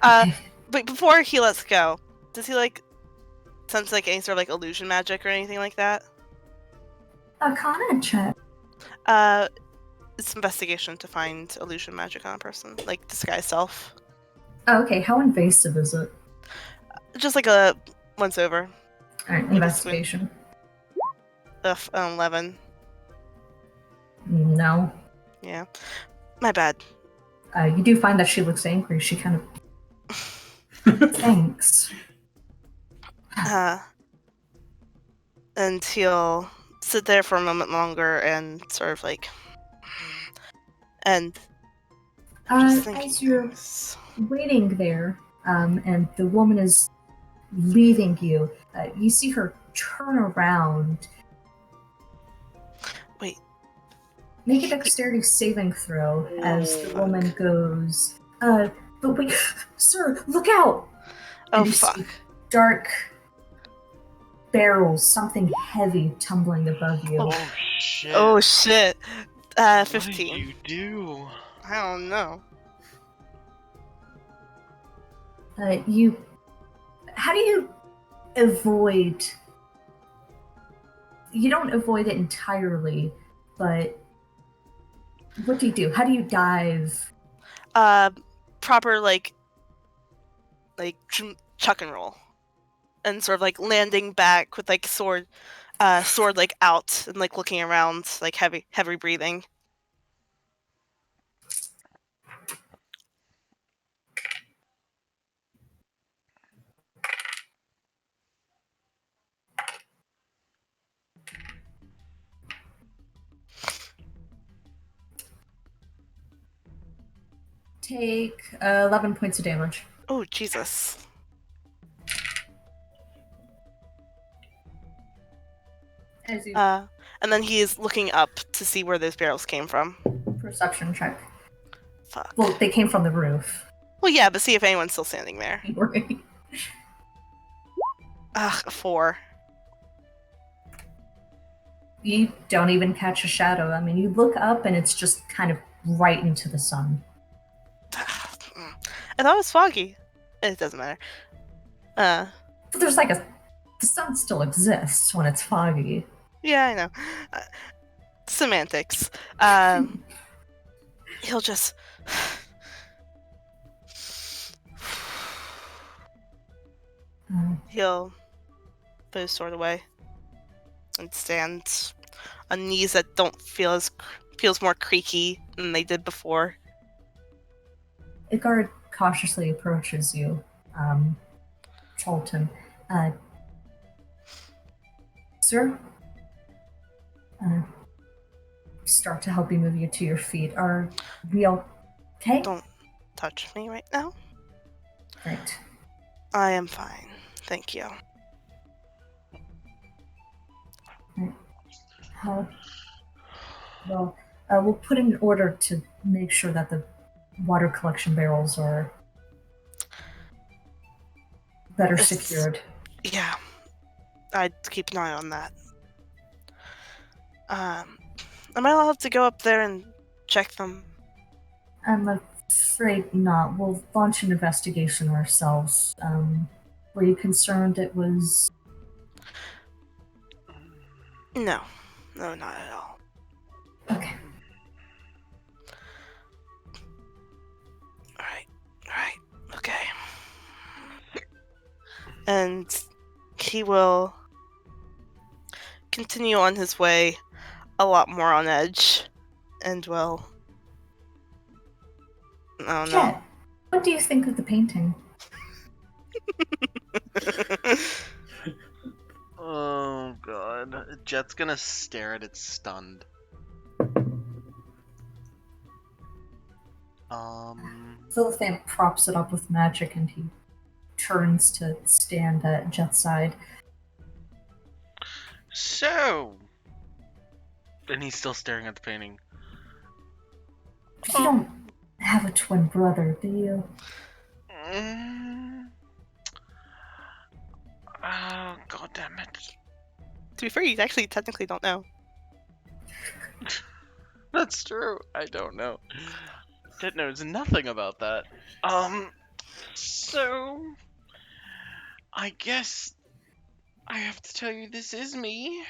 S2: But before he lets go, does he sense any sort of illusion magic or anything like that?
S3: Arcana check.
S2: It's investigation to find illusion magic on a person, like disguise self.
S3: Oh, okay, how invasive is it?
S2: Just like a once over.
S3: Alright, investigation.
S2: 11.
S3: No.
S2: Yeah. My bad.
S3: You do find that she looks angry. She kind of... Thanks.
S2: And he'll sit there for a moment longer and sort of and
S3: as you're waiting there, and the woman is leaving you, you see her turn around.
S2: Wait.
S3: Make a dexterity saving throw as the woman goes, but wait, sir, look out!
S2: Oh,
S3: and you
S2: fuck.
S3: see dark barrels, something heavy tumbling above you.
S4: Oh shit!
S2: Oh shit! 15.
S4: What did you do?
S2: I don't know.
S3: How do you avoid... You don't avoid it entirely, but what do you do? How do you dive?
S2: Proper chuck and roll, and sort of landing back with sword out and looking around, heavy breathing.
S3: Take 11 points of damage.
S2: Oh, Jesus.
S3: As you
S2: And then he is looking up to see where those barrels came from.
S3: perception check.
S2: Fuck.
S3: Well, they came from the roof.
S2: Well, yeah, but see if anyone's still standing there.
S3: Right.
S2: Ugh, 4.
S3: You don't even catch a shadow. I mean, you look up and it's just kind of right into the sun.
S2: I thought it was foggy. It doesn't matter.
S3: But there's the sun still exists when it's foggy.
S2: Yeah, I know. Semantics. he'll just he'll put his sword away and stand on knees that don't feels more creaky than they did before.
S3: A guard cautiously approaches you, Chulten. Sir? Start to help you move you to your feet. Are we okay?
S2: Don't touch me right now.
S3: Right.
S2: I am fine. Thank you.
S3: Well, we'll put in order to make sure that the water collection barrels are better
S2: It's-
S3: secured.
S2: Yeah. I'd keep an eye on that. Am I allowed to go up there and check them?
S3: I'm afraid not. We'll launch an investigation ourselves. Were you concerned it was...
S2: No. No, not at all.
S3: Okay.
S2: Alright. Okay. And he will continue on his way a lot more on edge. And will... I don't know.
S3: Jet, what do you think of the painting?
S4: Oh god. Jet's gonna stare at it stunned.
S3: Philithan props it up with magic and he turns to stand at Jet's side.
S4: So. And he's still staring at the painting.
S3: You don't have a twin brother, do you?
S4: Oh, god damn it.
S2: To be fair, you actually technically don't know.
S4: That's true. I don't know. Jet knows nothing about that. So I guess I have to tell you this is me.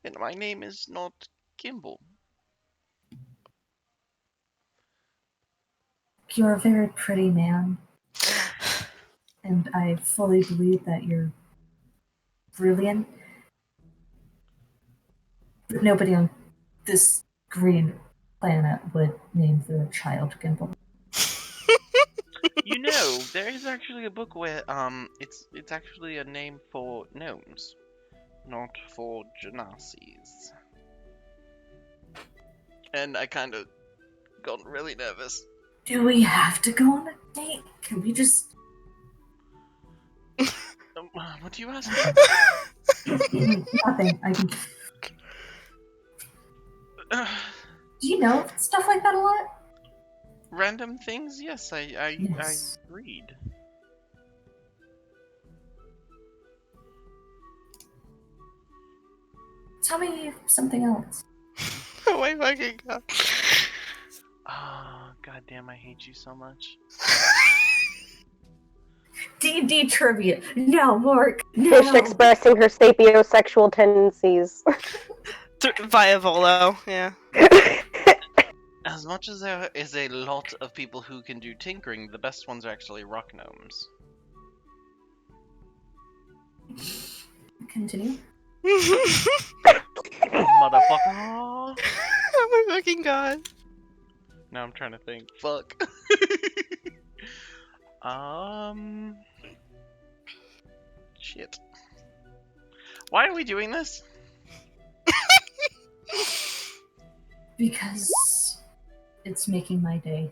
S4: And my name is not Kimball.
S3: You're a very pretty man. And I fully believe that you're brilliant. But nobody on this green planet would name their child Gimbal.
S4: You know, there is actually a book where it's actually a name for gnomes, not for genasies. And I kind of got really nervous.
S3: Do we have to go on a date? Can we just...
S4: What do you ask?
S3: Nothing. Do you know stuff like that a lot?
S4: Random things? Yes, I
S3: Yes.
S4: read.
S3: Tell me something else.
S2: Oh my fucking god.
S4: Oh, goddamn! I hate you so much.
S3: D&D trivia. No, Mark. No.
S1: Fish expressing her sapiosexual tendencies.
S2: Via Volo, yeah.
S4: As much as there is a lot of people who can do tinkering, the best ones are actually rock gnomes.
S3: Continue.
S4: Motherfucker!
S2: Oh my fucking god.
S4: Now I'm trying to think. Fuck. Shit. Why are we doing this?
S3: Because it's making my day.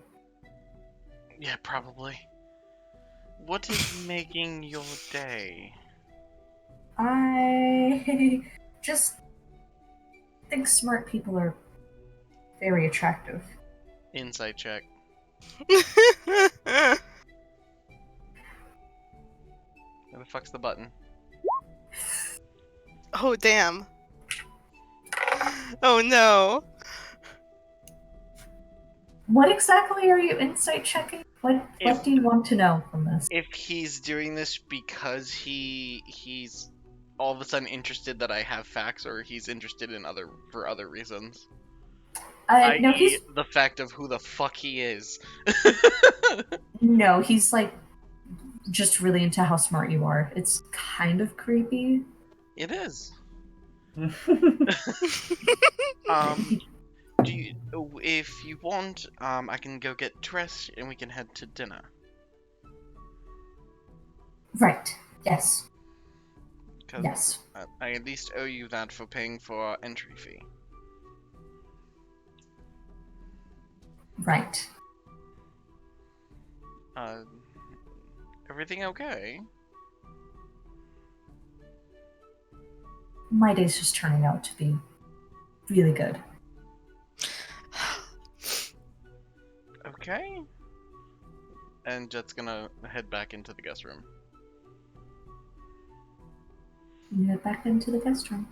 S4: Yeah, probably. What is making your day?
S3: I just think smart people are very attractive.
S4: Insight check. Where the fuck's the button?
S2: Oh damn. Oh no.
S3: What exactly are you insight checking? What do you want to know from this?
S4: If he's doing this because he's all of a sudden interested that I have facts, or he's interested in for other reasons.
S3: No,
S4: I.e., the fact of who the fuck he is.
S3: he's like just really into how smart you are. It's kind of creepy.
S4: It is.
S3: He-
S4: Do you, if you want, I can go get dressed and we can head to dinner.
S3: right. Yes.
S4: 'Cause
S3: Yes.
S4: I at least owe you that for paying for our entry fee.
S3: Right.
S4: Uh, everything okay?
S3: My day's just turning out to be really good.
S4: Okay. And Jet's gonna head back into the guest room.
S3: You head back into the guest room.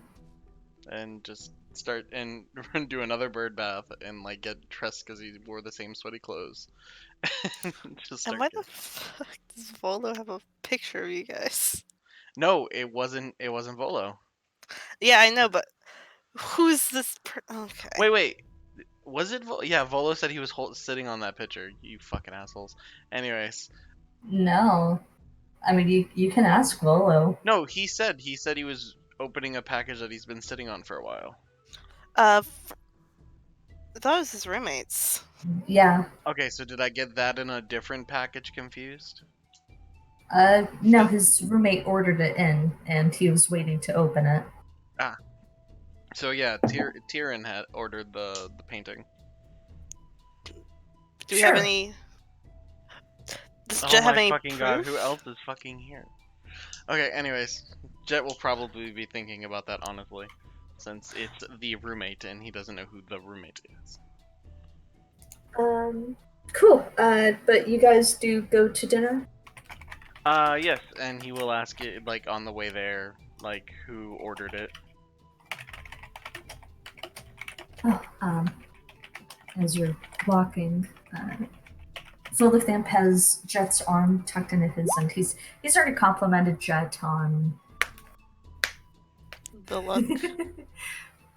S4: And just start and do another bird bath and like get dressed because he wore the same sweaty clothes. Just
S2: And
S4: start
S2: why
S4: getting-
S2: the fuck does Volo have a picture of you guys?
S4: No, it wasn't. It wasn't Volo.
S2: Yeah, I know, but who's this? Okay.
S4: Wait. Was it? Yeah, Volo said he was sitting on that picture. You fucking assholes. Anyways,
S3: No. I mean, you can ask Volo.
S4: no, he said he was opening a package that he's been sitting on for a while.
S2: I thought it was his roommates.
S3: Yeah.
S4: Okay, so did I get that in a different package confused?
S3: No, his roommate ordered it in, and he was waiting to open it.
S4: So yeah, Tyrion had ordered the painting.
S2: Do we have any? Does Jet have any
S4: fucking
S2: proof?
S4: god, who else is fucking here? Okay, anyways, Jet will probably be thinking about that honestly, since it's the roommate and he doesn't know who the roommate is.
S3: Cool. But you guys do go to dinner?
S4: Yes, and he will ask it like on the way there, like who ordered it.
S3: Oh, as you're walking, Zolithamp has Jet's arm tucked into his, and he's already complimented Jet on
S2: The look.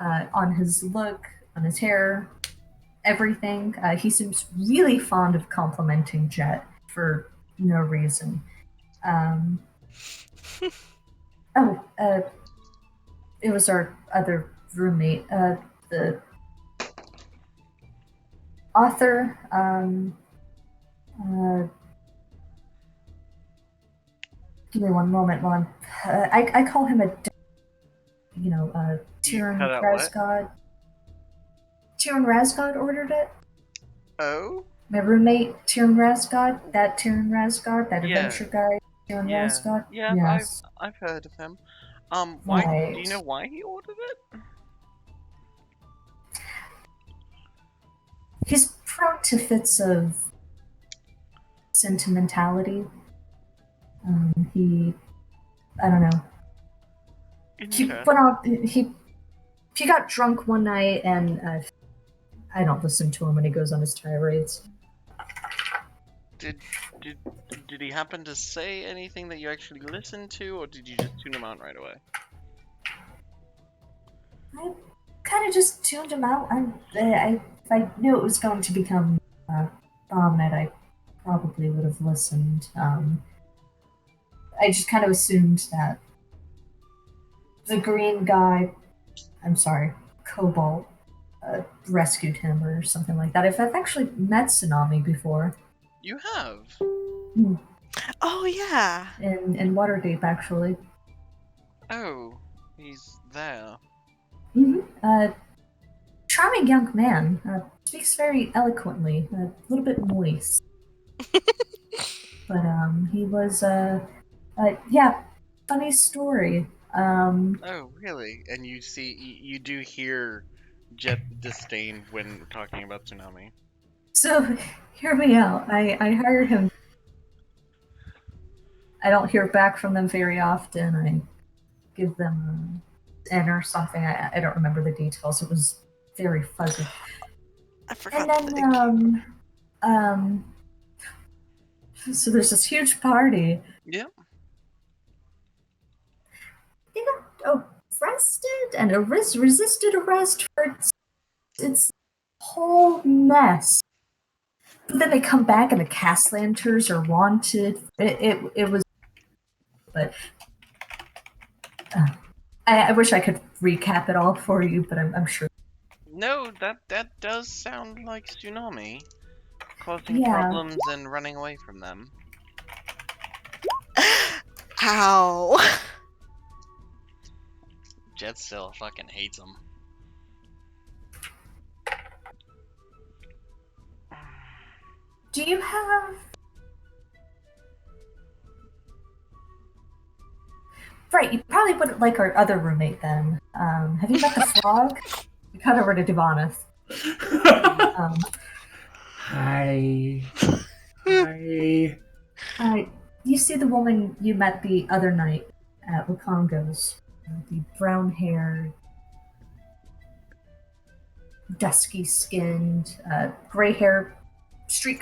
S3: on his look, on his hair, everything. He seems really fond of complimenting Jet for no reason. It was our other roommate, the author. Give me one moment while I call him Tyrion
S4: cut out what?
S3: Razgod. Tyrion Razgod ordered it.
S4: Oh?
S3: My roommate, Tyrion Razgod, that
S4: Yeah.
S3: adventure guy, Tyrion
S4: Yeah.
S3: Razgod.
S4: Yeah,
S3: Yes.
S4: I've heard of him. Why?
S3: Right.
S4: Do you know why he ordered it?
S3: He's prone to fits of sentimentality. I don't know. He went out. He got drunk one night, and I don't listen to him when he goes on his tirades.
S4: Did he happen to say anything that you actually listened to, or did you just tune him out right away?
S3: I kind of just tuned him out. If I knew it was going to become bomb night, I probably would have listened. I just kind of assumed that the green guy, I'm sorry, Cobalt, rescued him or something like that. I've actually met Tsunami before.
S4: You have.
S2: Oh yeah.
S3: In Waterdeep, actually.
S4: Oh, he's there.
S3: Charming young man. Speaks very eloquently, a little bit moist. But he was yeah, funny story.
S4: Oh, really? And you do hear Jet disdain when talking about Tsunami.
S3: So hear me out. I hired him. I don't hear back from them very often. I give them an or something. I don't remember the details. It was very fuzzy.
S2: I forgot.
S3: And then so there's this huge party.
S4: Yeah.
S3: They got arrested and resisted arrest for its whole mess. But then they come back and the cast lanterns are wanted. It was, but I wish I could recap it all for you, but I'm sure.
S4: No, that does sound like tsunami, causing
S3: Yeah.
S4: problems and running away from them.
S2: Ow.
S4: Jet still fucking hates them.
S3: Do you have? Right, you probably wouldn't like our other roommate then. Have you met the frog? We cut over to Divanith.
S5: Hi. Hi.
S3: You see the woman you met the other night at Wakongo's. The brown-haired, dusky-skinned, gray-haired,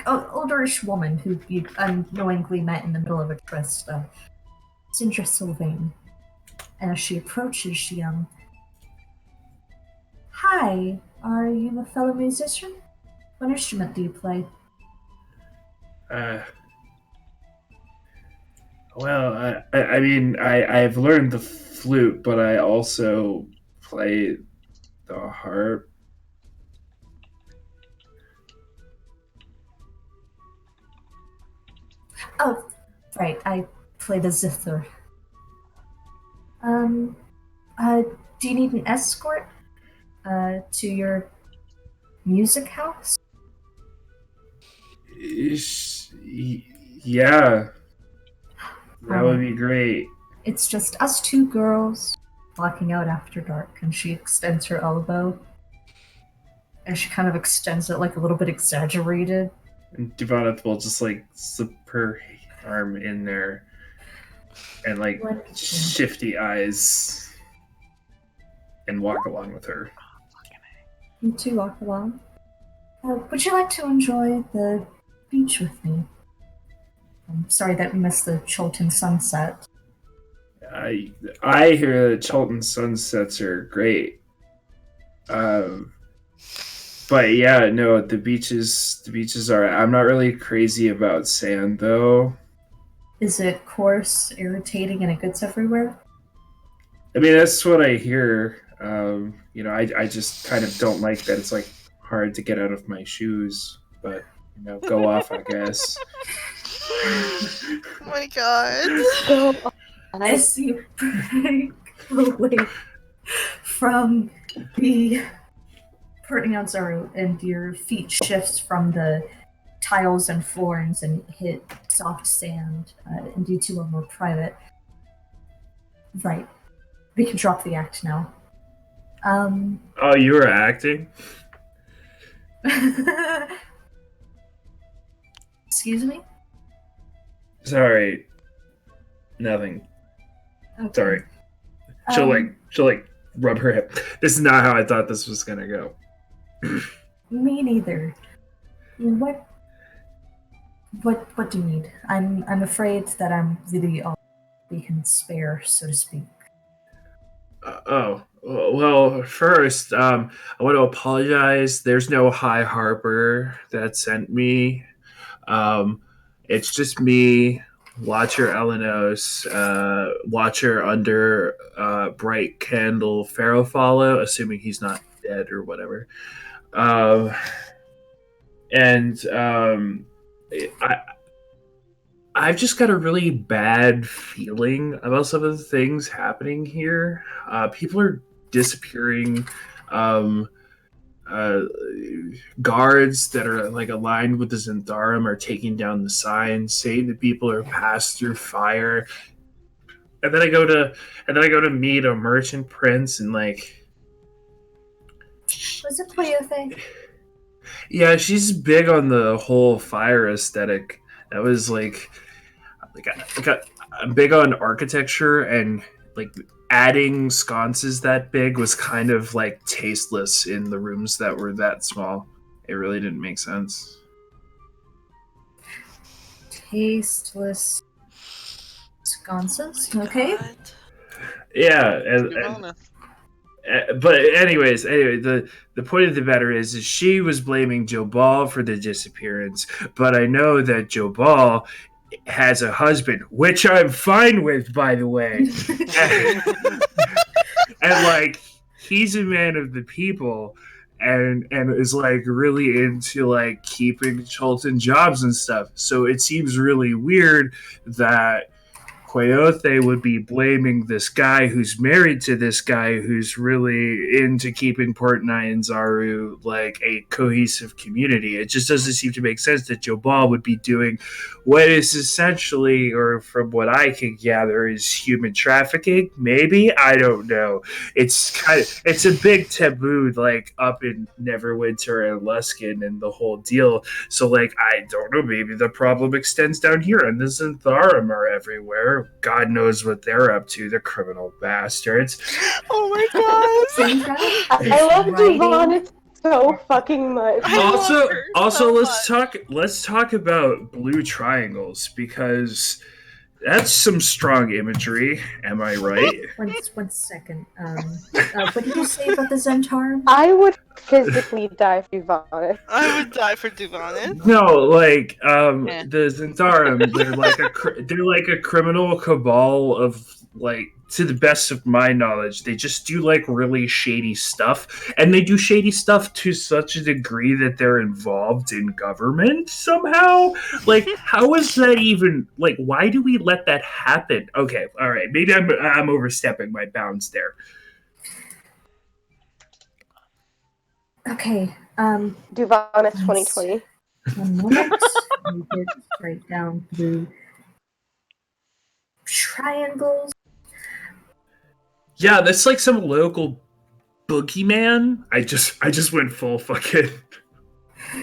S3: olderish woman who you unknowingly met in the middle of a tryst. Sindra Sylvain. And as she approaches, she, Hi, are you a fellow musician? What instrument do you play?
S5: Well, I mean, I've learned the flute, but I also play the harp.
S3: Oh, right, I play the zither. Do you need an escort, to your music house?
S5: Yeah, that would be great.
S3: It's just us two girls walking out after dark, and she extends her elbow. And she kind of extends it like a little bit exaggerated.
S5: And Divanith will just like slip her arm in there and like shifty eyes and walk along with her.
S3: You two walk along. Would you like to enjoy the beach with me? I'm sorry that we missed the Chilton sunset.
S5: I hear that Chilton sunsets are great. But yeah, no, the beaches are. I'm not really crazy about sand though.
S3: Is it coarse, irritating, and it gets everywhere?
S5: I mean, that's what I hear. I just kind of don't like that it's like hard to get out of my shoes. But go off, I guess.
S2: Oh my god.
S1: Go
S3: As you break away from the Pertinazaru and your feet shifts from the tiles and floorings and hit soft sand, and you two are more private. Right. We can drop the act now.
S5: Oh, you were acting?
S3: Excuse me?
S5: Sorry. Nothing.
S3: Okay.
S5: Sorry. She'll rub her hip. This is not how I thought this was gonna go.
S3: Me neither. What do you need? I'm afraid that I'm really all we can spare, so to speak.
S5: Well, first, I want to apologize. There's no High Harper that sent me. It's just me, Watcher Elenos, Watcher under Bright Candle Pharaoh Follow, assuming he's not dead or whatever. I've just got a really bad feeling about some of the things happening here. People are disappearing. Guards that are like aligned with the Zentharum are taking down the signs, saying that people are passed through fire. And then I go to meet a merchant prince and like.
S3: Was it Cleothe?
S5: Yeah, she's big on the whole fire aesthetic. That was like I'm big on architecture, and like adding sconces that big was kind of like tasteless in the rooms that were that small. It really didn't make sense.
S3: Tasteless sconces. Okay.
S5: Yeah, But anyway, the point of the matter is she was blaming Joe Ball for the disappearance, but I know that Joe Ball has a husband, which I'm fine with, by the way. And like he's a man of the people and is like really into like keeping Chulton jobs and stuff. So it seems really weird that Coyote would be blaming this guy who's married to this guy who's really into keeping Portnai and Zaru like a cohesive community. It just doesn't seem to make sense that Joe Ball would be doing what is essentially, or from what I can gather, is human trafficking. Maybe, I don't know. It's a big taboo, like up in Neverwinter and Luskin and the whole deal. So, like, I don't know, maybe the problem extends down here, and the Zentharum are everywhere. God knows what they're up to, the criminal bastards.
S2: Oh my god!
S1: I love Devon so fucking much.
S2: I love her
S5: Also,
S2: so
S5: let's talk about blue triangles, because that's some strong imagery. Am I right?
S3: One second. What did you say about the Zentarum?
S1: I would physically die for Devon.
S2: I would die for Devon.
S5: No, like
S2: Yeah.
S5: the Zentarum, they're like a criminal cabal of, like, to the best of my knowledge, they just do like really shady stuff, and they do shady stuff to such a degree that they're involved in government somehow. Like, how is that even, like, why do we let that happen? Okay, all right, maybe I'm overstepping my bounds there.
S3: Okay.
S1: Devon is 2020.
S3: 1 moment. Let me get right down blue triangles.
S5: Yeah, that's like some local boogeyman. I just went full fucking.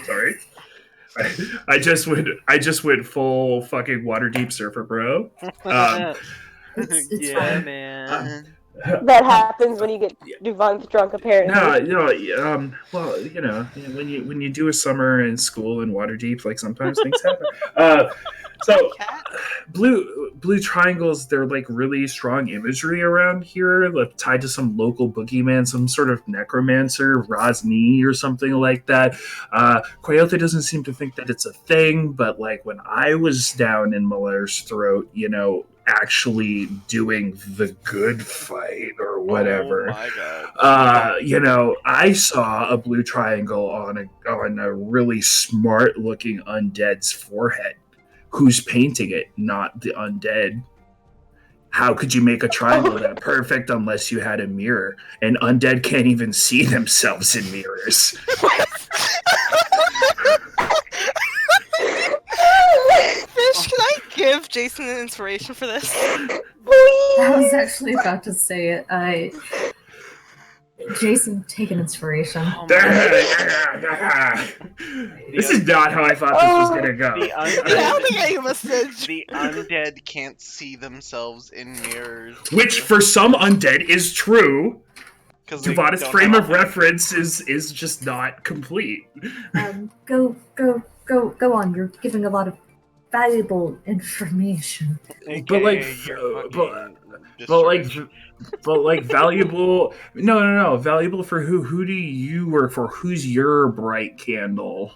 S5: Sorry, I just went full fucking Waterdeep Surfer Bro.
S3: It's
S4: yeah,
S3: fine.
S4: man.
S1: That happens when you get Devon's drunk, apparently.
S5: Well, you know, when you do a summer in school in Waterdeep, like sometimes things happen. So blue triangles, they're like really strong imagery around here, like tied to some local boogeyman, some sort of necromancer, Rosni or something like that. Coyote doesn't seem to think that it's a thing, but like when I was down in Malaire's throat, you know, actually doing the good fight or whatever.
S4: Oh my god.
S5: You know, I saw a blue triangle on a really smart looking undead's forehead. Who's painting it? Not the undead. How could you make a triangle that perfect unless you had a mirror? And undead can't even see themselves in mirrors.
S2: Fish, can I give Jason an inspiration for this?
S3: I was actually about to say it. Jason, take an inspiration.
S4: Oh my
S5: This is not how I thought this was gonna go.
S4: The
S2: I don't think I
S4: undead,
S2: gave a message.
S4: the undead can't see themselves in mirrors.
S5: Which, for some undead, is true.
S4: Because
S5: Duvada's frame of reference is just not complete.
S3: Go on. You're giving a lot of valuable information.
S5: But like, but like valuable. No. Valuable for who? Who do you, or for who's your bright candle?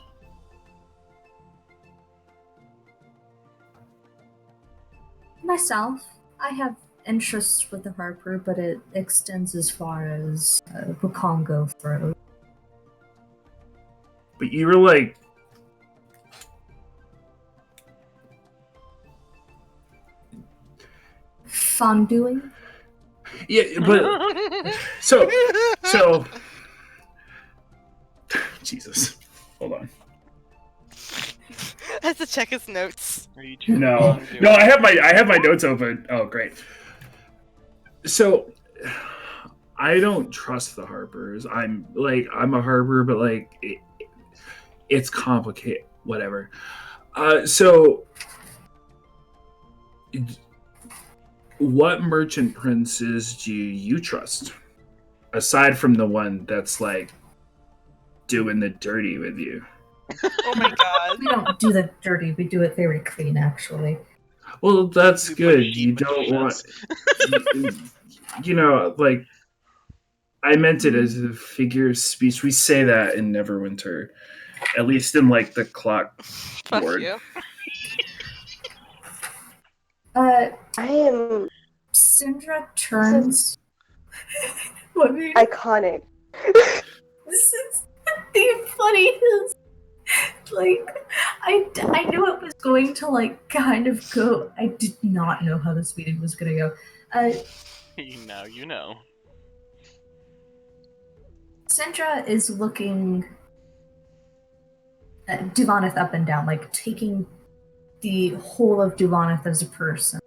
S3: Myself, I have interests with the Harper, but it extends as far as Bukongo throws.
S5: But you were like,
S3: Fonduing?
S5: yeah, but so Jesus, hold on.
S2: I have to check his notes.
S4: Are you too
S5: No,
S4: long doing
S5: no, I have my notes open. Oh, great. So, I don't trust the Harpers. I'm a Harper, but like it's complicated. Whatever. So, what merchant princes do you trust, aside from the one that's like doing the dirty with you?
S2: Oh my god.
S3: We don't do the dirty, we do it very clean, actually.
S5: Well, that's
S4: Super
S5: good.
S4: sheep
S5: You
S4: with
S5: don't want,
S4: chest.
S5: you know, like I meant it as a figure of speech. We say that in Neverwinter, at least in like the clock
S2: Fuck
S5: ward.
S2: you.
S1: I am
S3: Syndra turns. What mean?
S1: iconic.
S3: This is the funniest. Like, I knew it was going to like kind of go. I did not know how this meeting was gonna go.
S4: Now you know.
S3: Syndra is looking at Duvanith up and down, like taking the whole of Duvanith as a person.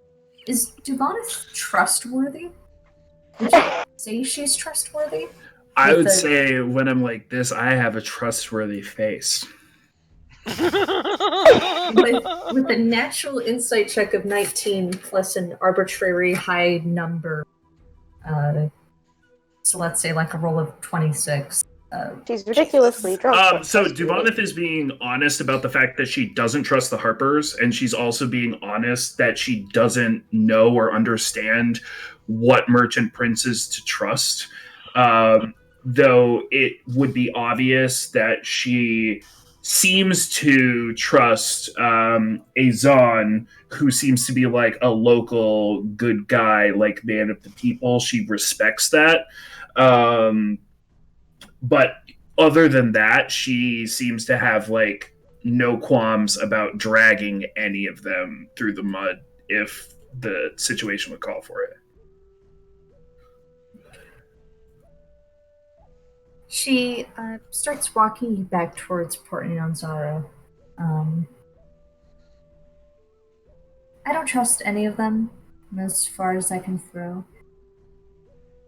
S3: Is Duvanith trustworthy? Would you say she's trustworthy?
S5: I
S3: With
S5: would
S3: the-
S5: say when I'm like this, I have a trustworthy face.
S3: with a natural insight check of 19 plus an arbitrary high number. So let's say like a roll of 26.
S1: She's ridiculously drunk.
S5: So Duvanith is being honest about the fact that she doesn't trust the Harpers, and she's also being honest that she doesn't know or understand what merchant princes to trust. Though it would be obvious that she seems to trust Azon, who seems to be like a local good guy, like man of the people. She respects that. But other than that, she seems to have like no qualms about dragging any of them through the mud if the situation would call for it.
S3: She starts walking you back towards Port Nyanzaro. I don't trust any of them as far as I can throw.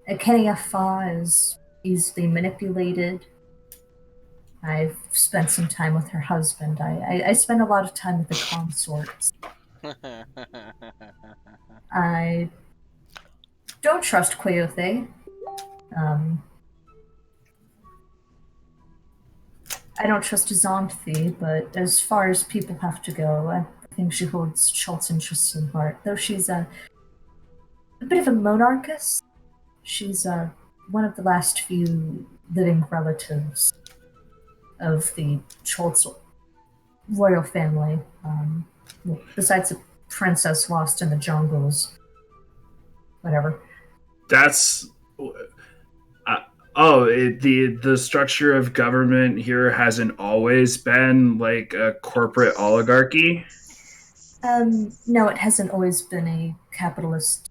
S3: Akenia Fa is easily manipulated. I've spent some time with her husband. I spend a lot of time with the consorts. I don't trust Quayothe. I don't trust Azonthi, but as far as people have to go, I think she holds Chult's interests in heart. Though she's a bit of a monarchist, she's one of the last few living relatives of the Chult's royal family. Besides the princess lost in the jungles. Whatever.
S5: That's the structure of government here hasn't always been like a corporate oligarchy.
S3: No, it hasn't always been a capitalist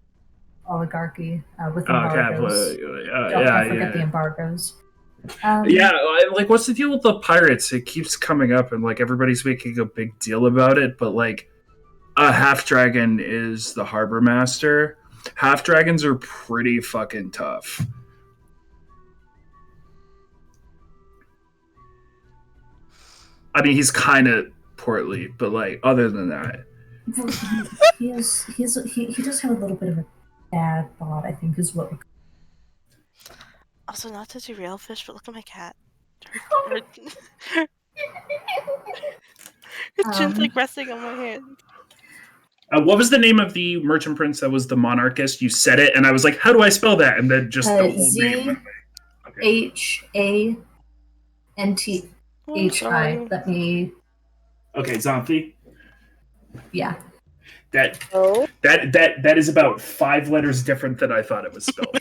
S3: oligarchy with embargoes. Don't forget the embargoes.
S5: Like what's the deal with the pirates? It keeps coming up, and like everybody's making a big deal about it. But like, a half dragon is the harbor master. Half dragons are pretty fucking tough. I mean, he's kind of portly, but like other than that,
S3: he does have a little bit of a bad bod, I think, is what.
S2: Also, not to derail fish, but look at my cat. It's just like resting on my hand.
S5: what was the name of the merchant prince that was the monarchist? You said it, and I was like, "How do I spell that?" And then just the whole name.
S3: ZHANTHI. Let me.
S5: Okay, Xanthi.
S3: Yeah.
S5: That
S1: Oh,
S5: that is about 5 letters different than I thought it was spelled.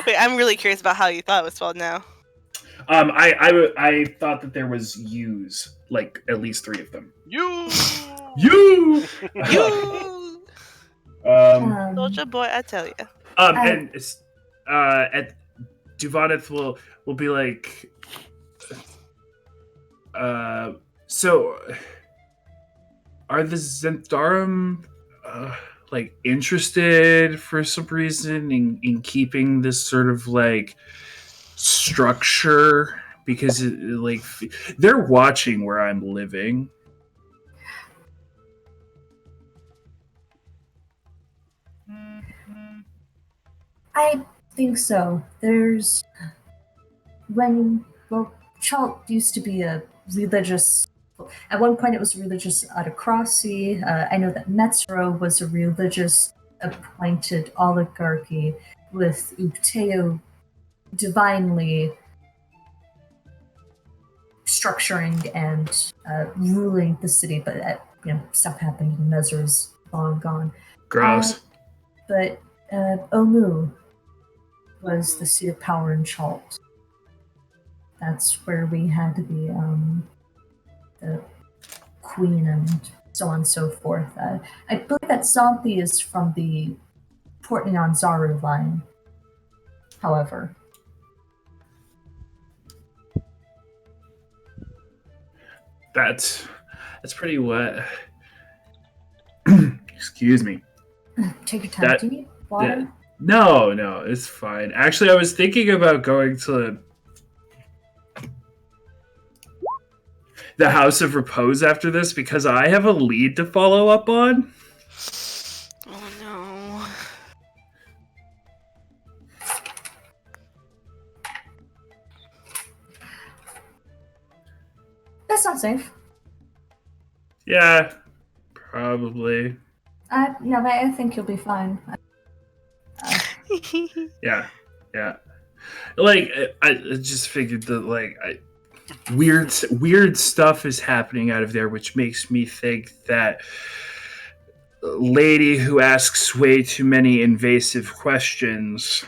S2: Wait, I'm really curious about how you thought it was spelled now.
S5: I thought that there was U's, like at least 3 of them.
S4: You.
S2: You! Soldier boy, I tell you.
S5: And it's, at Duvanith will be like, so are the Zentharum like interested for some reason in keeping this sort of like structure, because like they're watching where I'm living?
S3: I think so. Chult used to be a religious. At one point, it was a religious autocracy. I know that Metzro was a religious appointed oligarchy, with Ukteo divinely structuring and ruling the city, but stuff happened. Mezra's long gone.
S5: Gross.
S3: But Omu was the seat of power in Chult. That's where we had the queen and so on and so forth. I believe that Zombie is from the Port Neon Zaru line. However,
S5: That's pretty wet. Excuse me.
S3: take your time.
S5: That-
S3: Do you need water?
S5: No, it's fine. Actually, I was thinking about going to the House of Repose after this because I have a lead to follow up on.
S2: Oh no.
S3: That's not safe.
S5: Yeah, probably.
S3: No, but I think you'll be fine.
S5: Yeah. Like I just figured that weird stuff is happening out of there, which makes me think that lady who asks way too many invasive questions.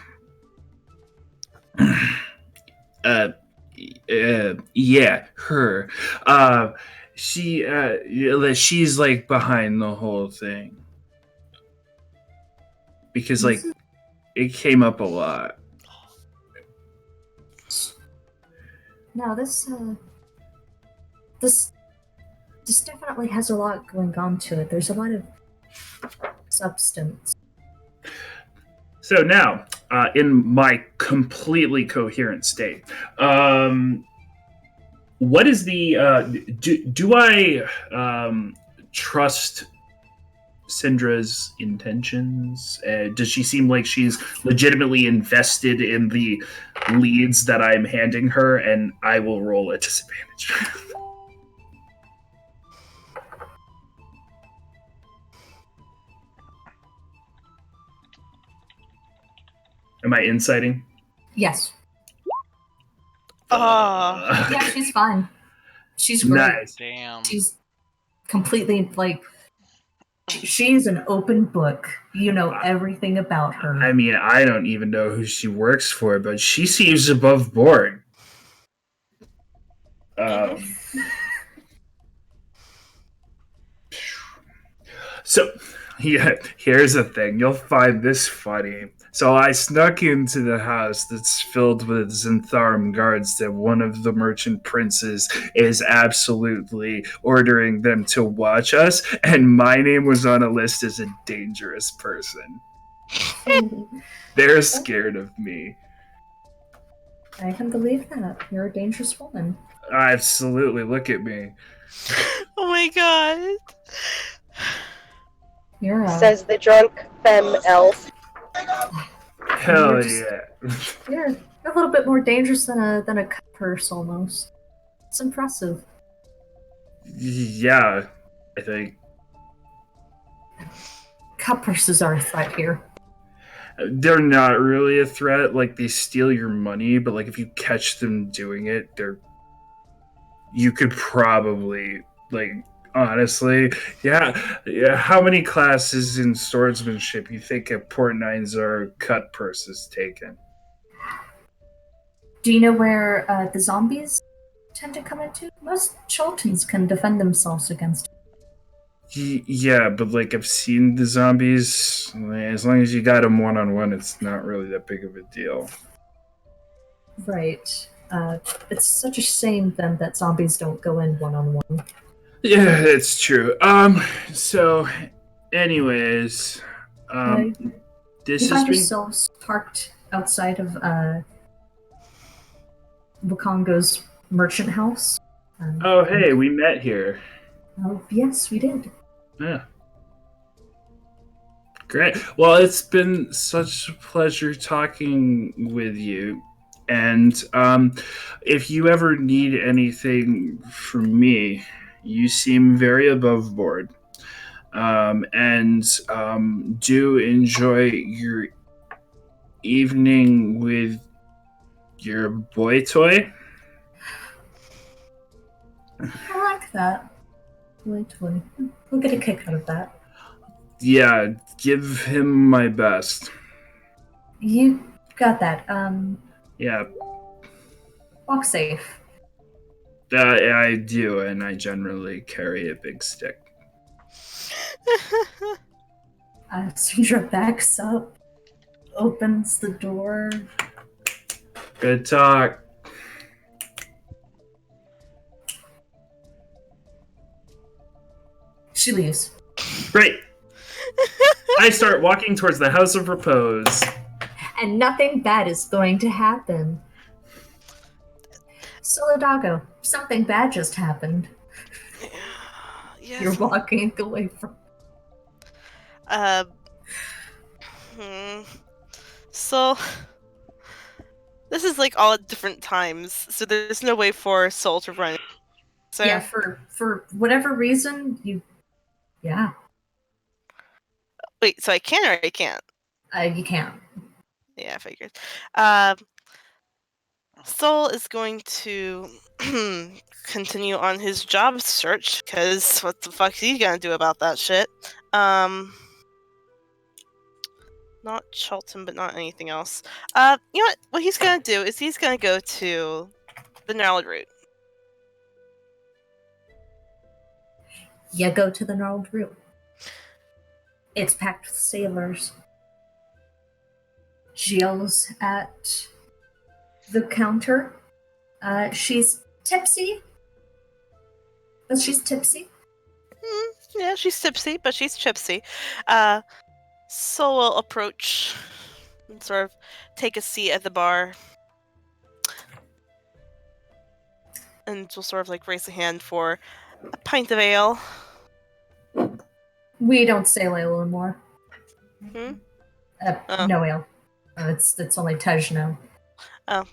S5: Yeah, her. She's like behind the whole thing because like it came up a lot.
S3: No, this definitely has a lot going on to it. There's a lot of substance.
S5: So now, in my completely coherent state, what is the do I trust Syndra's intentions? Does she seem like she's legitimately invested in the leads that I'm handing her? And I will roll a disadvantage. Am I inciting?
S3: Yes. Yeah, she's fine. She's great.
S5: Nice.
S4: Damn.
S3: She's completely she's an open book. You know everything about her.
S5: I mean, I don't even know who she works for, but she seems above board. So, yeah, here's the thing. You'll find this funny. So I snuck into the house that's filled with Xantharum guards that one of the merchant princes is absolutely ordering them to watch us, and my name was on a list as a dangerous person. They're scared of me.
S3: I can believe that. You're a dangerous woman.
S5: Absolutely, look at me.
S2: Oh my god.
S3: You're
S1: Says the drunk femme elf.
S5: Hell yeah.
S3: You're a little bit more dangerous than a cut purse almost. It's impressive.
S5: Yeah, I think.
S3: Cut purses are a threat here.
S5: They're not really a threat. Like, they steal your money, but like if you catch them doing it, you could probably, like, honestly, yeah. How many classes in swordsmanship you think a Port Nines are cut purses taken?
S3: Do you know where the zombies tend to come into? Most Chultans can defend themselves against.
S5: Yeah, but like I've seen the zombies. As long as you got them one-on-one, it's not really that big of a deal.
S3: Right. It's such a shame then that zombies don't go in one-on-one.
S5: Yeah, that's true. So, anyways, this
S3: You
S5: has
S3: find
S5: been.
S3: yourselves parked outside of Wakongo's merchant house.
S5: Oh, hey, we met here.
S3: Oh, yes, we did.
S5: Yeah. Great. Well, it's been such a pleasure talking with you. And if you ever need anything from me, you seem very above board. And do enjoy your evening with Your boy toy?
S3: I like that. Wait. We'll get a kick out of that.
S5: Yeah, give him my best.
S3: You got that.
S5: Yeah,
S3: Walk safe.
S5: I do, and I generally carry a big stick.
S3: Sandra backs up, opens the door.
S5: Good talk.
S3: She leaves.
S5: Great. I start walking towards the House of Repose.
S3: And nothing bad is going to happen. Solidago, something bad just happened.
S2: Yes.
S3: You're walking away from.
S2: Uh, hmm. So this is like all at different times, so there's no way for Soul to run. So
S3: Yeah, for whatever reason, yeah,
S2: wait, so I can or I can't?
S3: you can't.
S2: Yeah, I figured. Um, Soul is going to continue on his job search because what the fuck's he gonna do about that shit? Not Chilton, but not anything else. You know what? What he's gonna do is he's gonna go to the gnarled root.
S3: You go to the gnarled root. It's packed with sailors. Jill's at the counter. She's tipsy. But she's tipsy.
S2: Yeah, she's tipsy, but she's chipsy. Soul will approach and sort of take a seat at the bar. And will sort of like raise a hand for a pint of ale.
S3: We don't sail ale anymore.
S2: Hmm? Oh.
S3: No ale. It's only Tej now.
S2: Oh.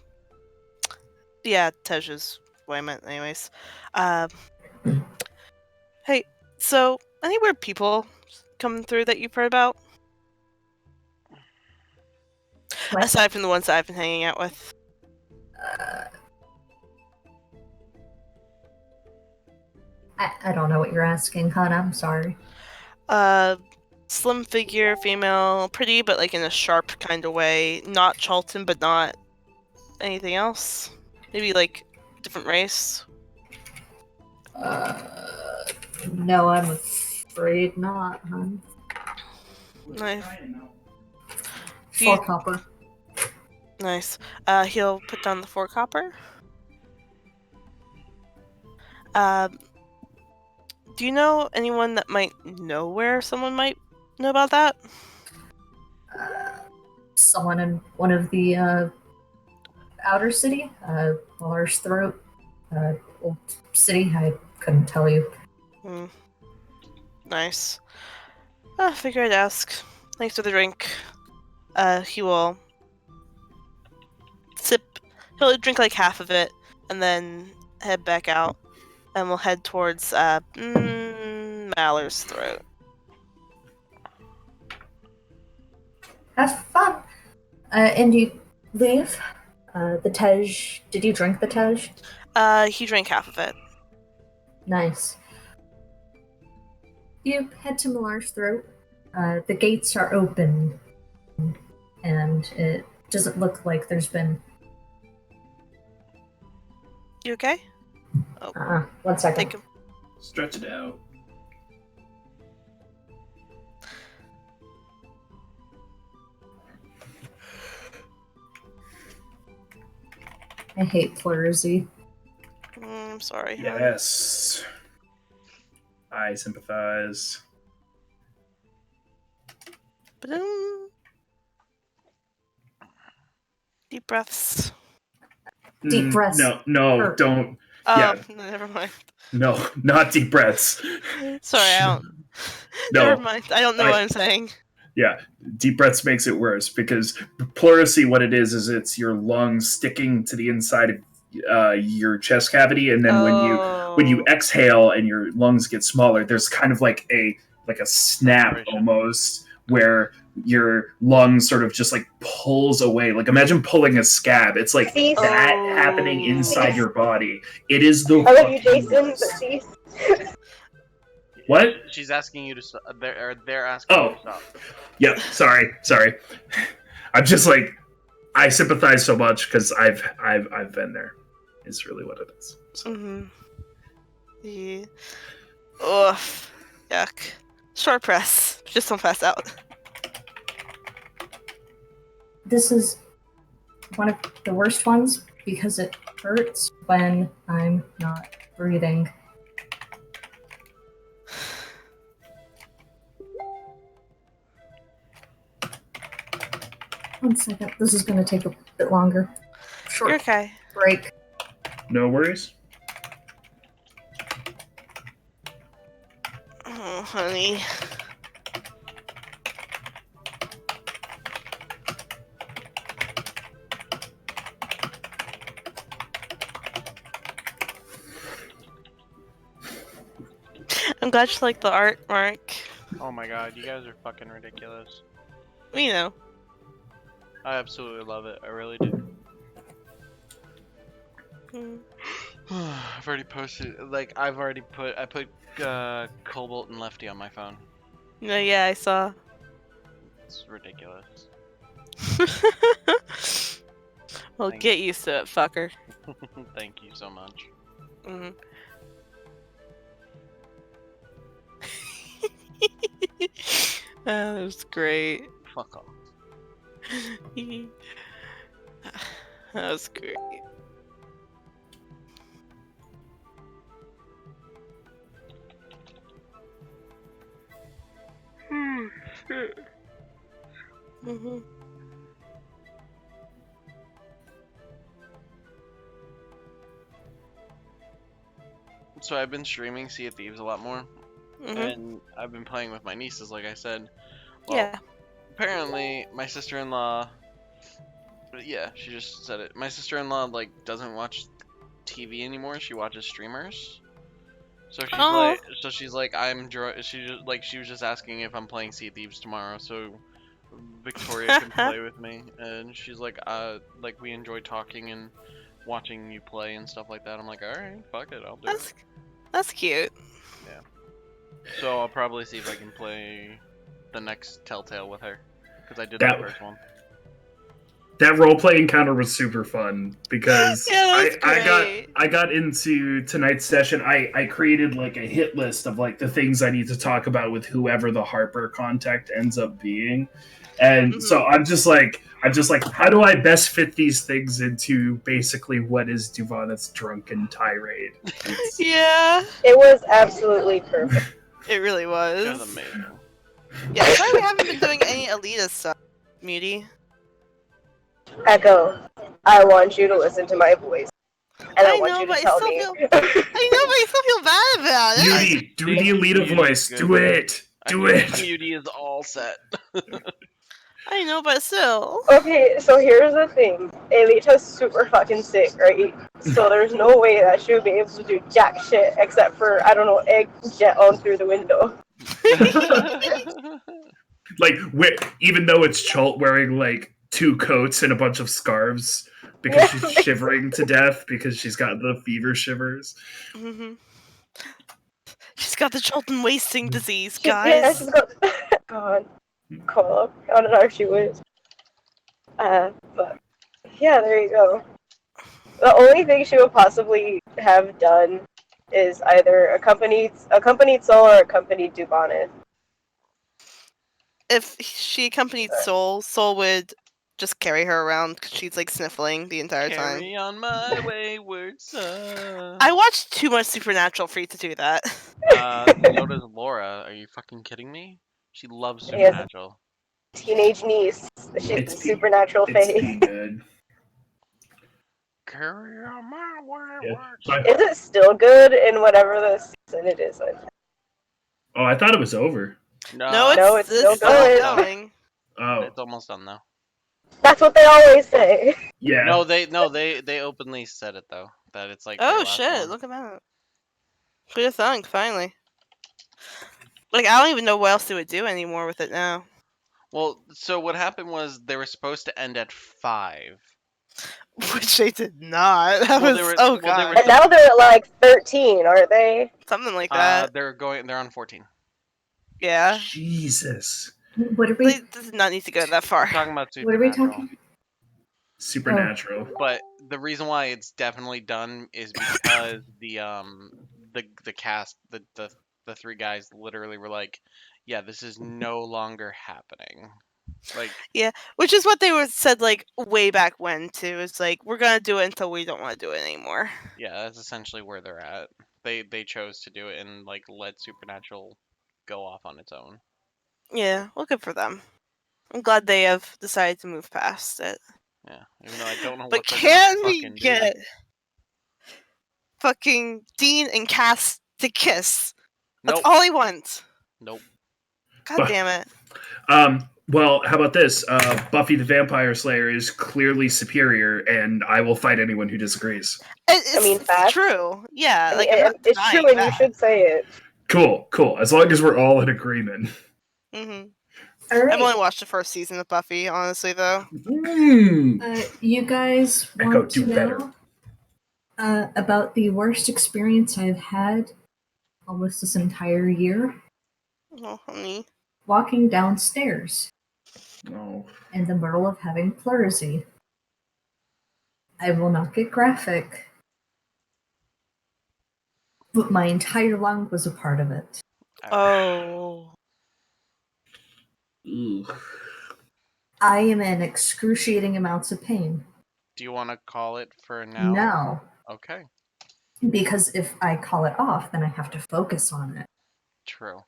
S2: Yeah, Tej is what I meant anyways. Hey, so any weird people coming through that you've heard about?
S3: What?
S2: Aside from the ones that I've been hanging out with.
S3: I don't know what you're asking, hon. I'm sorry.
S2: Slim figure, female, pretty, but like in a sharp kind of way. Not Chulton, but not anything else. Maybe like different race.
S3: No, I'm afraid not, hon.
S2: Nice.
S3: Four copper.
S2: Nice. He'll put down the 4 copper. Do you know anyone that might know where someone might know about that?
S3: Someone in one of the outer city, Large Throat, old city. I couldn't tell you.
S2: Nice. Figure I'd ask. Thanks for the drink. He will sip. He'll drink like half of it, and then head back out, and we'll head towards Maller's throat.
S3: Have fun. And you leave. The Tej. Did you drink the Tej?
S2: He drank half of it.
S3: Nice. You head to Millar's throat. The gates are open, and it doesn't look like there's been.
S2: You okay?
S3: 1 second.
S2: Take him.
S5: Stretch it out.
S3: I hate pleurisy.
S2: I'm sorry.
S5: Yes. I sympathize.
S2: Ba-dum. Deep breaths.
S3: Deep breaths.
S5: No,
S3: hurt.
S5: don't.
S2: Oh,
S5: Yeah.
S2: never mind.
S5: No, not deep breaths.
S2: Sorry, I don't.
S5: No.
S2: Never mind. I don't know what I'm saying.
S5: Yeah, deep breaths makes it worse because pleurisy, what it is it's your lungs sticking to the inside of your chest cavity, and then when you exhale and your lungs get smaller, there's kind of like a snap
S4: Separation.
S5: almost where your lung sort of just like pulls away. Like imagine pulling a scab. It's like
S1: Cease.
S5: that
S2: Oh.
S5: happening inside your body. It is the
S1: I love you,
S5: fucking
S1: Jason, but
S5: worst.
S1: cease.
S5: What?
S4: She's asking you to stop. They're asking you
S5: Oh.
S4: to stop.
S5: Yep. Sorry. I'm just like I sympathize so much because I've been there. Is really what it is. So.
S2: Mm-hmm. Yeah. Ugh. Yuck. Short press. Just don't pass out.
S3: This is one of the worst ones because it hurts when I'm not breathing. One second. This is going to take a bit longer. Short
S2: You're okay.
S3: break.
S5: No worries.
S2: Oh, honey. I'm glad you like the art, Mark.
S4: Oh my god, you guys are fucking ridiculous.
S2: We know.
S4: I absolutely love it. I really do.
S2: Mm.
S4: I've already posted. Like I put Cobalt and Lefty on my phone.
S2: No, yeah, I saw.
S4: It's ridiculous.
S2: Well,
S4: Thank
S2: get used to it, fucker.
S4: Thank you so much.
S2: Mm. That was great.
S4: Fuck off.
S2: That was great. Mm-hmm.
S4: So I've been streaming Sea of Thieves a lot more,
S2: Mm-hmm.
S4: and I've been playing with my nieces, like I said. Well,
S2: Yeah.
S4: apparently my sister-in-law. Yeah, she just said it. My sister-in-law like doesn't watch TV anymore. She watches streamers. So she's like, she was just asking if I'm playing Sea of Thieves tomorrow, so Victoria can play with me, and she's like we enjoy talking and watching you play and stuff like that. I'm like, all right, fuck it, I'll do it.
S2: That's cute.
S4: So I'll probably see if I can play the next Telltale with her, because I did
S5: That-
S4: the first one.
S5: That roleplay encounter was super fun because
S2: Yeah, that was great.
S5: I got into tonight's session. I created like a hit list of like the things I need to talk about with whoever the Harper contact ends up being. And so I'm just like how do I best fit these things into basically what is Duvana's drunken tirade? It's-
S2: Yeah,
S1: It was absolutely perfect.
S2: it really
S4: It was
S2: was.
S4: amazing.
S2: Yeah, that's why we haven't been doing any Alita stuff, Muty.
S1: Echo, I want you to listen to my voice. And I want
S2: know,
S1: you to
S2: but
S1: tell
S2: I
S1: me.
S2: know, but I still feel bad about it.
S5: Beauty, do the Alita
S4: Beauty's
S5: voice.
S4: good.
S5: Do it. Do
S4: I think
S5: it.
S4: Beauty is all set.
S2: I know, but still.
S1: Okay, so here's the thing. Alita's super fucking sick, right? So there's no way that she would be able to do jack shit except for, I don't know, egg jet on through the window.
S5: Like even though it's Chult wearing like 2 coats and a bunch of scarves because she's shivering to death because she's got the fever shivers.
S2: Mm-hmm. She's got the Chilton wasting disease,
S1: Yeah,
S2: guys.
S1: she's got. God. Cool. I don't know if she would. But yeah, there you go. The only thing she would possibly have done is either accompanied Soul or accompanied Dubonnet.
S2: If she accompanied Soul, Soul would just carry her around because she's like sniffling the entire time.
S4: Carry on my wayward son.
S2: I watched too much Supernatural for you to do that.
S4: So does Laura. Are you fucking kidding me? She loves
S1: He has a
S4: Supernatural.
S1: teenage niece. She's
S5: It's
S1: the supernatural
S5: It's
S1: fae.
S5: be good.
S4: Carry on my wayward
S5: Yeah.
S4: son.
S1: Is it still good in whatever the season it is in?
S5: Oh, I thought it was over.
S2: No,
S1: it's still
S2: still
S1: going.
S2: going.
S5: Oh,
S4: It's almost done though.
S1: That's what they always say.
S5: yeah.
S4: No, they openly said it though, that it's like their
S2: Oh
S4: last
S2: shit!
S4: one.
S2: Look at that. Who'd have thunk? Finally. Like I don't even know what else they would do anymore with it now.
S4: Well, so what happened was they were supposed to end at 5.
S2: Which they did not. That
S4: Well,
S2: was
S4: they were-
S2: oh
S4: well, they were
S2: god,
S1: And now they're at like 13, aren't they?
S2: something like that.
S4: They're on 14.
S2: Yeah,
S5: Jesus.
S3: What are we?
S2: they did not need to go that far.
S4: We're talking about
S3: What are we
S4: Supernatural.
S3: talking?
S5: Supernatural.
S4: But the reason why it's definitely done is because the cast, the 3 guys literally were like, yeah, this is no longer happening. Like,
S2: Yeah, which is what they were said like way back when too. It's like we're gonna do it until we don't want to do it anymore.
S4: yeah, that's essentially where they're at. They chose to do it and like let Supernatural go off on its own.
S2: Yeah, well, good for them. I'm glad they have decided to move past it.
S4: Yeah, even though I don't know
S2: But
S4: what they're
S2: can
S4: gonna
S2: we
S4: fucking do.
S2: get fucking Dean and Cass to kiss? That's
S4: Nope.
S2: all I want.
S4: Nope.
S2: God
S5: But-
S2: damn it.
S5: Well, how about this? Buffy the Vampire Slayer is clearly superior, and I will fight anyone who disagrees.
S2: It's
S1: facts.
S2: true. Yeah,
S1: I
S2: like
S1: mean,
S2: I'm not
S1: it's true,
S2: denying
S1: and you
S2: that.
S1: should say it.
S5: Cool. As long as we're all in agreement.
S2: Hmm
S3: All right.
S2: I've only watched the first season of Buffy, honestly, though.
S3: You guys
S5: Echo,
S3: want to
S5: do better.
S3: know about the worst experience I've had almost this entire year?
S2: Oh, honey.
S3: Walking downstairs
S5: Oh.
S3: in the middle of having pleurisy. I will not get graphic, but my entire lung was a part of it.
S2: Oh.
S5: Ooh.
S3: I am in excruciating amounts of pain.
S4: Do you want to call it for now?
S3: No,
S4: Okay.
S3: because if I call it off, then I have to focus on it.
S4: True.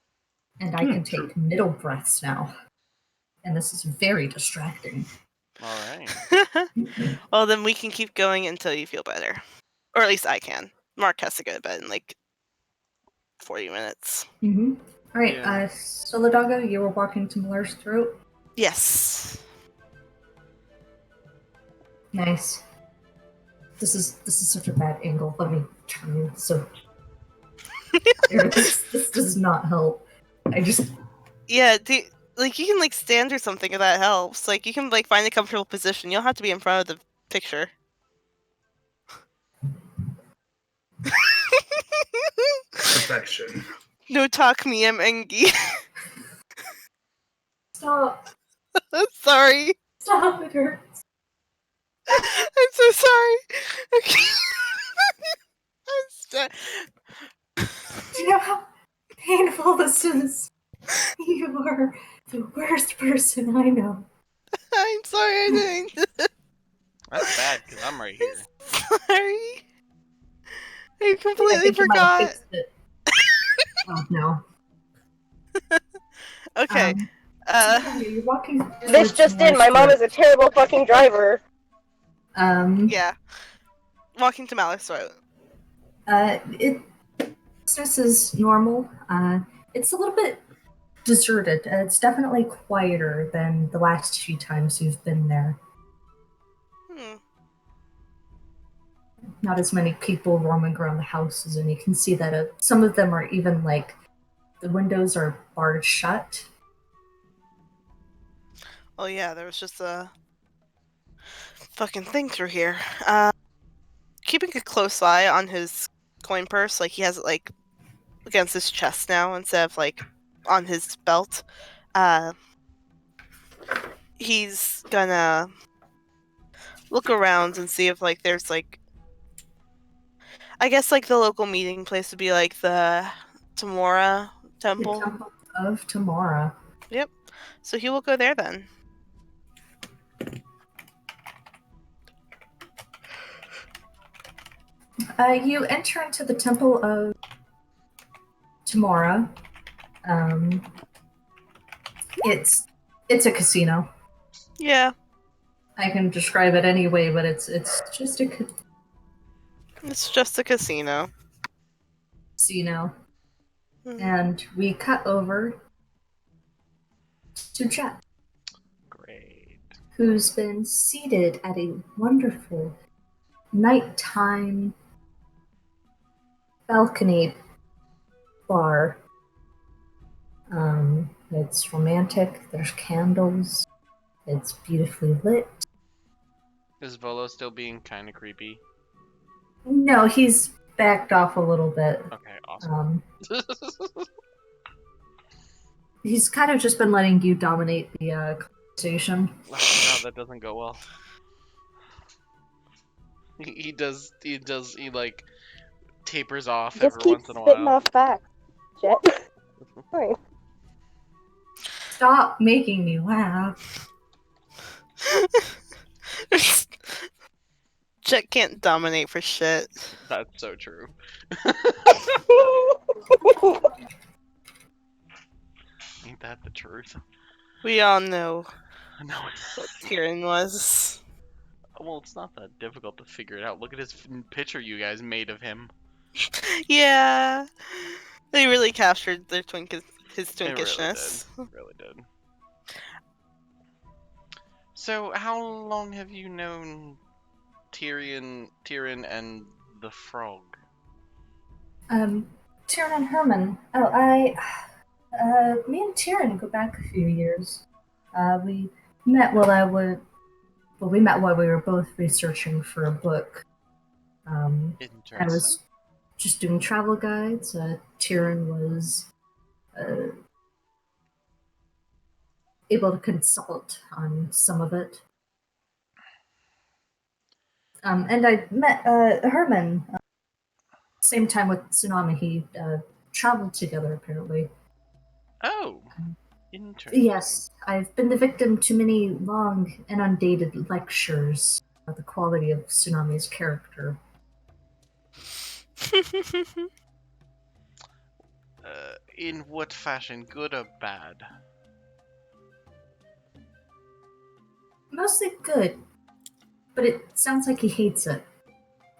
S3: And I can
S5: True.
S3: take middle breaths now. And this is very distracting.
S4: All right.
S2: Well, then we can keep going until you feel better. Or at least I can. Mark has to go to bed in like 40 minutes.
S3: Mm-hmm. All right,
S4: Yeah.
S3: Solidago, you were walking to Miller's throat.
S2: Yes.
S3: Nice. This is such a bad angle. Let me turn so. this does not help. I just
S2: Yeah, like you can like stand or something if that helps. Like you can like find a comfortable position. You don't have to be in front of the picture.
S5: Perfection.
S2: No talk me, I'm Engi.
S3: stop.
S2: I'm sorry.
S3: Stop. It hurts.
S2: I'm so sorry. Okay.
S3: Do you know how painful this is? You are the worst person I know.
S2: I'm sorry I didn't.
S4: That's bad because I'm right here.
S2: Sorry. I
S3: I
S2: completely
S3: think you might have
S2: forgot.
S3: fixed it. Oh no.
S2: Okay.
S3: Solidago, you're walking.
S1: This
S3: towards
S1: just in,
S3: Miller's
S1: my mom
S3: throat.
S1: is a terrible fucking driver.
S2: Yeah. Walking to Malak's throat.
S3: Business is normal. It's a little bit deserted. It's definitely quieter than the last few times you've been there.
S2: Hmm.
S3: Not as many people roaming around the houses, and you can see that some of them are even like the windows are barred shut.
S2: Oh yeah, there was just a fucking thing through here. Keeping a close eye on his coin purse, like he has it like against his chest now instead of like on his belt. He's gonna look around and see if like there's like I guess like the local meeting place would be like the Tamora
S3: The
S2: temple.
S3: Temple of Tamara.
S2: So he will go there then.
S3: You enter into the Temple of Tamara. It's a casino.
S2: Yeah,
S3: I can describe it any way, but it's just a
S2: it's just a casino.
S3: casino.
S2: Hmm.
S3: And we cut over to Jet,
S4: Great.
S3: who's been seated at a wonderful nighttime balcony bar. It's romantic. There's candles. It's beautifully lit.
S4: Is Volo still being kind of creepy?
S3: No, he's backed off a little bit.
S4: Okay, awesome.
S3: He's kind of just been letting you dominate the conversation.
S4: Oh god, that doesn't go well. He like tapers off
S1: Just
S4: every
S1: keep
S4: once in a
S1: spitting
S4: while.
S1: off facts, Jet. Fine.
S3: Stop making me laugh.
S2: Jet can't dominate for shit.
S4: That's so true. Ain't that the truth?
S2: We all know
S4: No.
S2: what Tyrion was.
S4: Well, it's not that difficult to figure it out. Look at his picture you guys made of him.
S2: Yeah. They really captured their his
S4: It really
S2: twinkishness.
S4: did. Really did. So, how long have you known Tyrion and the frog?
S3: Tyrion and Herman. Me and Tyrion go back a few years. We met we met while we were both researching for a book. I
S4: Interesting.
S3: was just doing travel guides. Tyrion was able to consult on some of it. And I met Herman. Same time with Tsunami, he traveled together apparently.
S4: Oh, interesting.
S3: Yes, I've been the victim to many long, inundated lectures of the quality of Tsunami's character.
S4: In what fashion, good or bad?
S3: Mostly good, but it sounds like he hates it.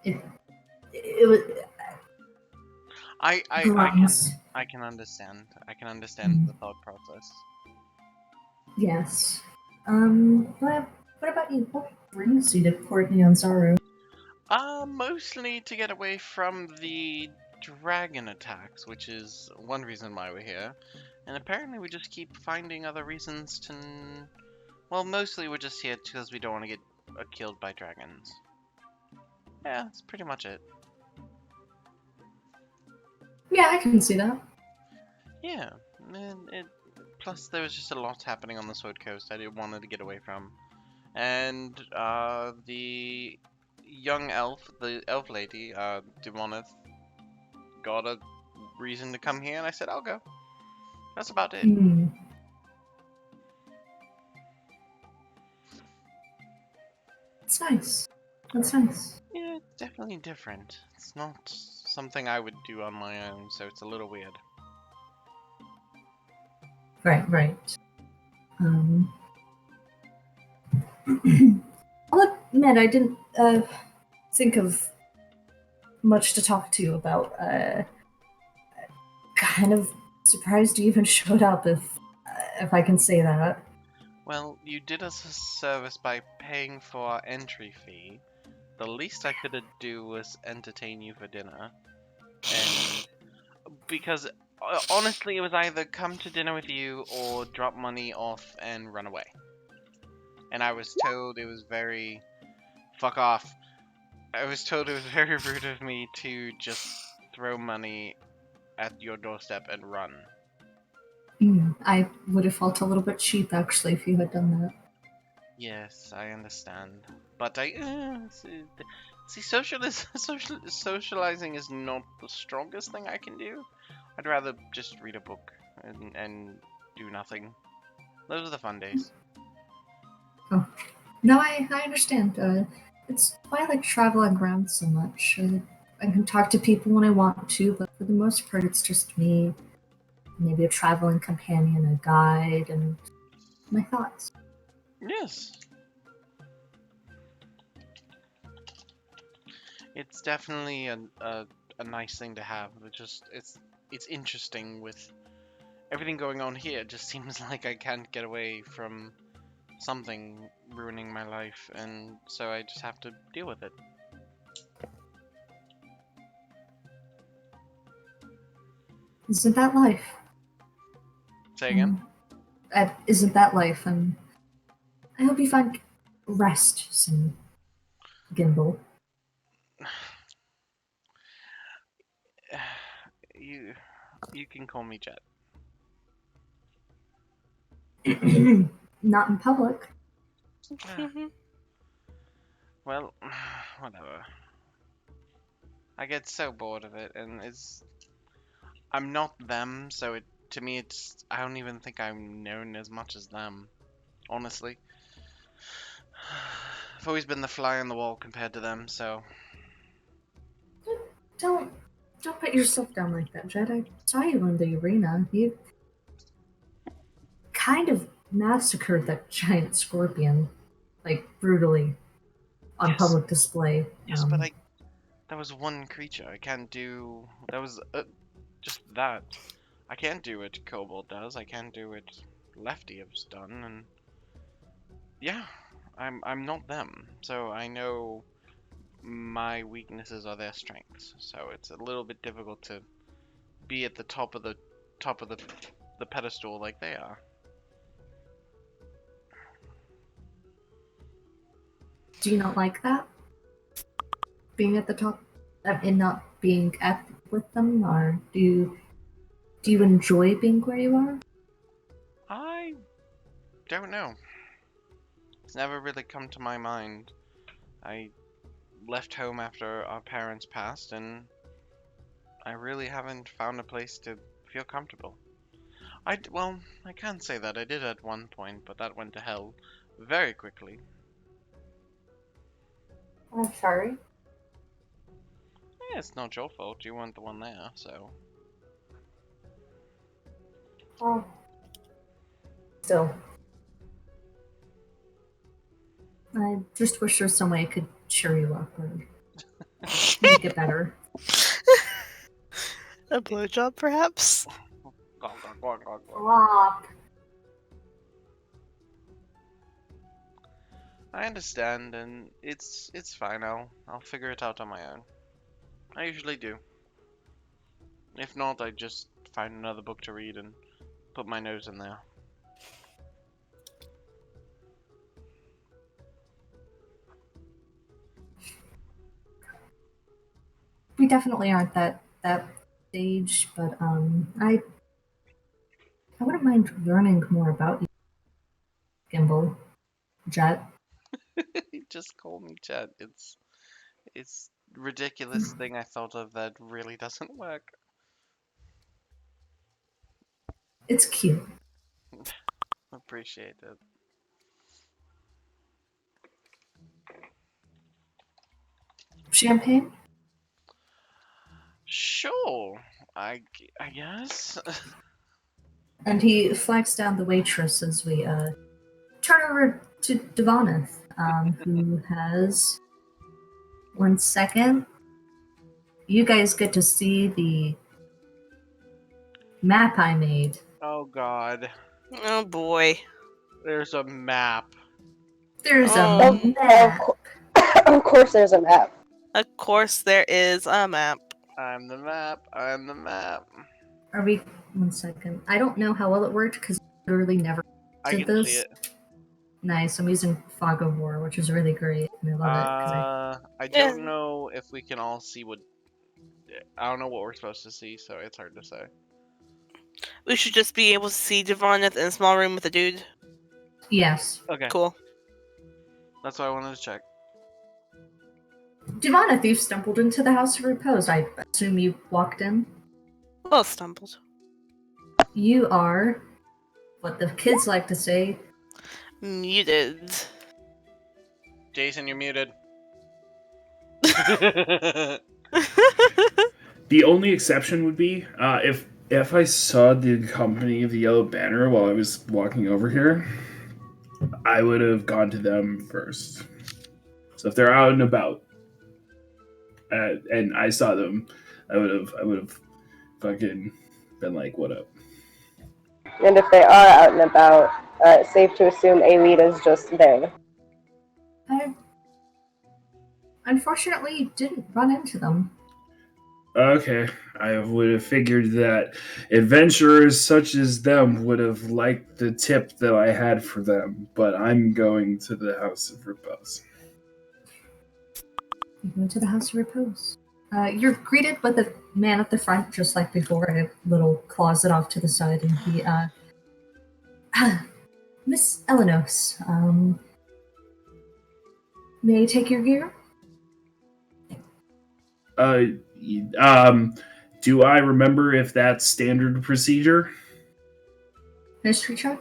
S3: It was
S4: I
S3: grums.
S4: can understand. I can understand
S3: Mm.
S4: the thought process.
S3: What about you? What brings you to Port Nyanzaru?
S4: Mostly to get away from the dragon attacks, which is one reason why we're here. And apparently we just keep finding other reasons to... Well, mostly we're just here because we don't want to get killed by dragons. Yeah, that's pretty much it.
S3: Yeah, I can see that.
S4: Yeah, plus there was just a lot happening on the Sword Coast I didn't wanted to get away from. And the young elf, the elf lady, Demoneth, got a reason to come here, and I said, I'll go. That's about it.
S3: Hmm. That's nice. That's nice.
S4: Yeah, it's definitely different. It's not something I would do on my own, so it's a little weird.
S3: Right. I'll admit I didn't think of much to talk to you about. Kind of surprised you even showed up, if I can say that.
S4: Well, you did us a service by paying for our entry fee. The least I could do was entertain you for dinner. And because honestly, it was either come to dinner with you or drop money off and run away. And I was told it was very... Fuck off. I was told it was very rude of me to just throw money at your doorstep and run.
S3: I would have felt a little bit cheap, actually, if you had done that.
S4: Yes, I understand. But see, socializing is not the strongest thing I can do. I'd rather just read a book and do nothing. Those are the fun days.
S3: No, I understand. It's why I like traveling around so much. I can talk to people when I want to, but for the most part, it's just me, maybe a traveling companion, a guide, and my thoughts.
S4: Yes. It's definitely a nice thing to have. It's interesting with everything going on here. It just seems like I can't get away from something ruining my life, and so I just have to deal with it.
S3: Isn't that life?
S4: Say again?
S3: isn't that life? And I hope you find rest soon, Gimbal.
S4: You can call me Jet.
S3: Not in public.
S4: Well, whatever. I get so bored of it, and I'm not them, so to me I don't even think I'm known as much as them. Honestly, I've always been the fly on the wall compared to them. So
S3: Don't put yourself down like that, Jed. I saw you in the arena. You kind of massacred that giant scorpion, like brutally, on
S4: yes,
S3: public display.
S4: yes, but that was one creature. I can't do that was just that. I can't do what Kobold does. I can't do what Lefty has done, and yeah, I'm not them. So I know my weaknesses are their strengths. So it's a little bit difficult to be at the top of the pedestal like they are.
S3: Do you not like that? Being at the top and not being at with them, or do you enjoy being where you are?
S4: I don't know. It's never really come to my mind. I left home after our parents passed, and I really haven't found a place to feel comfortable. Well, I can't say that. I did at one point, but that went to hell very quickly.
S3: I'm sorry.
S4: Yeah, it's not your fault. You weren't the one there, so.
S3: Oh. Still. I just wish there was some way I could cheer you up or make it better.
S2: A blowjob, perhaps?
S3: Stop.
S4: I understand, and it's fine. I'll figure it out on my own. I usually do. If not, I just find another book to read and put my nose in there.
S3: We definitely aren't that stage, but I wouldn't mind learning more about you, Gimbal, Jet.
S4: Just call me Chad. It's ridiculous thing I thought of that really doesn't work.
S3: It's cute.
S4: Appreciate it.
S3: Champagne?
S4: Sure. I guess.
S3: And he flags down the waitress as we turn over to Devoneth, who has 1 second. You guys get to see the map I made.
S4: Oh God.
S2: Oh boy.
S4: There's a map.
S3: There's
S2: Oh.
S3: a map.
S1: Of course, there's a map.
S2: Of course, there is a map.
S4: I'm the map. I'm the map.
S3: Are we? 1 second. I don't know how well it worked because I literally never
S4: I
S3: did
S4: can
S3: this.
S4: see it.
S3: Nice. I'm using Fog of War, which is really great, and I love it because
S4: I don't know if we can all see what. I don't know what we're supposed to see, so it's hard to say.
S2: We should just be able to see Devoneth in a small room with a dude.
S3: Yes.
S4: Okay.
S2: Cool.
S4: That's what I wanted to check.
S3: Devoneth, you've stumbled into the House of Repose. I assume you walked in.
S2: Well stumbled.
S3: You are what the kids like to say.
S2: Muted.
S4: Jason, you're muted.
S5: The only exception would be if I saw the company of the Yellow Banner while I was walking over here, I would have gone to them first. So if they're out and about, and I saw them, I would have fucking been like, "What up?"
S1: And if they are out and about, it's safe to assume Alita's just there.
S3: I unfortunately didn't run into them.
S5: Okay, I would have figured that adventurers such as them would have liked the tip that I had for them, but I'm going to the House of Repose.
S3: You go to the House of Repose. You're greeted with a man at the front, just like before, a little closet off to the side, and he, Miss Elenos, may I take your gear?
S5: Uh, um, do I remember if that's standard procedure?
S3: Mystery check?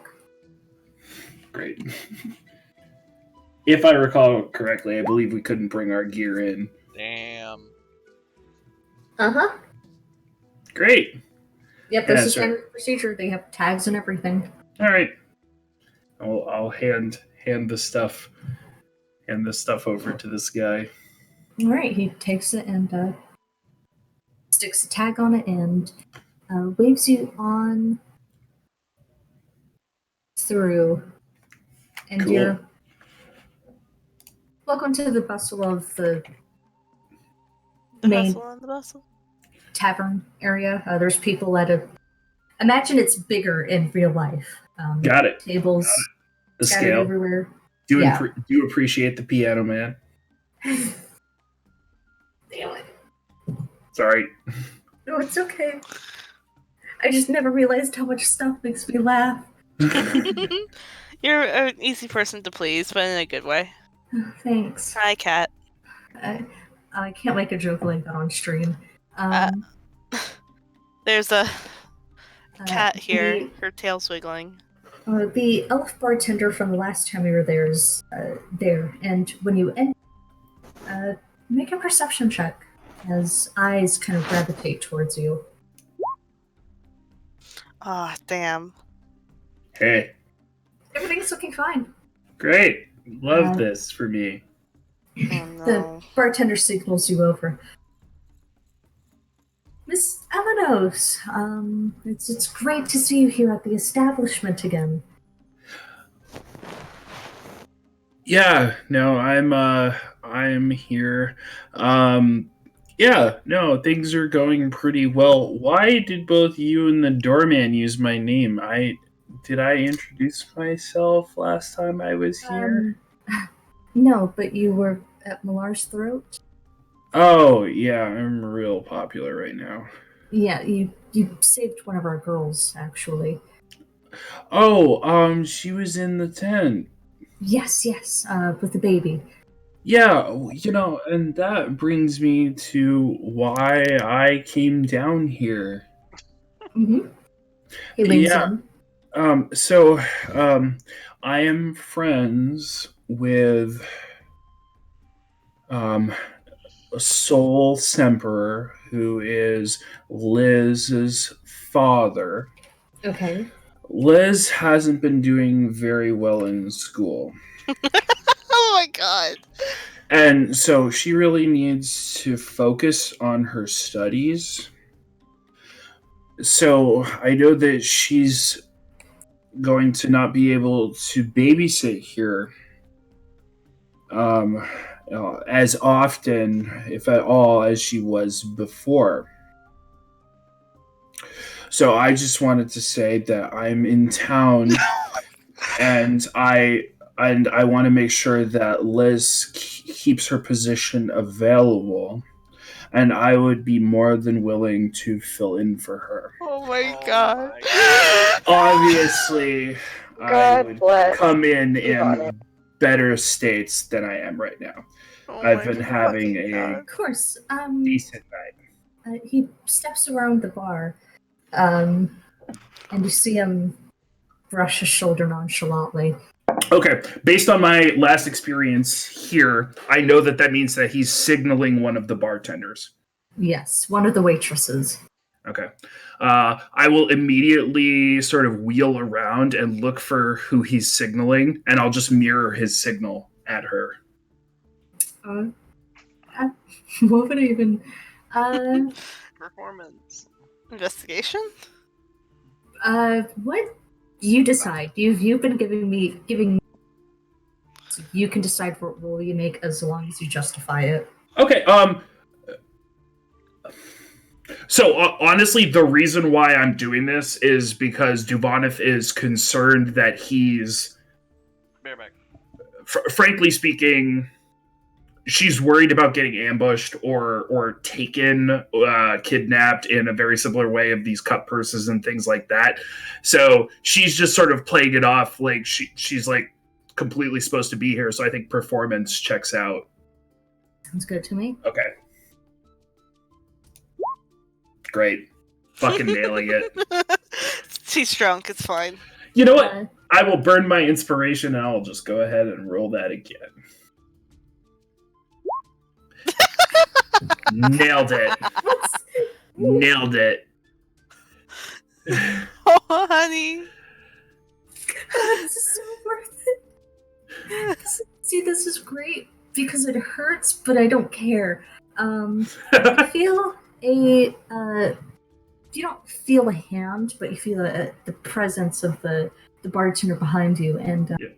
S5: Great. If I recall correctly, I believe we couldn't bring our gear in.
S4: Damn.
S3: Uh-huh.
S5: Great.
S3: Yep,
S5: Yeah,
S3: that's the
S5: sure.
S3: standard procedure. They have tags and everything.
S5: All right. I'll hand the stuff over to this guy.
S3: Alright, he takes it and sticks a tag on it and waves you on through. And
S5: Cool.
S3: you're welcome to the bustle of the
S2: The
S3: main
S2: hustle and the bustle.
S3: tavern area. There's people at a. Imagine it's bigger in real life.
S5: Got it.
S3: Tables
S5: The
S3: scattered
S5: scale.
S3: everywhere.
S5: Do
S3: Yeah.
S5: do appreciate the piano man.
S3: Damn it.
S5: Sorry.
S3: No, it's okay. I just never realized how much stuff makes me laugh.
S2: You're an easy person to please, but in a good way.
S3: Thanks.
S2: Hi, cat.
S3: I can't make a joke like that on stream.
S2: There's a cat
S3: The-
S2: here. Her tail's wiggling.
S3: The elf bartender from the last time we were there is there, and when you enter, make a perception check as eyes kind of gravitate towards you.
S2: Ah, damn.
S5: Hey.
S3: Everything's looking fine.
S5: Great. Love
S3: Uh,
S5: this for me.
S2: Oh
S3: The
S2: no.
S3: bartender signals you over. Miss Elenos, it's great to see you here at the establishment again.
S5: Yeah, no, I'm here. Yeah, no, things are going pretty well. Why did both you and the doorman use my name? Did I introduce myself last time I was here?
S3: No, but you were at Millar's throat.
S5: Oh, yeah, I'm real popular right now.
S3: Yeah, you saved one of our girls, actually.
S5: Oh, she was in the tent.
S3: Yes, with the baby.
S5: Yeah, and that brings me to why I came down here.
S3: Mm-hmm. He leans
S5: Yeah.
S3: in.
S5: I am friends with Soul Semper, who is Liz's father.
S3: Okay.
S5: Liz hasn't been doing very well in school.
S2: Oh my god.
S5: And so she really needs to focus on her studies. So I know that she's going to not be able to babysit here as often, if at all, as she was before. So I just wanted to say that I'm in town, and I want to make sure that Liz keeps her position available, and I would be more than willing to fill in for her.
S2: Oh my
S4: Oh
S2: god.
S4: my
S5: Obviously, I
S1: God
S5: would
S1: bless.
S5: come in
S1: Got
S5: better states than I am right now.
S2: Oh
S5: I've
S2: my
S5: been having
S2: fucking
S5: a
S2: god.
S3: Of course.
S5: decent night.
S3: He steps around the bar, and you see him brush his shoulder nonchalantly.
S5: Okay, based on my last experience here, I know that means that he's signaling one of the bartenders.
S3: Yes, one of the waitresses.
S5: Okay. I will immediately sort of wheel around and look for who he's signaling, and I'll just mirror his signal at her.
S3: What would I even...
S4: Performance.
S2: Investigation?
S3: What? You decide. You've been giving me... So you can decide what role you make as long as you justify it.
S5: Okay, So honestly, the reason why I'm doing this is because Duvanith is concerned that he's,
S4: Bareback.
S5: frankly speaking, she's worried about getting ambushed or taken, kidnapped in a very similar way of these cut purses and things like that. So she's just sort of playing it off like she's like completely supposed to be here. So I think performance checks out.
S3: Sounds good to me.
S5: Okay. Great. Fucking nailing it.
S2: She's drunk. It's fine.
S5: You know what?
S3: Uh,
S5: I will burn my inspiration and I'll just go ahead and roll that again. Nailed it. Nailed it.
S2: Oh, honey.
S3: this is so worth it. See, this is great because it hurts, but I don't care. I feel a you don't feel a hand, but you feel the presence of the bartender behind you. And
S5: Yeah.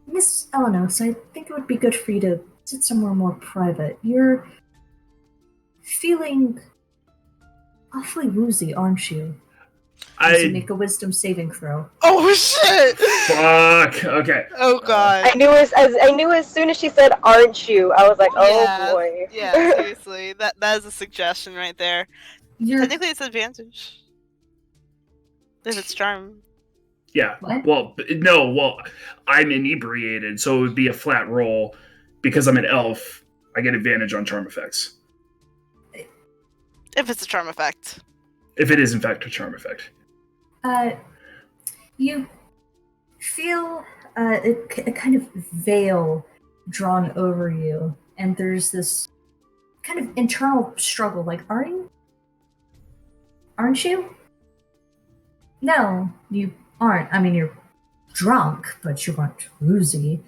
S3: Miss Elenos, I think it would be good for you to sit somewhere more private. You're feeling awfully woozy, aren't you? As you
S5: I
S3: make a wisdom saving throw.
S2: Oh shit!
S5: fuck. Okay.
S2: Oh god.
S1: I knew as soon as she said, "Aren't you?" I was like, "Oh
S2: Yeah,
S1: boy."
S2: Yeah, seriously. That is a suggestion right there.
S3: You're
S2: Technically it's advantage. If it's charm.
S5: Yeah.
S3: what?
S5: Well, no. Well, I'm inebriated, so it would be a flat roll. Because I'm an elf, I get advantage on charm effects.
S2: If it's a charm effect.
S5: If it is, in fact, a charm effect.
S3: You feel a kind of veil drawn over you, and there's this kind of internal struggle. Like, aren't you? No, you aren't. I mean, you're drunk, but you aren't woozy.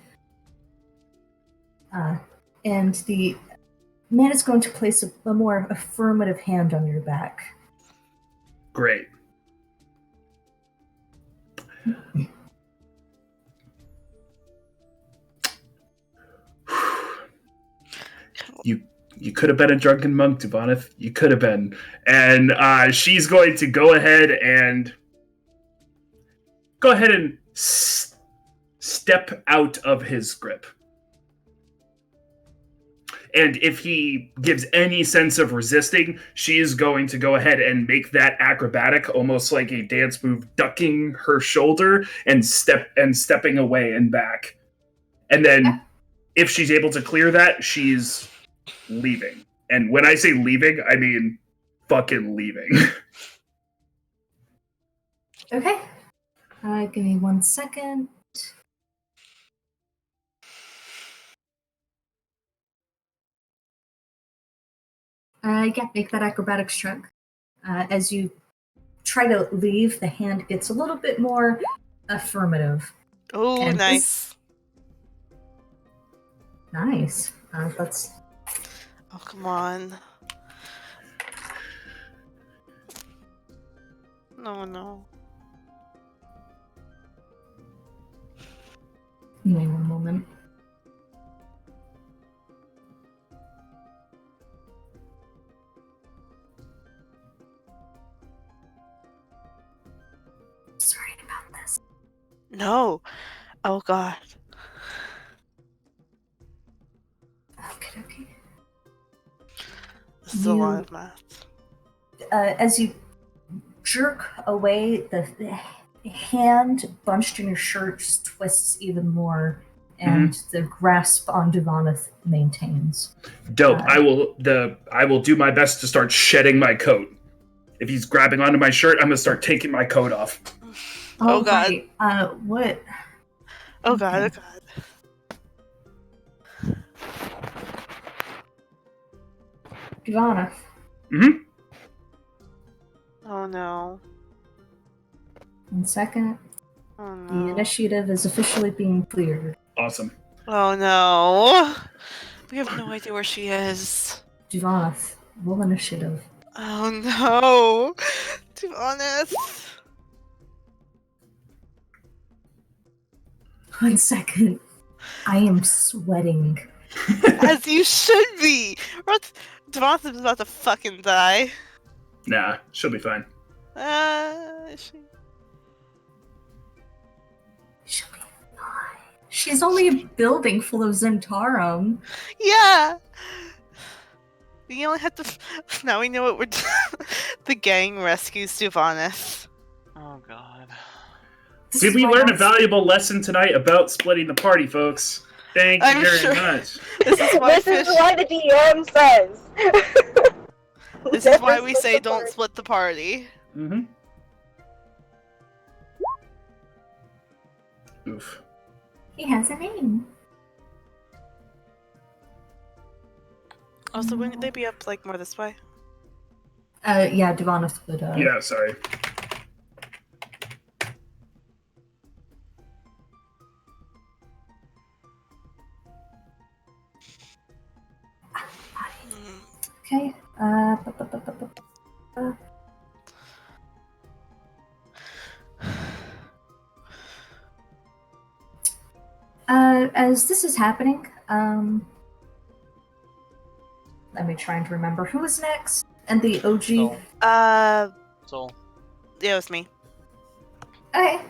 S3: And the man is going to place a more affirmative hand on your back.
S5: Great. You could have been a drunken monk, Duvanith. You could have been. And she's going to go ahead and step out of his grip. And if he gives any sense of resisting, she is going to go ahead and make that acrobatic, almost like a dance move, ducking her shoulder and stepping away and back. And then if she's able to clear that, she's leaving. And when I say leaving, I mean fucking leaving.
S3: Okay. Give me 1 second. Yeah, make that acrobatics check. As you try to leave, the hand gets a little bit more affirmative.
S2: Oh,
S3: And
S2: nice.
S3: Nice. That's
S2: Oh, come on. No.
S3: Give me 1 moment. Sorry about this.
S2: No. Oh god.
S3: Okay.
S2: This is a lot of math.
S3: As you jerk away, the hand bunched in your shirt just twists even more, and the grasp on Duvanith maintains.
S5: Dope. I will do my best to start shedding my coat. If he's grabbing onto my shirt, I'm gonna start taking my coat off.
S2: Oh, God.
S3: Right. What?
S2: Oh god,
S3: Okay.
S2: oh god.
S3: Duvanith.
S5: Mm-hmm.
S2: Oh no.
S3: 1 second.
S2: Oh
S3: The
S2: no.
S3: initiative is officially being cleared.
S5: Awesome.
S2: Oh no. We have no idea where she is.
S3: Duvanith, roll initiative.
S2: Oh no. To be honest.
S3: 1 second. I am sweating.
S2: As you should be. Devonta's about to fucking die.
S5: Nah, she'll be fine.
S2: She...
S3: She'll be fine. She's only a building full of Zentarum.
S2: Yeah! We only have to. Now we know what we're doing. The gang rescues Sylvanas.
S4: Oh god.
S3: This
S5: Did
S3: is
S5: we
S3: why
S5: learn a
S3: I-
S5: valuable lesson tonight about splitting the party, folks? Thank you
S2: I'm
S5: very
S2: sure.
S5: much.
S2: This is why
S1: This is why the DM says.
S2: This is why
S1: Never
S2: we
S1: split
S2: say
S1: the
S2: don't
S1: party.
S2: split the party.
S5: Mm-hmm. Oof.
S3: He has a name.
S2: Also, wouldn't they be up like more this way?
S3: Yeah, Devoneth would.
S5: Yeah, sorry.
S3: Okay. As this is happening, let me try and remember who was next. And the OG.
S4: Soul. Soul.
S2: Yeah, it was me.
S3: Okay.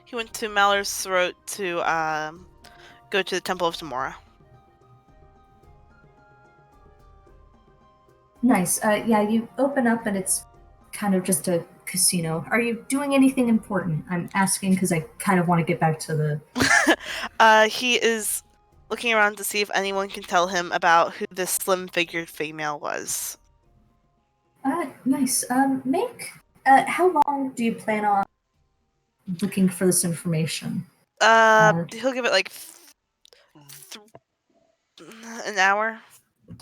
S2: He went to Malor's throat to go to the Temple of Tamora.
S3: Nice. Yeah, you open up and it's kind of just a casino. Are you doing anything important? I'm asking because I kind of want to get back to the.
S2: He is looking around to see if anyone can tell him about who this slim-figured female was.
S3: Nice. Make. How long do you plan on looking for this information?
S2: He'll give it like an hour.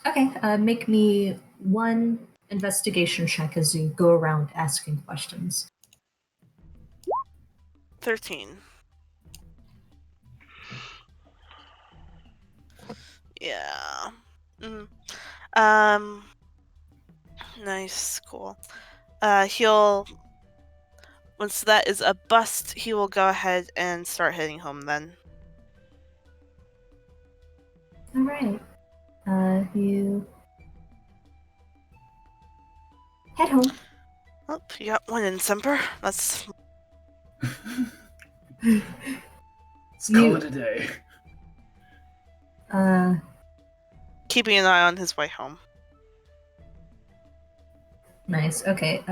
S3: Okay. Make me one investigation check as you go around asking questions.
S2: 13. Yeah. Nice, cool. He'll once that is a bust, he will go ahead and start heading home then.
S3: All right. You head home.
S2: Oh, you got one in Semper. That's
S5: Let's call it a day.
S2: keeping an eye on his way home.
S3: Nice. Okay.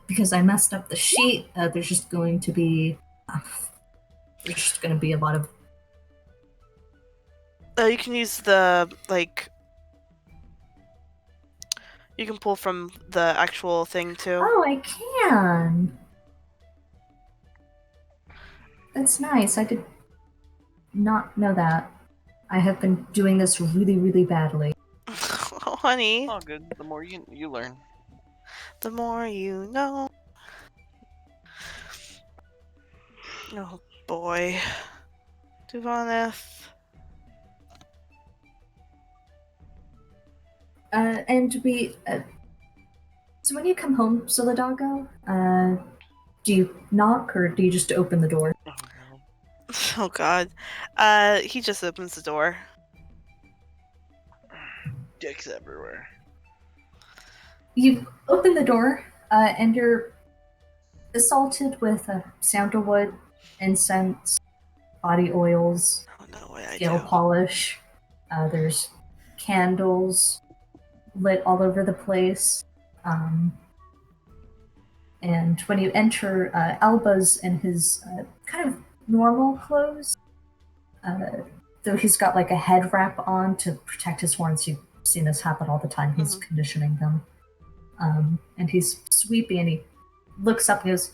S3: Because I messed up the sheet, there's just going to be a lot of.
S2: You can use the you can pull from the actual thing too.
S3: Oh, I can. That's nice. I did not know that. I have been doing this really, really badly.
S2: Oh, honey,
S4: Oh, good. The more you learn.
S2: the more you know. Oh boy, Duvaneth.
S3: And we. So when you come home, Solidago, do you knock or do you just open the door?
S4: Oh, no.
S2: Oh god. He just opens the door.
S4: Dicks everywhere.
S3: You open the door, and you're assaulted with sandalwood, incense, body oils,
S2: I don't know what I
S3: nail
S2: do.
S3: polish. There's candles lit all over the place. And when you enter, Alba's in his kind of normal clothes, though he's got like a head wrap on to protect his horns. You've seen this happen all the time. He's conditioning them. And he's sweepy and he looks up and goes,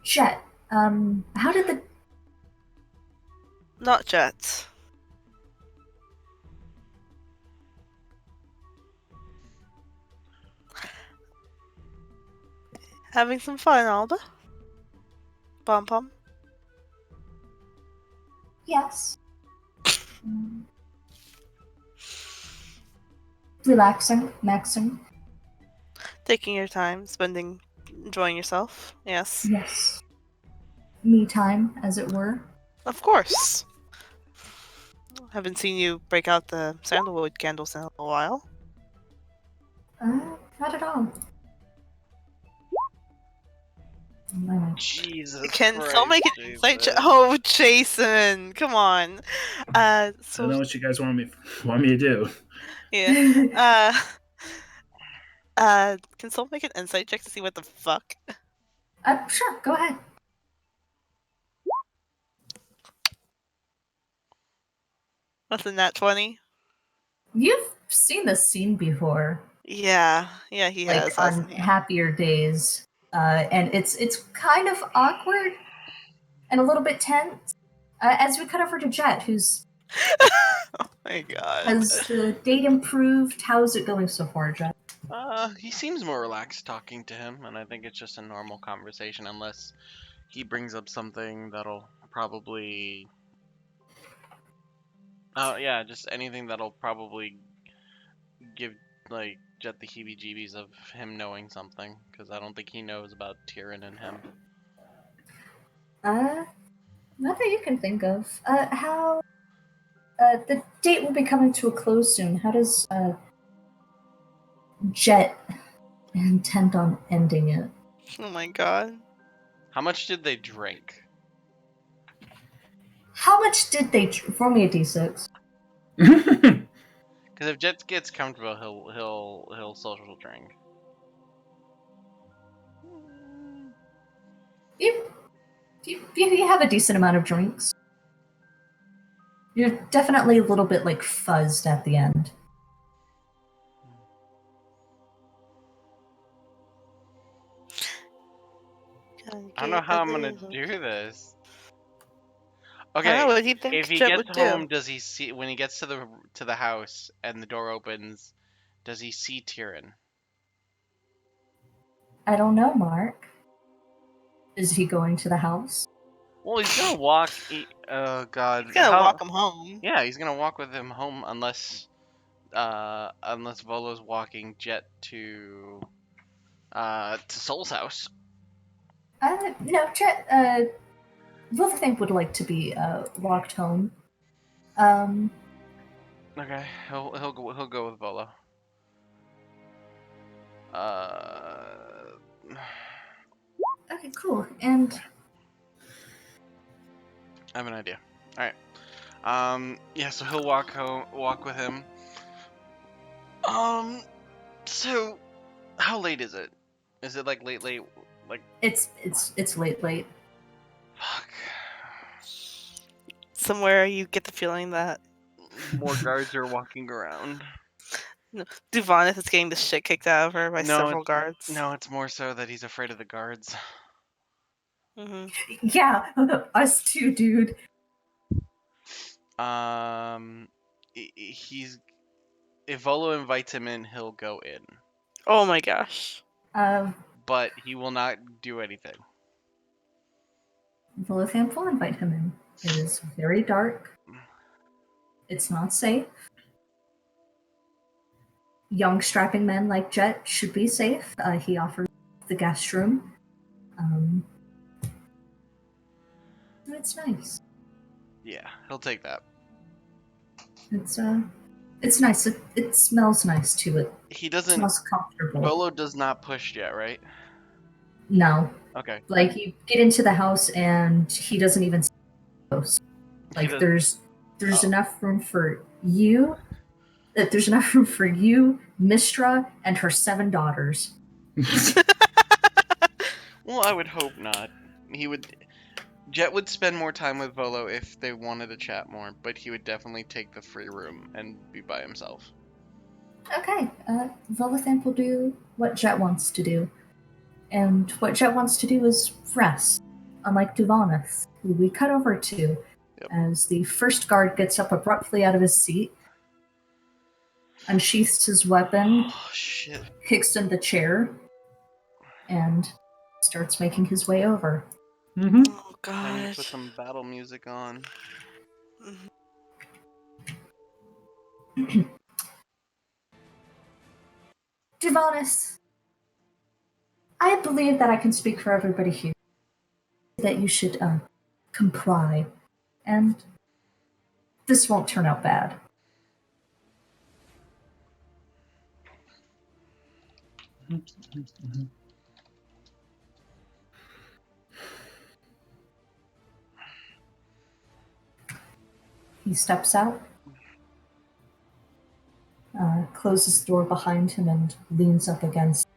S3: Jet, how did the...
S2: Not Jet. Having some fun, Alba? Pom pom.
S3: Yes. Relaxing, maxing.
S2: Taking your time, enjoying yourself. Yes.
S3: Yes. Me time, as it were.
S2: Of course. Haven't seen you break out the sandalwood candles in a while.
S3: Not at all. No.
S4: Jesus
S2: Can
S4: Christ,
S2: Soul make an insight check?
S4: Jason.
S2: Oh, Jason, come on.
S5: I don't
S2: So
S5: know what you guys want me to do.
S2: yeah. Can Soul make an insight check to see what the fuck?
S3: Sure, go ahead.
S2: What's in that 20?
S3: You've seen this scene before,
S2: Yeah, he
S3: like
S2: has,
S3: on
S2: hasn't he?
S3: happier days, and it's kind of awkward and a little bit tense. As we cut over to Jet, who's
S2: Oh my god.
S3: has the date improved? How's it going so far, Jet?
S4: He seems more relaxed talking to him, and I think it's just a normal conversation, unless he brings up something that'll probably. Yeah, just anything that'll probably give like Jet the heebie-jeebies of him knowing something, because I don't think he knows about Tyrion and him.
S3: Not that you can think of. How the date will be coming to a close soon. How does Jet intend on ending it?
S2: Oh my god.
S4: How much did they drink?
S3: How much did they roll me a d6?
S4: Because if Jet gets comfortable, he'll social drink.
S3: You have a decent amount of drinks. You're definitely a little bit like fuzzed at the end.
S4: I don't know how I'm gonna do this.
S2: I
S4: Okay,
S2: don't know, what do you think
S4: if he
S2: Jet
S4: gets
S2: would
S4: home,
S2: do?
S4: does he see when he gets to the house and the door opens? Does he see Tyrion?
S3: I don't know, Mark. Is he going to the house?
S4: Well, he's gonna walk. Oh God,
S2: He's gonna walk him home.
S4: Yeah, he's gonna walk with him home unless Volo's walking Jet to Soul's house.
S3: No, Jet. Wolfthink would like to be walked home.
S4: Okay, he'll go with Volo.
S3: Okay, cool. And
S4: I have an idea. All right. Yeah, so he'll walk with him. So how late is it? Is it like late? Like
S3: it's late.
S4: fuck.
S2: Somewhere you get the feeling that
S4: More guards are walking around.
S2: Duvanis is getting the shit kicked out of her by several guards.
S4: No, it's more so that he's afraid of the guards.
S2: Mm-hmm.
S3: Yeah, us too, dude.
S4: He's if Volo invites him in, he'll go in,
S2: Oh my gosh.
S4: but he will not do anything.
S3: Volothamp will invite him in. It is very dark. It's not safe. Young, strapping men like Jet should be safe. He offers the guest room. It's nice.
S4: Yeah, he'll take that.
S3: It's nice. It smells nice too.
S4: He
S3: It
S4: doesn't.
S3: smells comfortable.
S4: Volo does not push yet, right?
S3: No.
S4: Okay.
S3: Like, you get into the house and he doesn't even see close. Like, there's enough room for you. There's enough room for you, Mistra, and her 7 daughters.
S4: Well, I would hope not. Jet would spend more time with Volo if they wanted to chat more, but he would definitely take the free room and be by himself.
S3: Okay, Volothamp will do what Jet wants to do. And what Jet wants to do is rest, unlike Duvanith, who we cut over to as the first guard gets up abruptly out of his seat, unsheaths his weapon,
S4: shit.
S3: kicks in the chair, and starts making his way over.
S5: Mm-hmm.
S2: Oh
S4: Time to
S2: god.
S4: put some battle music on.
S3: Duvanith, I believe that I can speak for everybody here, that you should comply. And this won't turn out bad. He steps out, closes the door behind him, and leans up against.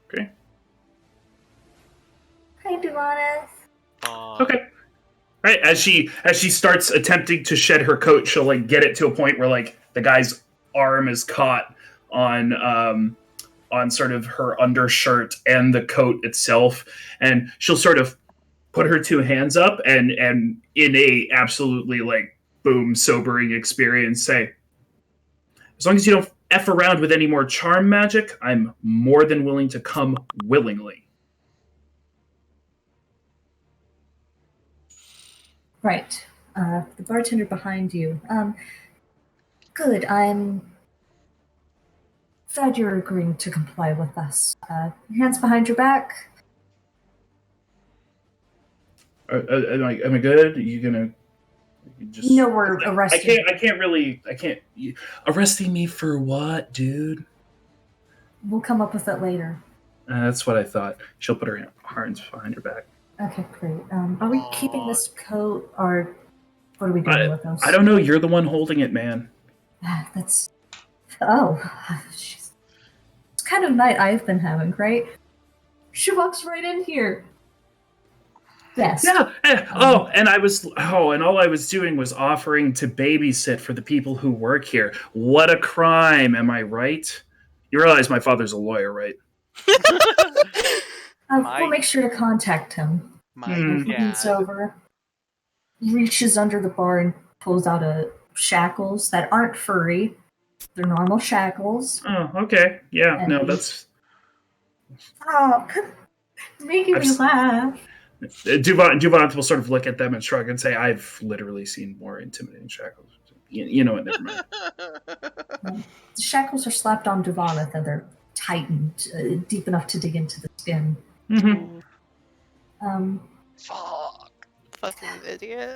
S5: Okay.
S3: Hi, Duanis.
S5: Okay. Right. As she starts attempting to shed her coat, she'll like get it to a point where like the guy's arm is caught on sort of her undershirt and the coat itself, and she'll sort of put her two hands up and in a absolutely like boom sobering experience say, as long as you don't F around with any more charm magic, I'm more than willing to come willingly.
S3: Right. The bartender behind you. Good. I'm glad you're agreeing to comply with us. Hands behind your back.
S5: Am I good? Are you gonna just?
S3: No, we're arresting.
S5: I can't. Arresting me for what, dude?
S3: We'll come up with it later.
S5: That's what I thought. She'll put her hands behind her back.
S3: Okay, great. Are we keeping this coat, or what are we doing with those?
S5: I don't know. You're the one holding it, man.
S3: That's... Oh. It's kind of night I've been having, right? She walks right in here. Yes.
S5: Yeah. And all I was doing was offering to babysit for the people who work here. What a crime, am I right? You realize my father's a lawyer, right?
S3: We'll make sure to contact him.
S4: My
S3: He leans over, reaches under the bar, and pulls out shackles that aren't furry. They're normal shackles.
S5: Oh, okay. Yeah,
S3: And
S5: no, that's...
S3: Oh, making me laugh.
S5: Duvant will sort of look at them and shrug and say, I've literally seen more intimidating shackles. You know what, never mind.
S3: The shackles are slapped on Duvant and they're tightened deep enough to dig into the skin.
S5: Mm-hmm.
S4: Fuck.
S2: Fucking idiot.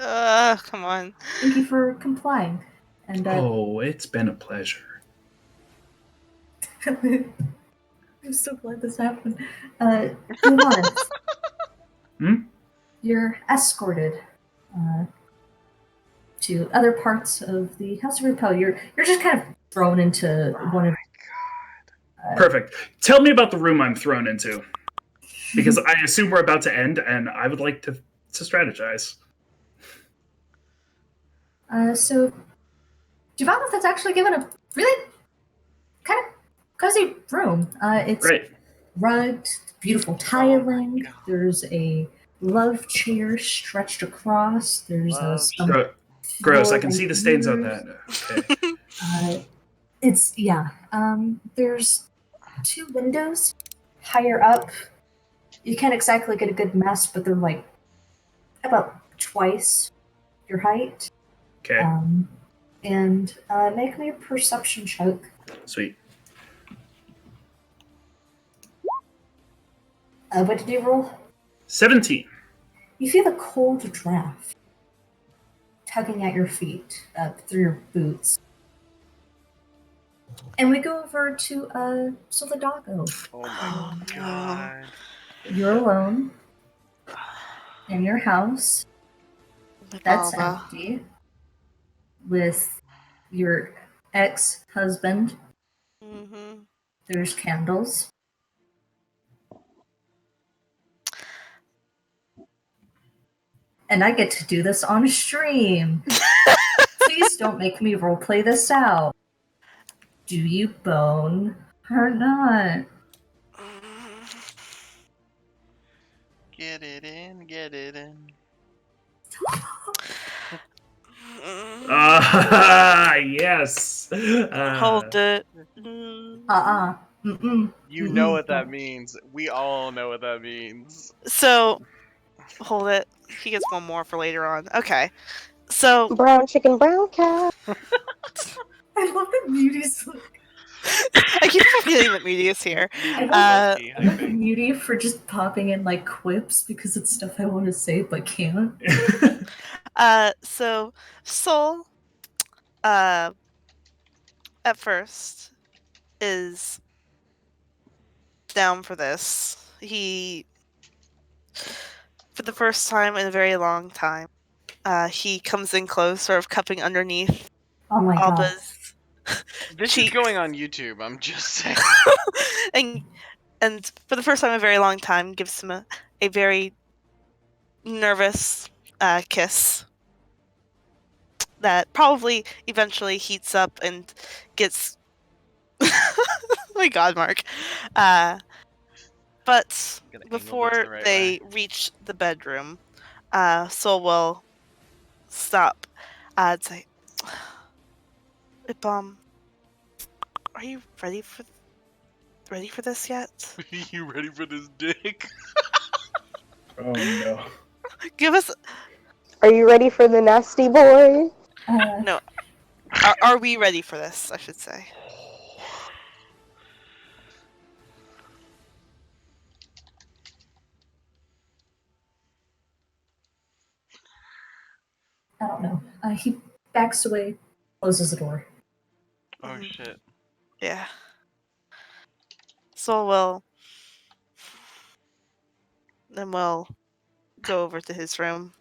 S2: Come on.
S3: Thank you for complying. And
S5: It's been a pleasure.
S3: I'm so glad this happened. Duvant, you're escorted to other parts of the House of Repel. You're just kind of thrown into one of...
S5: Perfect. Tell me about the room I'm thrown into. Because I assume we're about to end, and I would like to strategize.
S3: So, Duvant has actually given a really kind of cozy room. It's
S5: Great.
S3: rugged, beautiful tiling. There's a love chair stretched across. There's some...
S5: Gross. I can see the stains on that. Okay.
S3: There's 2 windows higher up. You can't exactly get a good mess, but they're like about twice your height.
S5: Okay.
S3: And make me a perception check.
S5: Sweet.
S3: What did you roll?
S5: 17.
S3: You feel the cold draft tugging at your feet through your boots. And we go over to Solidago.
S4: Oh my god.
S3: You're alone in your house that's empty with your ex-husband.
S2: Mm-hmm.
S3: There's candles. And I get to do this on stream. Please don't make me roleplay this out. Do you bone or not?
S4: Get it in, get it in.
S5: Yes.
S2: Hold it.
S4: You know what that means. We all know what that means.
S2: So, hold it. He gets one more for later on. Okay. So,
S1: Brown chicken, brown cow.
S3: I love that Beauty's like...
S2: I keep forgetting that Moody is here.
S3: I
S2: Uh,
S4: Low-key
S3: love
S4: hyping.
S3: Muty for just popping in like quips because it's stuff I want to say but can't.
S2: So Soul, uh, at first is down for this. He, for the first time in a very long time, he comes in close, sort of cupping underneath
S3: Oh my god.
S2: Alba's
S4: This is
S2: cheek,
S4: going on YouTube. I'm just saying.
S2: and for the first time in a very long time, gives him a very nervous kiss that probably eventually heats up and gets. Oh my God, Mark. But
S4: Gotta angle this
S2: before
S4: the right
S2: they reach the bedroom, Soul will stop and say, "Ibam, are you ready for this yet?
S4: way. You ready for this dick?
S5: Oh no.
S2: Give us
S1: Are you ready for the nasty boy?
S2: no. Are we ready for this? I should say."
S3: I don't know. He backs away, closes the door.
S4: Oh
S2: Mhm.
S4: shit.
S2: Yeah. Soul will then we'll go over to his room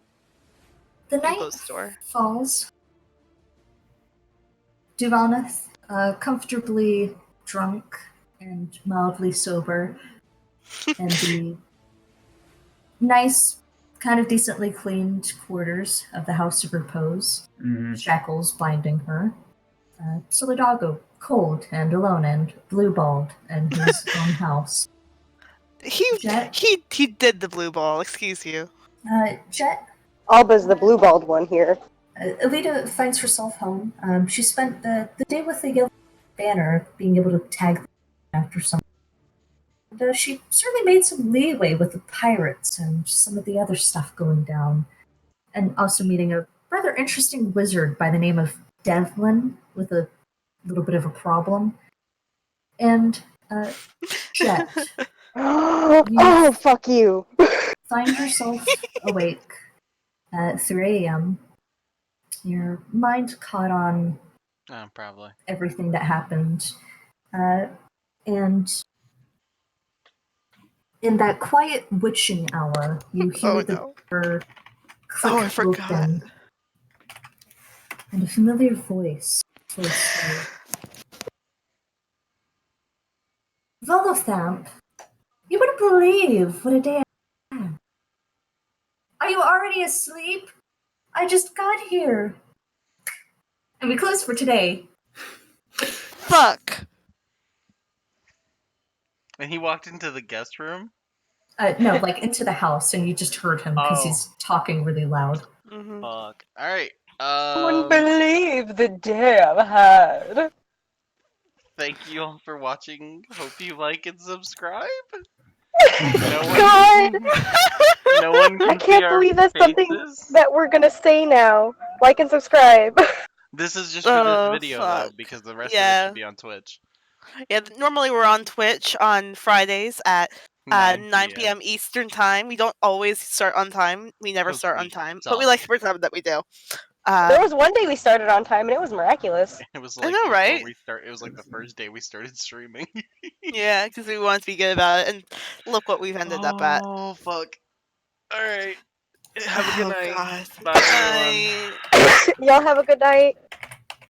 S3: The
S2: and
S3: night
S2: close the door.
S3: falls. Duvalnith, comfortably drunk and mildly sober, and the nice, kind of decently cleaned quarters of the House of Repose,
S5: Mhm.
S3: shackles binding her. Solidago, cold and alone and blue-balled in his own house. Jet,
S2: He did the blue ball. Excuse you.
S3: Jet,
S1: Alba's the blue-balled one here.
S3: Alita finds herself home. She spent the day with the yellow banner, being able to tag after some. And, she certainly made some leeway with the pirates and some of the other stuff going down. And also meeting a rather interesting wizard by the name of Devlin with a little bit of a problem. And Jet,
S1: Oh, fuck you.
S3: find yourself awake at 3 a.m. Your mind caught on
S4: Oh, probably.
S3: everything that happened. And in that quiet witching hour, you hear
S2: Oh
S3: the
S2: no.
S3: door click
S2: Oh, I forgot.
S3: open, and a familiar voice flows through. Volothamp, you wouldn't believe what a day I had. Are you already asleep? I just got here. And we close for today.
S2: Fuck.
S4: And he walked into the guest room.
S3: No, like into the house, and you just heard him because he's talking really loud.
S2: Mhm.
S4: Fuck. All right.
S1: I wouldn't believe the day I've had.
S4: Thank you all for watching. Hope you like and subscribe.
S1: God!
S4: No one can
S1: I can't
S4: see our
S1: believe that's something
S4: faces.
S1: that we're gonna say now. Like and subscribe.
S4: This is just for this
S2: Oh,
S4: video
S2: fuck.
S4: though, because the rest of it
S2: Yeah.
S4: should be on Twitch.
S2: Yeah, normally we're on Twitch on Fridays at 9
S4: 9
S2: p.m. Eastern time. We don't always start on time. We never
S4: 'Cause
S2: start
S4: we
S2: on time, but
S4: suck.
S2: we like to pretend that we do.
S1: There was one day we started on time and it was miraculous.
S4: It was
S2: I
S4: like
S2: know,
S4: before
S2: right?
S4: it was like the first day we started streaming.
S2: Yeah, because we wanted to be good about it, and look what we've ended up at.
S4: Oh fuck! All right, have a good
S2: Oh
S4: night.
S2: God.
S4: Bye everyone.
S2: Bye.
S1: Y'all have a good night.